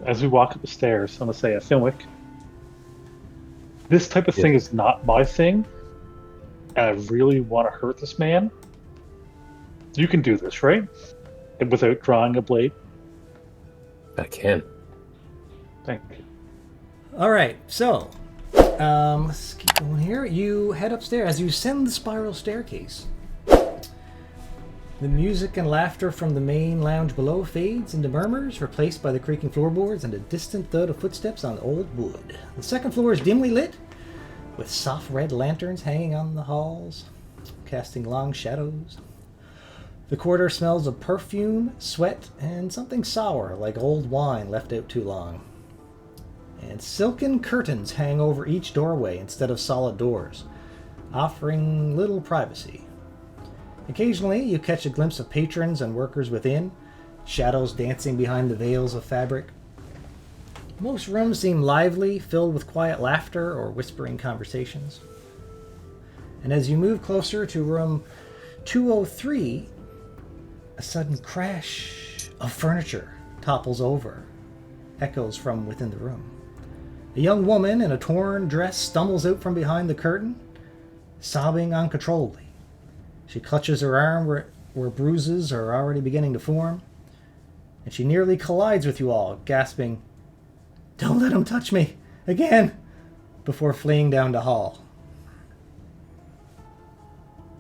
As we walk up the stairs, I'm going to say, Finwick, this type of thing is not my thing, and I really want to hurt this man. You can do this, right? And without drawing a blade? I can. Thank you. All right, so let's keep going here. You head upstairs. As you ascend the spiral staircase, the music and laughter from the main lounge below fades into murmurs, replaced by the creaking floorboards and a distant thud of footsteps on old wood. The second floor is dimly lit, with soft red lanterns hanging on the halls, casting long shadows. The corridor smells of perfume, sweat, and something sour, like old wine left out too long. And silken curtains hang over each doorway instead of solid doors, offering little privacy. Occasionally, you catch a glimpse of patrons and workers within, shadows dancing behind the veils of fabric. Most rooms seem lively, filled with quiet laughter or whispering conversations. And as you move closer to room 203, a sudden crash of furniture topples over, echoes from within the room. A young woman in a torn dress stumbles out from behind the curtain, sobbing uncontrollably. She clutches her arm where bruises are already beginning to form, and she nearly collides with you all, gasping, "Don't let him touch me! Again!" before fleeing down the hall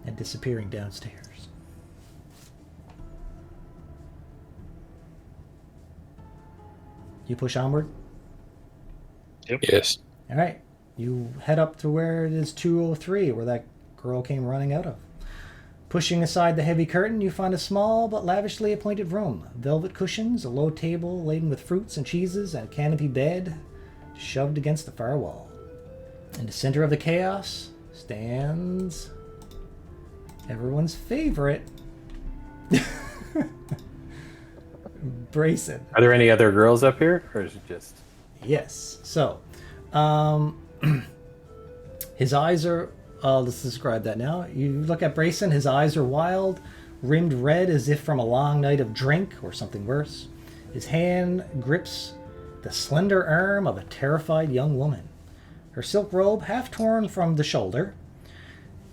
and disappearing downstairs. You push onward? Yep. Yes. All right. You head up to where it is 203, where that girl came running out of. Pushing aside the heavy curtain, you find a small but lavishly appointed room. Velvet cushions, a low table laden with fruits and cheeses, and a canopy bed shoved against the far wall. In the center of the chaos stands everyone's favorite, Brayson. Are there any other girls up here, or is it just... Yes. So, his eyes are... let's describe that now. You look at Brayson, his eyes are wild, rimmed red as if from a long night of drink or something worse. His hand grips the slender arm of a terrified young woman. Her silk robe half torn from the shoulder.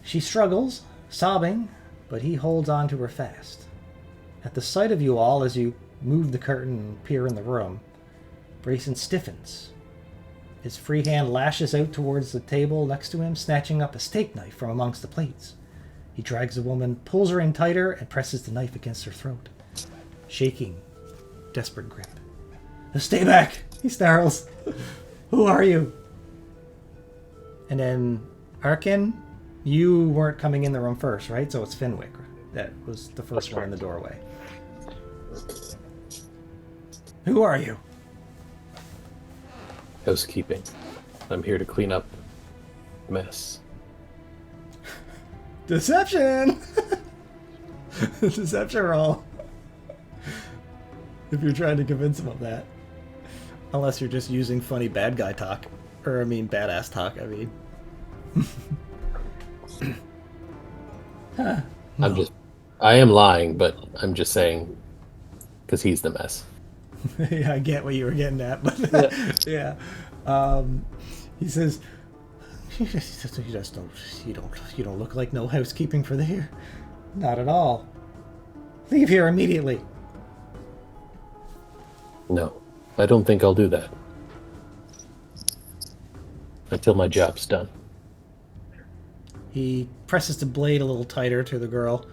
She struggles, sobbing, but he holds on to her fast. At the sight of you all as you move the curtain and peer in the room, Brayson stiffens. His free hand lashes out towards the table next to him, snatching up a steak knife from amongst the plates. He drags the woman, pulls her in tighter, and presses the knife against her throat. Shaking, desperate grip. Stay back, he snarls. Who are you? And then, Arkin, you weren't coming in the room first, right? So it's Finwick. That was the first one in the doorway. Who are you? Housekeeping. I'm here to clean up mess. Deception! Deception roll. If you're trying to convince him of that. Unless you're just using funny bad guy talk. Or, badass talk, Huh, no. I am lying, but I'm just saying, because he's the mess. Yeah, I get what you were getting at, but yeah. He says, you don't look like no housekeeping for the here. Not at all. Leave here immediately. No, I don't think I'll do that. Until my job's done. He presses the blade a little tighter to the girl.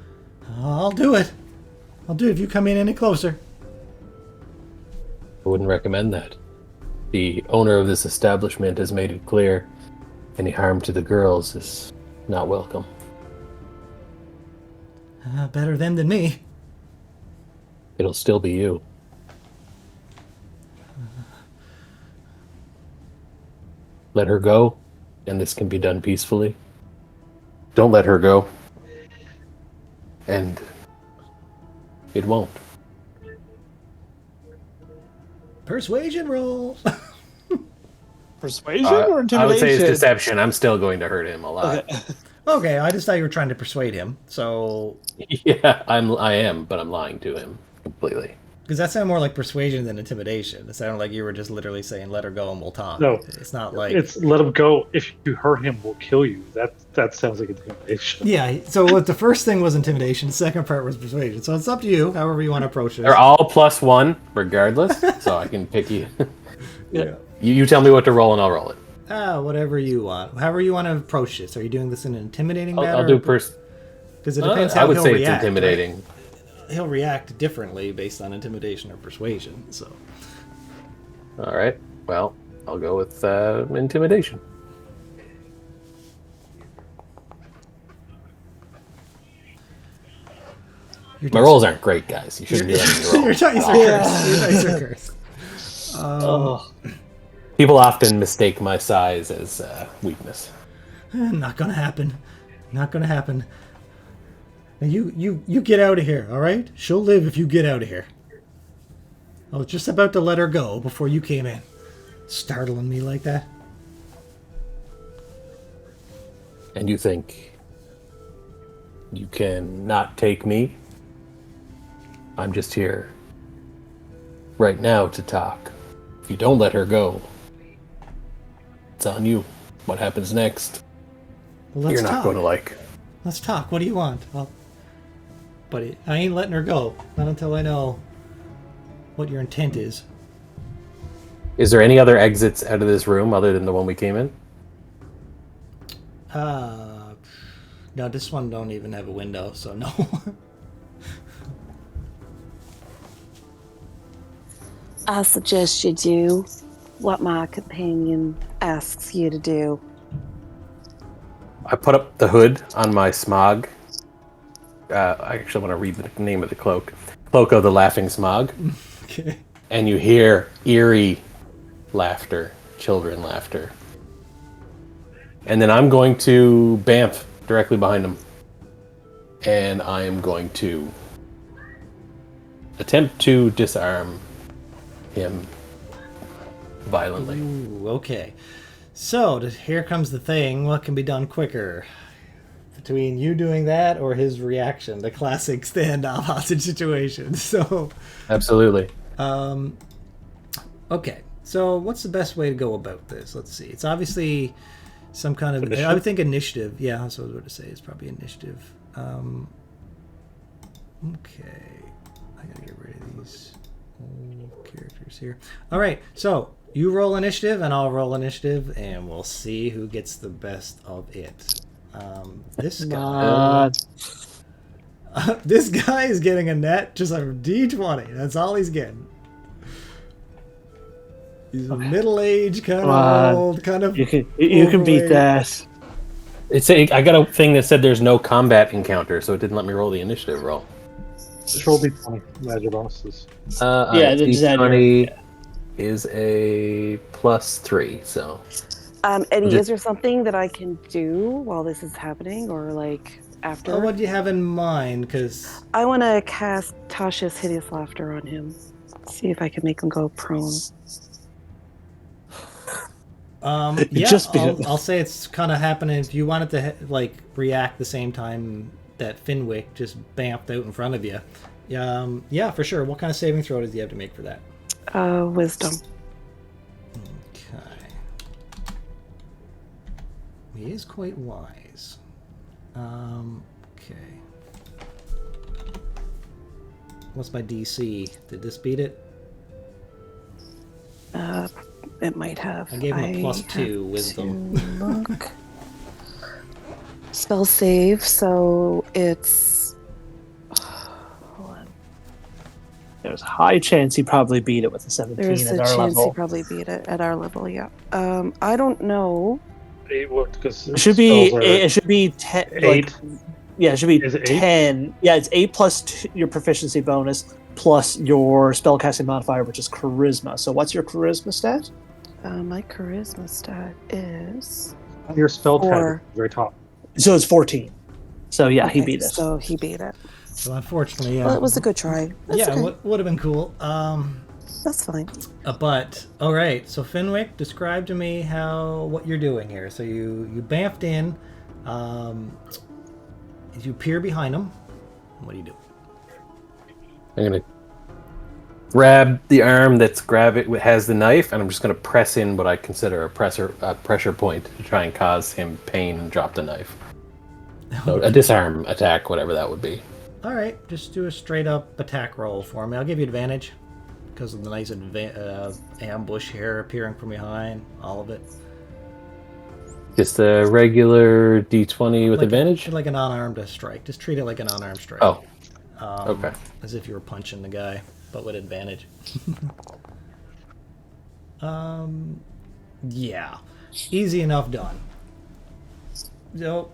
I'll do it. I'll do it if you come in any closer. I wouldn't recommend that. The owner of this establishment has made it clear any harm to the girls is not welcome. Better them than me. It'll still be you. Let her go, and this can be done peacefully. Don't let her go, and it won't. Persuasion roll. Persuasion or intimidation? I would say it's deception. I'm still going to hurt him a lot. Okay. Okay, I just thought you were trying to persuade him. So, Yeah, I am, but I'm lying to him completely. because that sounded more like persuasion than intimidation. It sounded like you were just literally saying, "Let her go and we'll talk." No, It's not like It's let him go. If you hurt him, we'll kill you. That sounds like intimidation. Yeah. So what the first thing was intimidation. The second part was persuasion. So it's up to you, however you want to approach it. They're all +1, regardless, so I can pick you. Yeah. You tell me what to roll, and I'll roll it. Whatever you want. However you want to approach this. Are you doing this in an intimidating manner? I'll do because it depends how I would he'll say react, it's intimidating. right? He'll react differently based on intimidation or persuasion. So. All right. Well, I'll go with intimidation. My rolls aren't great, guys. You shouldn't be letting me roll. Your dice are cursed. Your dice are cursed. People often mistake my size as weakness. Not gonna happen. Not gonna happen. Now you get out of here, all right? She'll live if you get out of here. I was just about to let her go before you came in. Startling me like that. And you think you can not take me? I'm just here right now to talk. If you don't let her go, it's on you. What happens next? Well, let's You're not talk. going to like. Let's talk. What do you want? But I ain't letting her go. Not until I know what your intent is. Is there any other exits out of this room other than the one we came in? No, this one don't even have a window, so no. I suggest you do what my companion asks you to do. I put up the hood on my smog. I actually want to read the name of the cloak. Cloak of the Laughing Smog. Okay. And you hear eerie laughter, children laughter. And then I'm going to bamf directly behind him. And I am going to attempt to disarm him violently. Ooh, okay. So, here comes the thing. What can be done quicker? Between you doing that or his reaction, the classic standoff hostage situation. So, Absolutely. okay. So, what's the best way to go about this? Let's see. It's obviously some kind of... Initiative? I would think initiative. Yeah, that's what I was going to say. It's probably initiative. Okay. I gotta get rid of these. All characters here. All right, so you roll initiative, and I'll roll initiative, and we'll see who gets the best of it. This guy. This guy is getting a net, just a D20. That's all he's getting. He's a middle-aged, kind of old, kind of. You can beat that. I got a thing that said there's no combat encounter, so it didn't let me roll the initiative roll. Just roll D20. Add your bonuses. Yeah, D20 is a +3, so. Eddie, is there something that I can do while this is happening, or like after? Oh, what do you have in mind? Because I want to cast Tasha's Hideous Laughter on him. See if I can make him go prone. yeah, I'll say it's kind of happening. If you wanted to react the same time that Finwick just bamfed out in front of you, yeah, for sure. What kind of saving throw does he have to make for that? Wisdom. Okay. He is quite wise. Okay. What's my DC? Did this beat it? It might have. I gave him a +2 wisdom. Look. Spell save, so it's. Hold on. There's a high chance he probably beat it with a 17 There's at a our chance level. he probably beat it at our level. Yeah. I don't know. Because It should be 10. 8. Yeah, it should be Is it 8? 10. Yeah, it's 8 plus your proficiency bonus plus your spellcasting modifier, which is charisma. So what's your charisma stat? My charisma stat is. Your spell tag 4. at the very top. So it's 14. So yeah, he Okay, beat it. So he beat it. So unfortunately, yeah. Well, it was a good try. That's yeah, okay. would have been cool. That's fine. But all right. So Finwick, describe to me what you're doing here. So you bamfed in. You peer behind him. What do you do? I'm gonna grab the arm has the knife, and I'm just gonna press in what I consider a pressure point to try and cause him pain and drop the knife. So a disarm attack, whatever that would be. All right, just do a straight up attack roll for me. I'll give you advantage because of the nice ambush here appearing from behind. All of it. Just a regular D20 with advantage? Like an unarmed strike. Just treat it like an unarmed strike. Oh. Okay. As if you were punching the guy, but with advantage. Yeah. Easy enough done. So,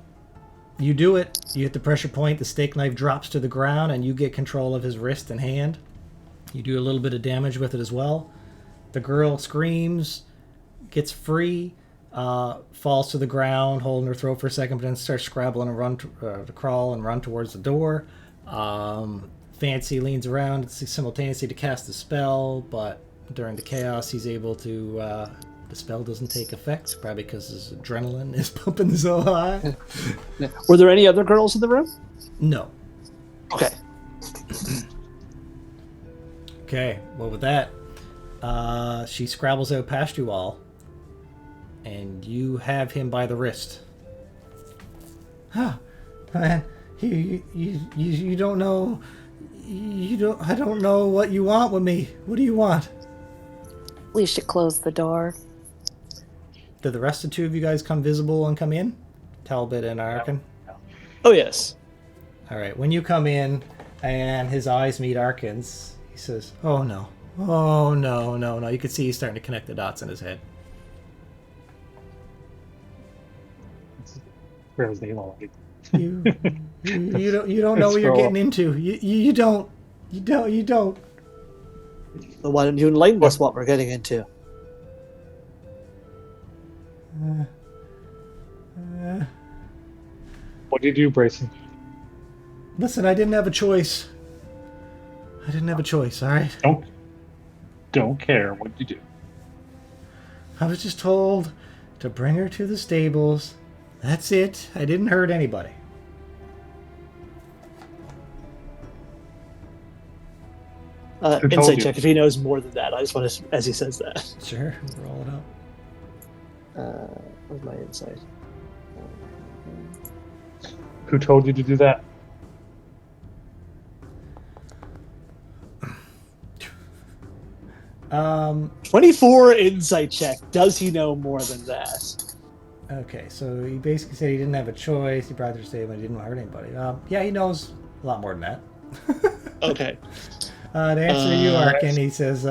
you do it. You hit the pressure point. The steak knife drops to the ground, and you get control of his wrist and hand. You do a little bit of damage with it as well. The girl screams, gets free, falls to the ground, holding her throat for a second, but then starts scrabbling and to crawl and run towards the door. Fancy leans around simultaneously to cast the spell, but during the chaos, he's able to. The spell doesn't take effect, probably because his adrenaline is pumping so high. Were there any other girls in the room? No. Okay. Okay, well, with that, she scrabbles out past you all, and you have him by the wrist. Huh, man, you don't know, I don't know what you want with me. What do you want? We should close the door. Did the rest of the two of you guys come visible and come in? Talbot and Arkin? Oh, yes. All right, when you come in and his eyes meet Arkin's, he says, oh no. Oh, no. You can see he's starting to connect the dots in his head. Where his name already? You don't know what you're getting into. You don't. Well, why don't you enlighten us what we're getting into? What did you do, Brayson? Listen, I didn't have a choice. All right? Don't care what you do. I was just told to bring her to the stables. That's it. I didn't hurt anybody. told Insight you? check if he knows more than that. I just want to, as he says that. Sure, roll it up. Where's my insight? Who told you to do that? 24 insight check. Does he know more than that? Okay, so he basically said he didn't have a choice. He brought their statement. He didn't hurt anybody. Yeah, he knows a lot more than that. Okay. To answer you, Arkin, he says,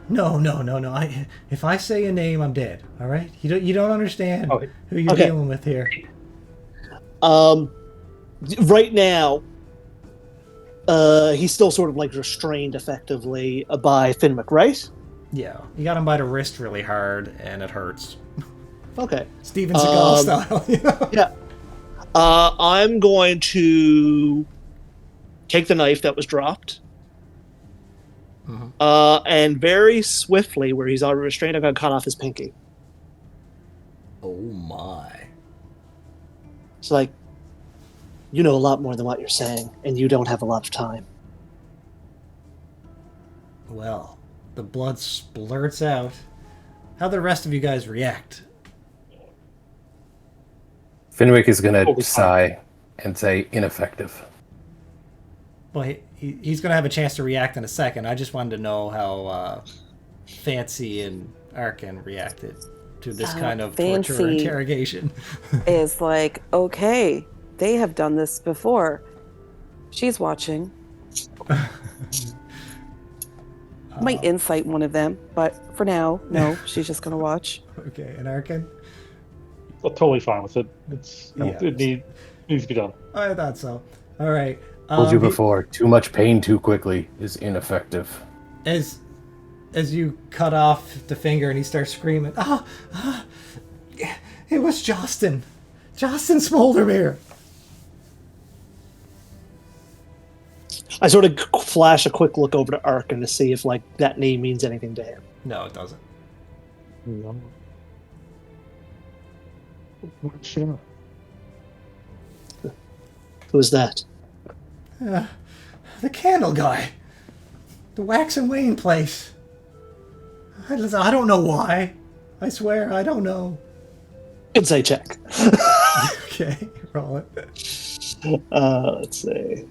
no. If I say a name, I'm dead. All right? You don't understand who you're Okay. dealing with here. Right now, he's still sort of like restrained effectively by Finwick, right? Yeah, you got him by the wrist really hard, and it hurts. Okay. Steven Seagal style. You know? Yeah. I'm going to take the knife that was dropped. And very swiftly, where he's already restrained, I'm going to cut off his pinky. Oh my. It's like, you know a lot more than what you're saying, and you don't have a lot of time. Well, the blood splurts out. How the rest of you guys react? Finwick is going to sigh and say ineffective. Well, he's going to have a chance to react in a second. I just wanted to know how Fancy and Arkin reacted to this kind of torture or interrogation. Is like, okay, they have done this before. She's watching. Might incite one of them, but for now, no, she's just going to watch. Okay, and Arkin? I'm totally fine with it. Yeah. It needs to be done. I thought so. All right. Told you before, too much pain too quickly is ineffective. As you cut off the finger and he starts screaming, it was Justin Smoldermere. I sort of flash a quick look over to Arkin to see if like that name means anything to him. No, it doesn't. No. Who's that? The candle guy. The Wax and Wayne place. I don't know why. I swear, I don't know. Insight check. Okay, roll it. Let's see.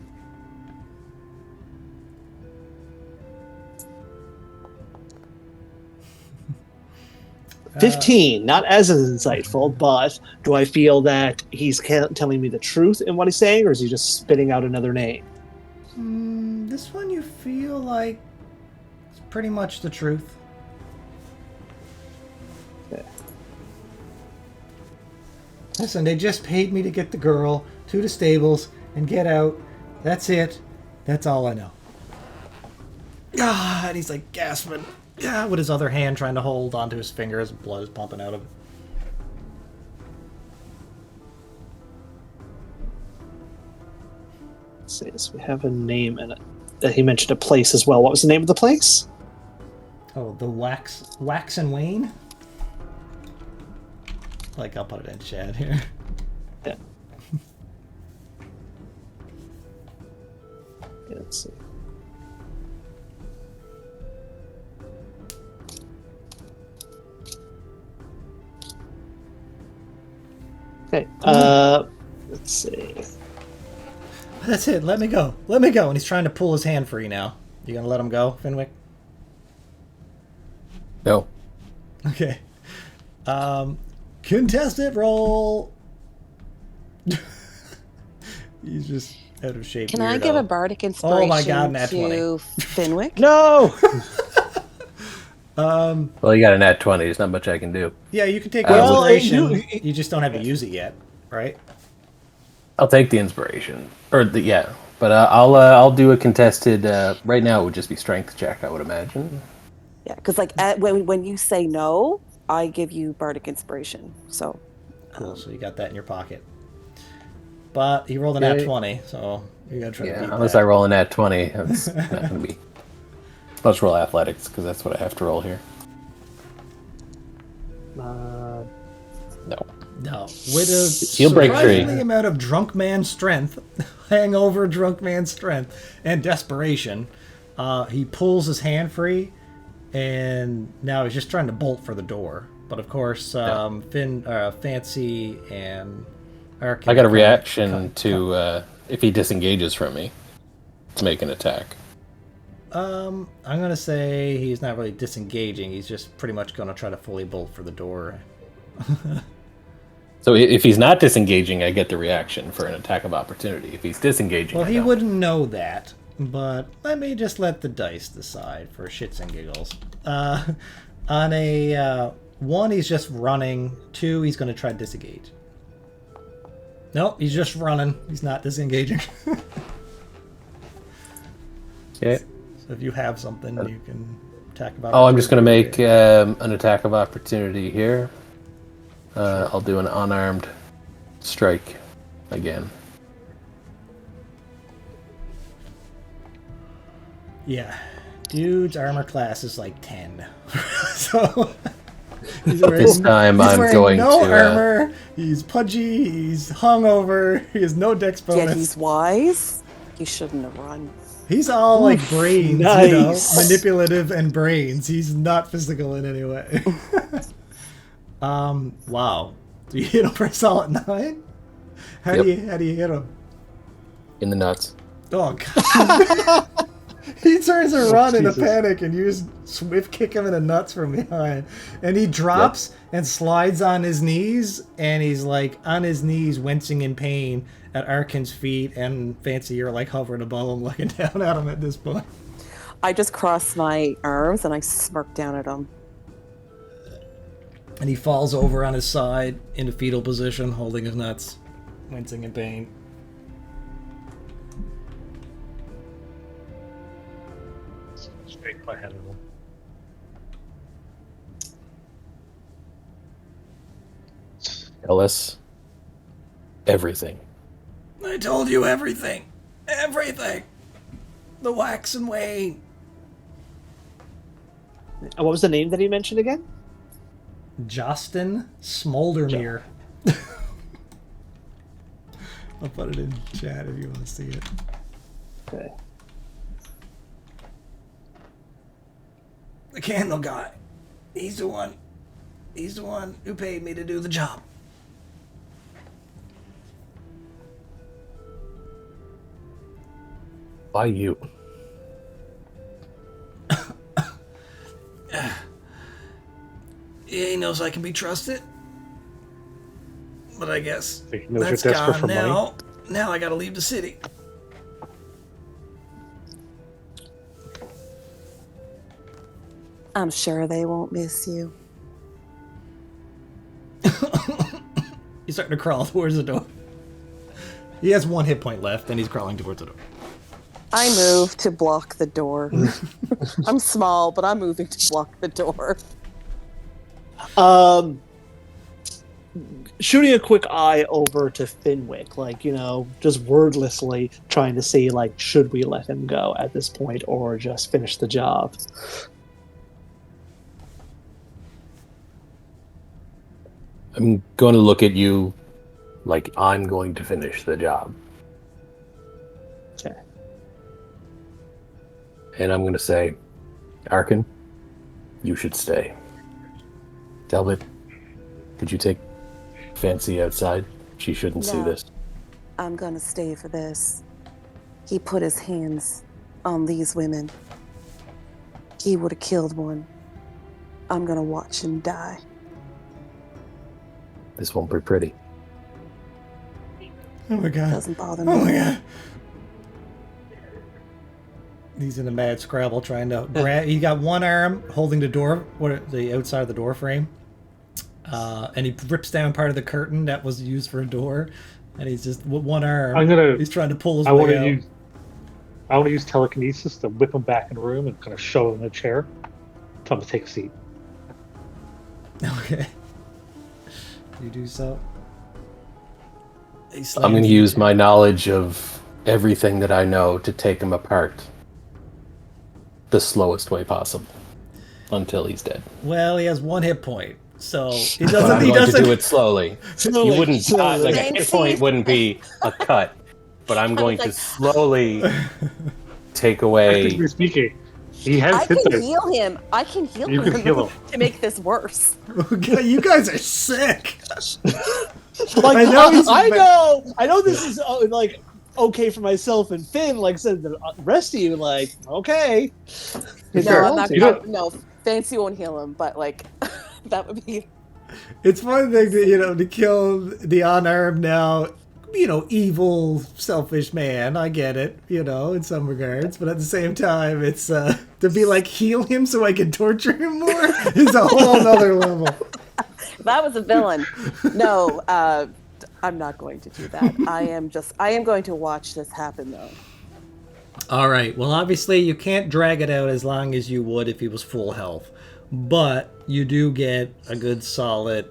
Uh, 15, not as insightful, but do I feel that he's telling me the truth in what he's saying, or is he just spitting out another name? This one you feel like it's pretty much the truth. Okay. Listen, they just paid me to get the girl to the stables and get out. That's it. That's all I know. Ah, and he's like gasping. Yeah, with his other hand trying to hold onto his finger as blood is pumping out of it. Let's see, so we have a name in it. He mentioned a place as well. What was the name of the place? Oh, the Wax and Wayne? Like, I'll put it in chat here. Yeah. Let's see. Okay, let's see. That's it. Let me go. Let me go. And he's trying to pull his hand free now. You gonna let him go, Finwick? No. Okay. Contestant roll. He's just out of shape. Can I give a bardic inspiration Oh my God, nat 20. to Finwick? No! Well, you got a nat 20. There's not much I can do. Yeah, you can take Well, inspiration. You just don't have to use it yet, right? I'll take the inspiration. But I'll do a contested. Right now, it would just be strength check, I would imagine. Yeah, because like when you say no, I give you bardic inspiration. So Cool. So you got that in your pocket. But he rolled a nat 20, so you're gonna try to beat unless that. I roll a nat 20, that's not gonna be. Let's roll athletics because that's what I have to roll here. No. No. With a He'll break free. surprisingly amount of drunk man strength, hangover drunk man strength, and desperation, he pulls his hand free, and now he's just trying to bolt for the door. But of course, Fancy and Arkin I got a reaction to if he disengages from me to make an attack. I'm gonna say he's not really disengaging. He's just pretty much gonna try to fully bolt for the door. So if he's not disengaging, I get the reaction for an attack of opportunity. If he's disengaging, Well, I he don't. wouldn't know that, but let me just let the dice decide for shits and giggles. On a 1, he's just running. 2, he's gonna try to disengage. Nope, he's just running. He's not disengaging. Okay. So if you have something, you can attack about. Oh, I'm just going to make an attack of opportunity here. I'll do an unarmed strike again. Yeah, dude's armor class is like 10. So he's This time he's I'm wearing going no to. armor. He's pudgy. He's hungover. He has no dex bonus. Yet he's wise. He shouldn't have run. He's all like brains, nice. manipulative and brains. He's not physical in any way. Wow. Do you hit him for a solid 9? How do you hit him? In the nuts. Oh god. He turns around in a Jesus. panic and you just swift kick him in the nuts from behind. And he drops and slides on his knees, and he's like on his knees wincing in pain at Arkin's feet, and Fancy, you're like hovering above him looking down at him at this point. I just crossed my arms and I smirked down at him. And he falls over on his side in a fetal position, holding his nuts, wincing in pain. Straight my head at him. Tell us everything. I told you everything. Everything. The wax and wane. And what was the name that he mentioned again? Justin Smoldermere. I'll put it in chat if you want to see it. Okay. The candle guy. He's the one. He's the one who paid me to do the job. Why you? Yeah, he knows I can be trusted. But I guess He knows that's you're desperate gone for now. money. Now I gotta leave the city. I'm sure they won't miss you. He's starting to crawl towards the door. He has 1 hit point left, and he's crawling towards the door. I move to block the door. I'm small, but I'm moving to block the door. Shooting a quick eye over to Finwick, like, you know, just wordlessly trying to see, like, should we let him go at this point or just finish the job? I'm going to look at you like I'm going to finish the job. Okay. And I'm going to say, Arkin, you should stay. Talbot, could you take Fancy outside? She shouldn't see No. this. I'm gonna stay for this. He put his hands on these women. He would have killed one. I'm gonna watch him die. This won't be pretty. Oh my god. Doesn't bother Oh me. my god. He's in a mad scrabble trying to grab. He got one arm holding the door, the outside of the door frame, and he rips down part of the curtain that was used for a door, and he's just with one arm. He's trying to pull his way out. I want to use telekinesis to whip him back in the room and kind of shove him in a chair. Tell him to take a seat. Okay. You do so. I'm going to use my knowledge of everything that I know to take him apart the slowest way possible until he's dead. Well, he has 1 hit point, so he But doesn't. I'm He going doesn't to do it slowly. You wouldn't die. Like a hit Fancy. point wouldn't be a cut, but I'm going to slowly take away. Technically speaking, he has I hit can there. heal him. I can heal You him can heal him. to make this worse. You guys are sick. Like, I know he's I know this is like okay for myself and Finn, like said the rest of you, like, okay. If No, you I'm want not. to. No, Fancy won't heal him, but like that would be. It's one thing to kill the unarmed now, evil, selfish man. I get it, in some regards. But at the same time, it's to be like, heal him so I can torture him more is a whole nother level. That was a villain. No, I'm not going to do that. I am going to watch this happen though. All right. Well, obviously, you can't drag it out as long as you would if he was full health. But you do get a good solid,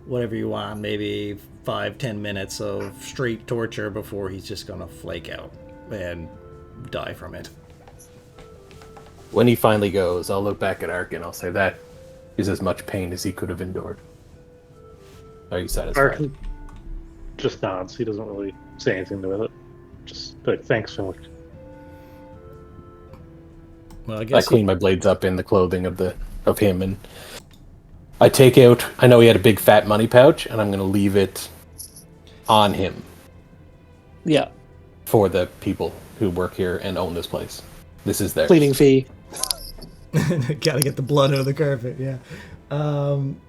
whatever you want, maybe 5-10 minutes of straight torture before he's just going to flake out and die from it. When he finally goes, I'll look back at Ark and I'll say that is as much pain as he could have endured. Are you satisfied? Ark just nods. He doesn't really say anything with it. Just like, thanks, Philip. Well, I I guess clean my blades up in the clothing of him, and I take out. I know he had a big fat money pouch, and I'm going to leave it on him Yeah. for the people who work here and own this place. This is theirs. Cleaning fee. Gotta get the blood out of the carpet, yeah.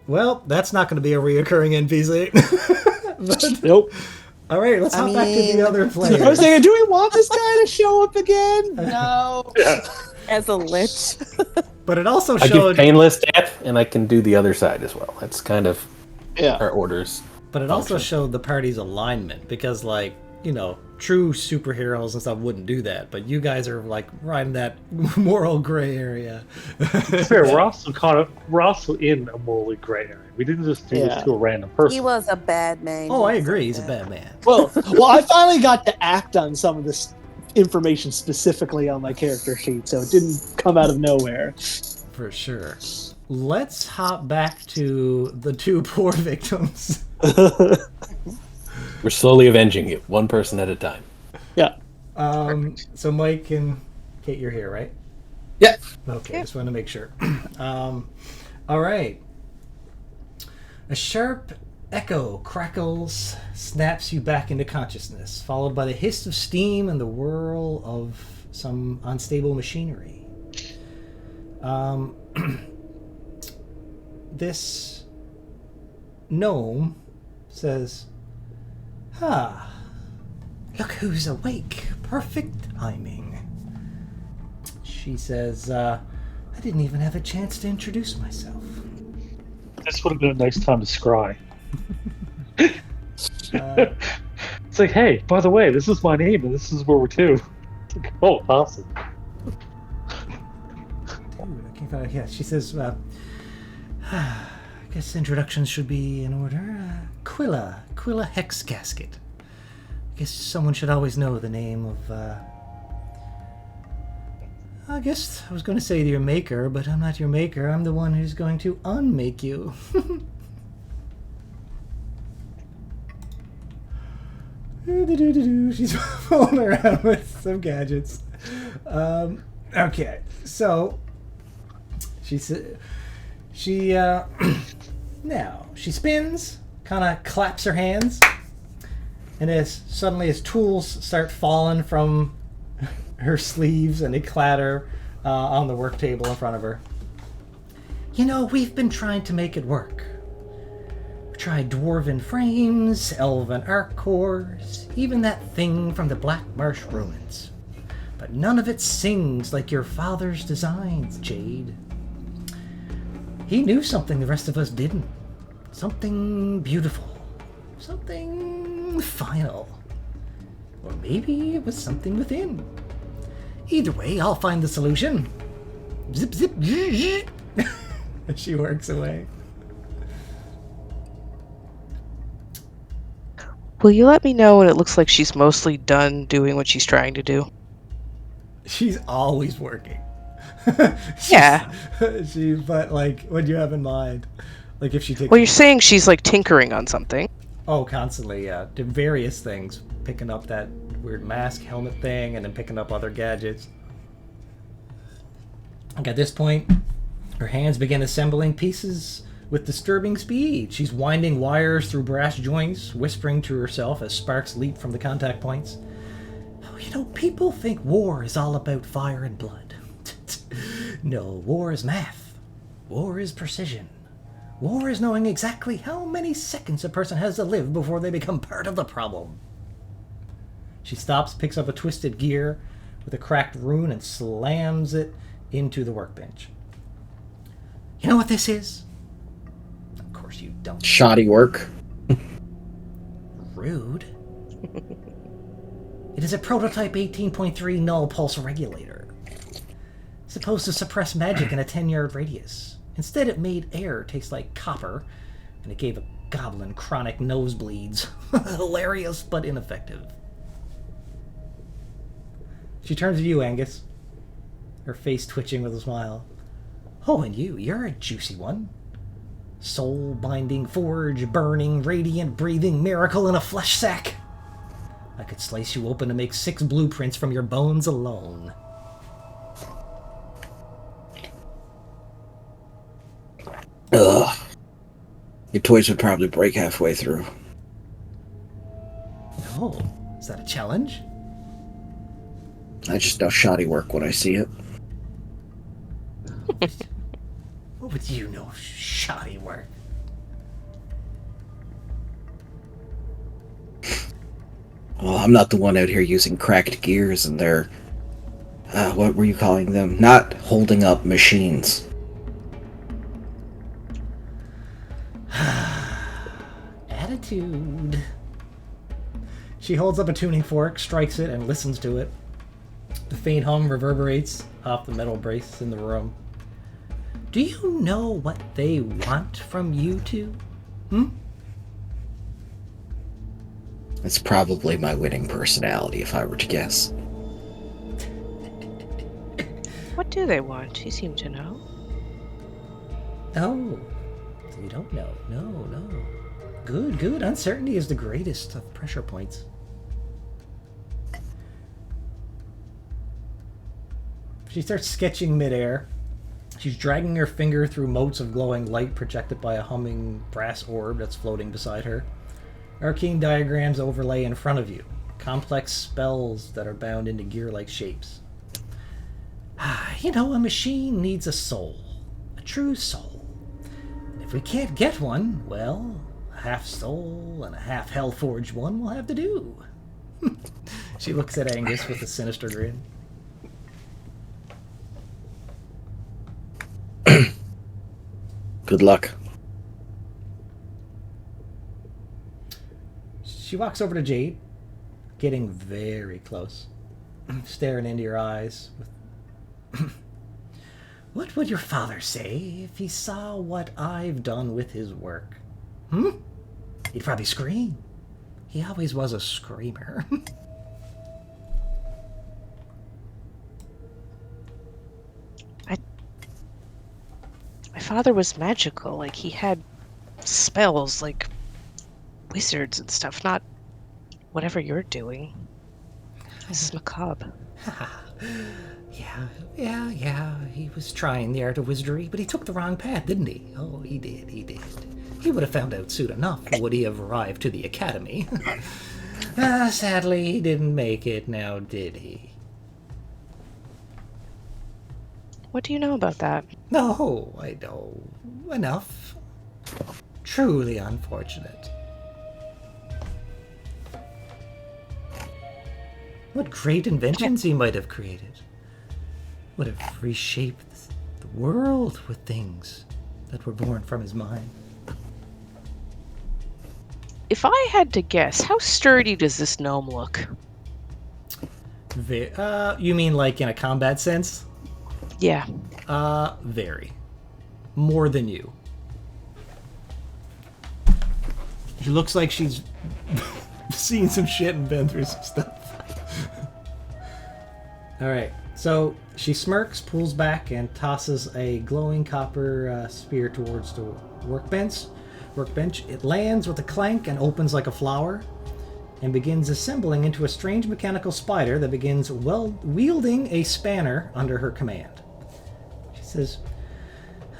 Well, that's not going to be a reoccurring NPC. But, Nope. all right, let's hop back to the other players. I was thinking, do we want this guy to show up again? No, Yeah. as a lich. But it also I give showed... painless death, and I can do the other side as well. That's kind of Yeah. our orders. But it also showed the party's alignment, because, true superheroes and stuff wouldn't do that. But you guys are, right in that moral gray area. Fair, we're also in a morally gray area. We didn't just do this to a random person. He was a bad man. Oh, I agree. He's a bad man. Well, I finally got to act on some of this information specifically on my character sheet, so it didn't come out of nowhere. For sure. Let's hop back to the two poor victims. We're slowly avenging you, one person at a time. Yeah. So Mike and Kate, you're here, right? Yeah. Okay, just wanted to make sure. All right. A sharp echo crackles, snaps you back into consciousness, followed by the hiss of steam and the whirl of some unstable machinery. This gnome says, look who's awake. Perfect timing. She says, I didn't even have a chance to introduce myself. This would have been a nice time to scry. It's like, hey, by the way, this is my name and this is where we're to. It's like, oh, awesome. Yeah, she says, I guess introductions should be in order. Quilla Hex Casket. I guess someone should always know the name of, I guess I was going to say your maker, but I'm not your maker. I'm the one who's going to unmake you. She's fooling around with some gadgets. Okay, so now she spins, kind of claps her hands, and as tools start falling from her sleeves and they clatter on the work table in front of her. We've been trying to make it work. We tried dwarven frames, elven arc cores, even that thing from the Black Marsh ruins. But none of it sings like your father's designs, Jade. He knew something the rest of us didn't. Something beautiful. Something final. Or maybe it was something within. Either way, I'll find the solution. Zip, zip, zzz. She works away. Will you let me know when it looks like she's mostly done doing what she's trying to do? She's always working. Yeah. But what do you have in mind? Like if she takes... Well, you're saying she's tinkering on something. Oh, constantly, yeah. Did various things. Picking up that weird mask helmet thing and then picking up other gadgets. At this point, her hands begin assembling pieces with disturbing speed. She's winding wires through brass joints, whispering to herself as sparks leap from the contact points. People think war is all about fire and blood. No, war is math. War is precision. War is knowing exactly how many seconds a person has to live before they become part of the problem. She stops, picks up a twisted gear with a cracked rune, and slams it into the workbench. You know what this is? Of course you don't. Shoddy work. Rude. It is a prototype 18.3 null pulse regulator. Supposed to suppress magic in a 10-yard radius. Instead, it made air taste like copper, and it gave a goblin chronic nosebleeds. Hilarious, but ineffective. She turns to you, Angus, her face twitching with a smile. Oh, and you're a juicy one. Soul-binding, forge-burning, radiant-breathing miracle in a flesh sack. I could slice you open to make 6 blueprints from your bones alone. Ugh. Your toys would probably break halfway through. Oh, is that a challenge? I just know shoddy work when I see it. What would you know, shoddy work? Well, I'm not the one out here using cracked gears and they're... what were you calling them? Not holding up machines. Attitude. She holds up a tuning fork, strikes it, and listens to it. The faint hum reverberates off the metal brace in the room. Do you know what they want from you two? It's probably my winning personality, if I were to guess. What do they want? You seem to know. Oh, so you don't know. No. Good. Uncertainty is the greatest of pressure points. She starts sketching midair. She's dragging her finger through motes of glowing light projected by a humming brass orb that's floating beside her. Arcane diagrams overlay in front of you. Complex spells that are bound into gear-like shapes. A machine needs a soul. A true soul. And if we can't get one, well, a half soul and a half hell-forged one will have to do. She looks at Angus with a sinister grin. Good luck. She walks over to Jade, getting very close, staring into your eyes. What would your father say if he saw what I've done with his work? He'd probably scream. He always was a screamer. My father was magical. Like, he had spells like wizards and stuff, not whatever you're doing. This is macabre. Yeah. He was trying the art of wizardry, but he took the wrong path, didn't he? Oh, he did. He would have found out soon enough, would he have arrived to the academy. Sadly, he didn't make it now, did he? What do you know about that? No, I know enough. Truly unfortunate. What great inventions he might have created. Would have reshaped the world with things that were born from his mind. If I had to guess, how sturdy does this gnome look? You mean like in a combat sense? Yeah. Very. More than you. She looks like she's seen some shit and been through some stuff. Alright, so she smirks, pulls back, and tosses a glowing copper spear towards the workbench. It lands with a clank and opens like a flower, and begins assembling into a strange mechanical spider that begins wielding a spanner under her command. She says,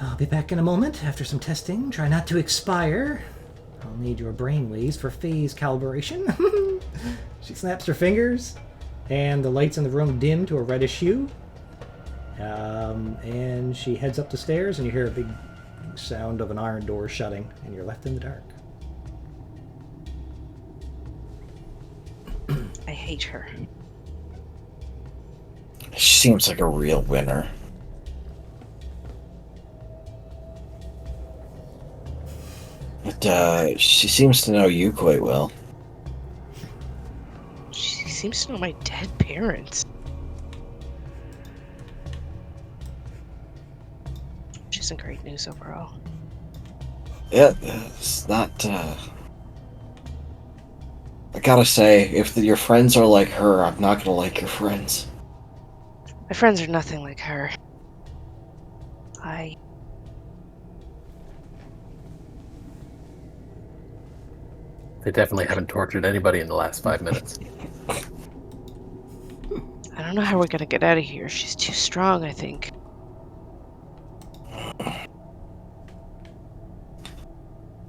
I'll be back in a moment after some testing. Try not to expire. I'll need your brainwaves for phase calibration. She snaps her fingers, And the lights in the room dim to a reddish hue. And she heads up the stairs, and you hear a big sound of an iron door shutting, and you're left in the dark. I hate her. She seems like a real winner. But she seems to know you quite well. She seems to know my dead parents. Which isn't great news overall. Yeah, it's not. I gotta say, if your friends are like her, I'm not gonna like your friends. My friends are nothing like her. They definitely haven't tortured anybody in the last 5 minutes. I don't know how we're gonna get out of here. She's too strong, I think.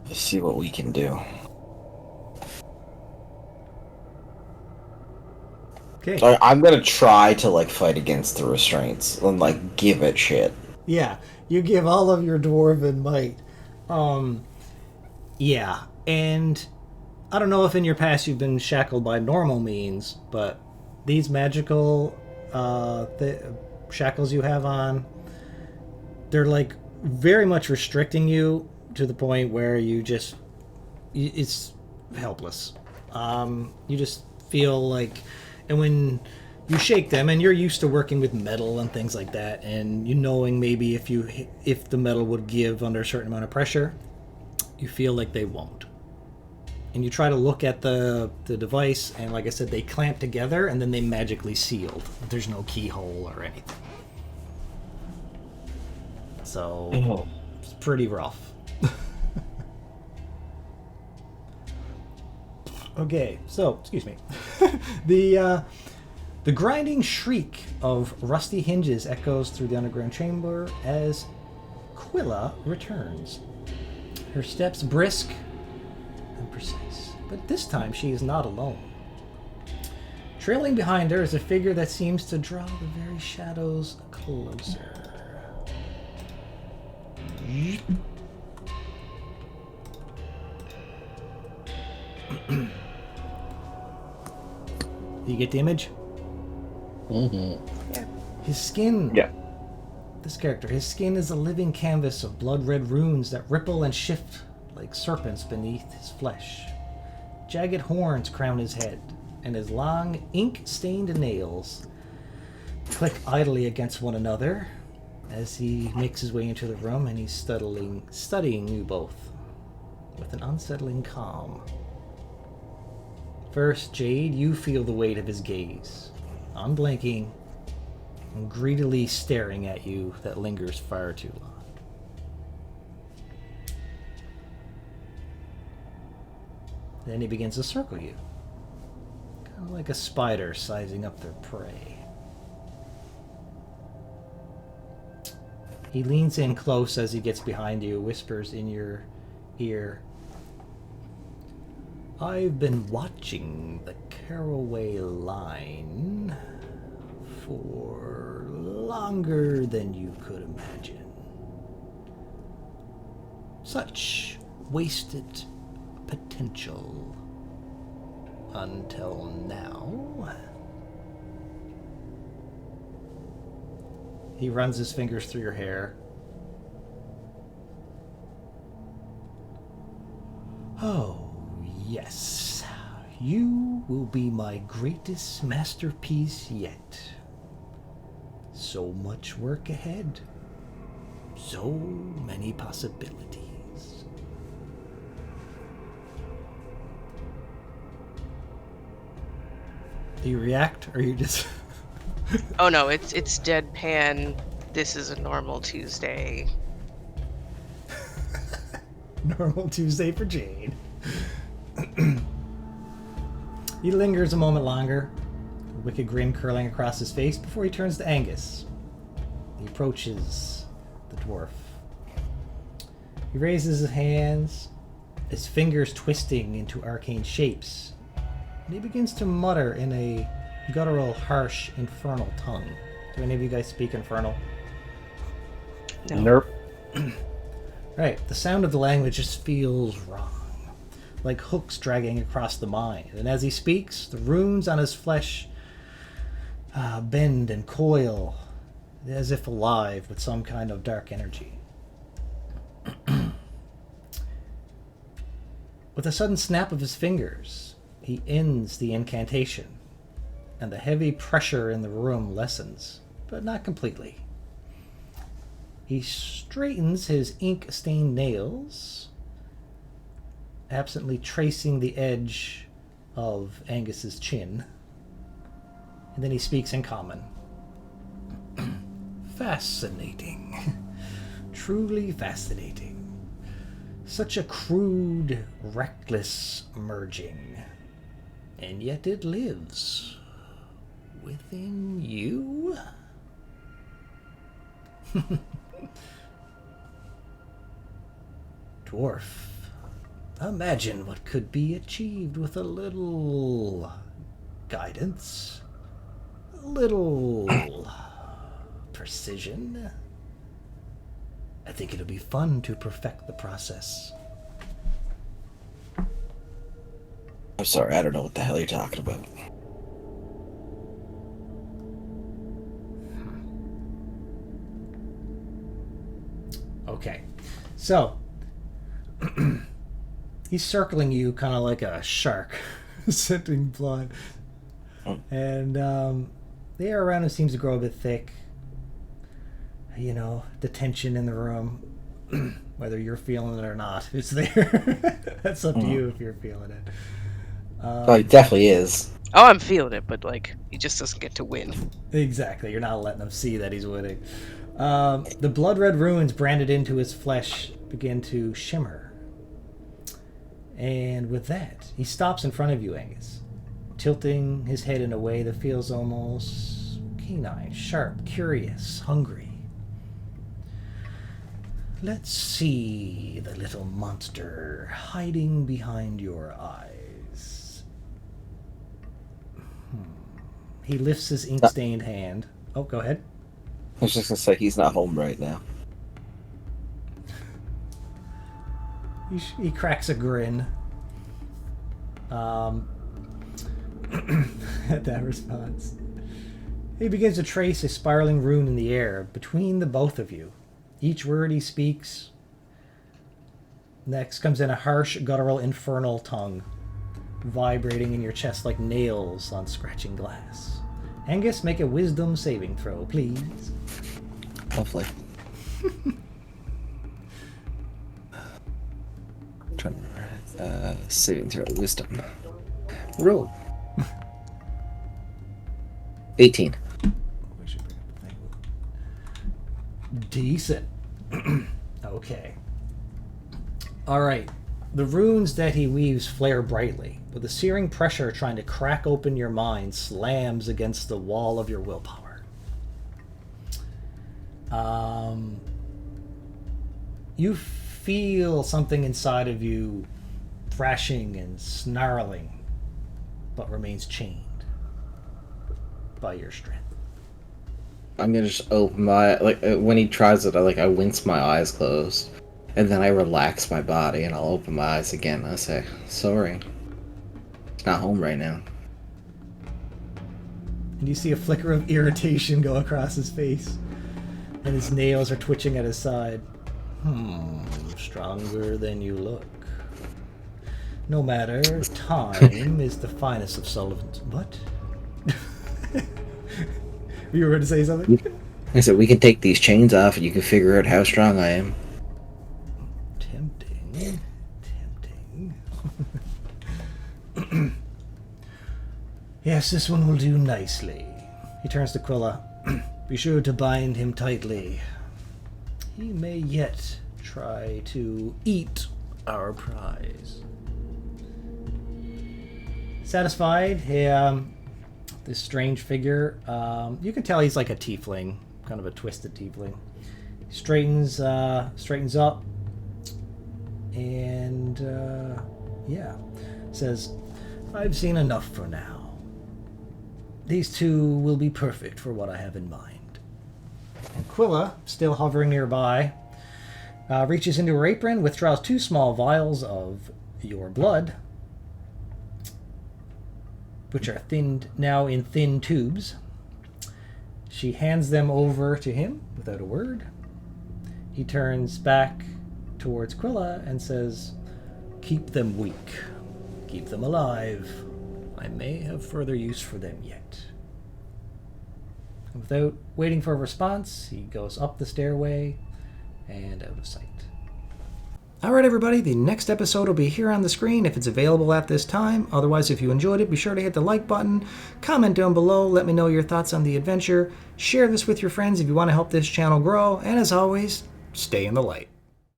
Let's see what we can do. Okay. So I'm gonna try to like fight against the restraints and like give it shit. Yeah, you give all of your dwarven might. Yeah, and I don't know if in your past you've been shackled by normal means, but these magical shackles you have on, they're like very much restricting you to the point where it's helpless. You just feel like, and when you shake them, and you're used to working with metal and things like that, and you knowing maybe if the metal would give under a certain amount of pressure, you feel like they won't. And you try to look at the device, and like I said, they clamp together, and then they magically sealed. There's no keyhole or anything. So it's pretty rough. Okay, so excuse me. The grinding shriek of rusty hinges echoes through the underground chamber as Quilla returns. Her steps brisk and precise, but this time she is not alone. Trailing behind her is a figure that seems to draw the very shadows closer. You get the image? Mm-hmm. Yeah. His skin. Yeah. This character, his skin is a living canvas of blood-red runes that ripple and shift like serpents beneath his flesh. Jagged horns crown his head, and his long, ink-stained nails click idly against one another as he makes his way into the room, and he's studying you both with an unsettling calm. First, Jade, you feel the weight of his gaze, unblinking and greedily staring at you that lingers far too long. Then he begins to circle you, kind of like a spider sizing up their prey. He leans in close as he gets behind you, whispers in your ear, "I've been watching the Caraway line for longer than you could imagine. Such wasted potential until now." He runs his fingers through your hair. "Oh, yes. You will be my greatest masterpiece yet. So much work ahead. So many possibilities." Do you react, or you just... Oh no, it's deadpan. This is a normal Tuesday. Normal Tuesday for Jade. He lingers a moment longer, a wicked grin curling across his face before he turns to Angus. He approaches the dwarf. He raises his hands, his fingers twisting into arcane shapes, and he begins to mutter in a guttural, harsh, infernal tongue. Do any of you guys speak infernal? No. Nerp. Right. The sound of the language just feels wrong, like hooks dragging across the mind. And as he speaks, the runes on his flesh bend and coil, as if alive with some kind of dark energy. With a sudden snap of his fingers, he ends the incantation, and the heavy pressure in the room lessens, but not completely. He straightens his ink-stained nails, absently tracing the edge of Angus's chin, and then he speaks in common. Fascinating. Truly fascinating. Such a crude, reckless merging. And yet it lives within you? Dwarf, imagine what could be achieved with a little guidance, a little precision. I think it'll be fun to perfect the process. I'm sorry, I don't know what the hell you're talking about. Okay, so he's circling you kind of like a shark, scenting blood. And the air around him seems to grow a bit thick. You know, the tension in the room, whether you're feeling it or not, it's there. That's up to you if you're feeling it. Oh, it definitely is. Oh, I'm feeling it, but like he just doesn't get to win. Exactly, you're not letting him see that he's winning. The blood-red runes branded into his flesh begin to shimmer. And with that, he stops in front of you, Angus, tilting his head in a way that feels almost canine, sharp, curious, hungry. Let's see the little monster hiding behind your eyes. He lifts his ink-stained hand. Oh, go ahead. I was just gonna say he's not home right now. He cracks a grin at that response. He begins to trace a spiraling rune in the air between the both of you. Each word he speaks next comes in a harsh, guttural, infernal tongue, vibrating in your chest like nails on scratching glass. Angus, make a wisdom saving throw, please. Hopefully. Trying to saving throw wisdom. Roll. 18. Decent. Okay. Alright. The runes that he weaves flare brightly, but the searing pressure trying to crack open your mind slams against the wall of your willpower. You feel something inside of you thrashing and snarling, but remains chained by your strength. I'm gonna just open my when he tries it, I wince my eyes closed, and then I relax my body and I'll open my eyes again. I say, "Sorry, it's not home right now." And you see a flicker of irritation go across his face, and his nails are twitching at his side. Stronger than you look. No matter, time is the finest of Sullivans. What? You were going to say something? I said, "We can take these chains off, and you can figure out how strong I am." Tempting. Yes, this one will do nicely. He turns to Quilla. Be sure to bind him tightly. He may yet try to eat our prize. Satisfied, this strange figure, you can tell he's like a tiefling, kind of a twisted tiefling. He straightens up, and says, "I've seen enough for now. These two will be perfect for what I have in mind. And Quilla, still hovering nearby, reaches into her apron, withdraws 2 small vials of your blood, which are thinned now in thin tubes. She hands them over to him without a word. He turns back towards Quilla and says, "Keep them weak. Keep them alive. I may have further use for them yet." Without waiting for a response, he goes up the stairway and out of sight. Alright everybody, the next episode will be here on the screen if it's available at this time. Otherwise, if you enjoyed it, be sure to hit the like button, comment down below, let me know your thoughts on the adventure, share this with your friends if you want to help this channel grow, and as always, stay in the light.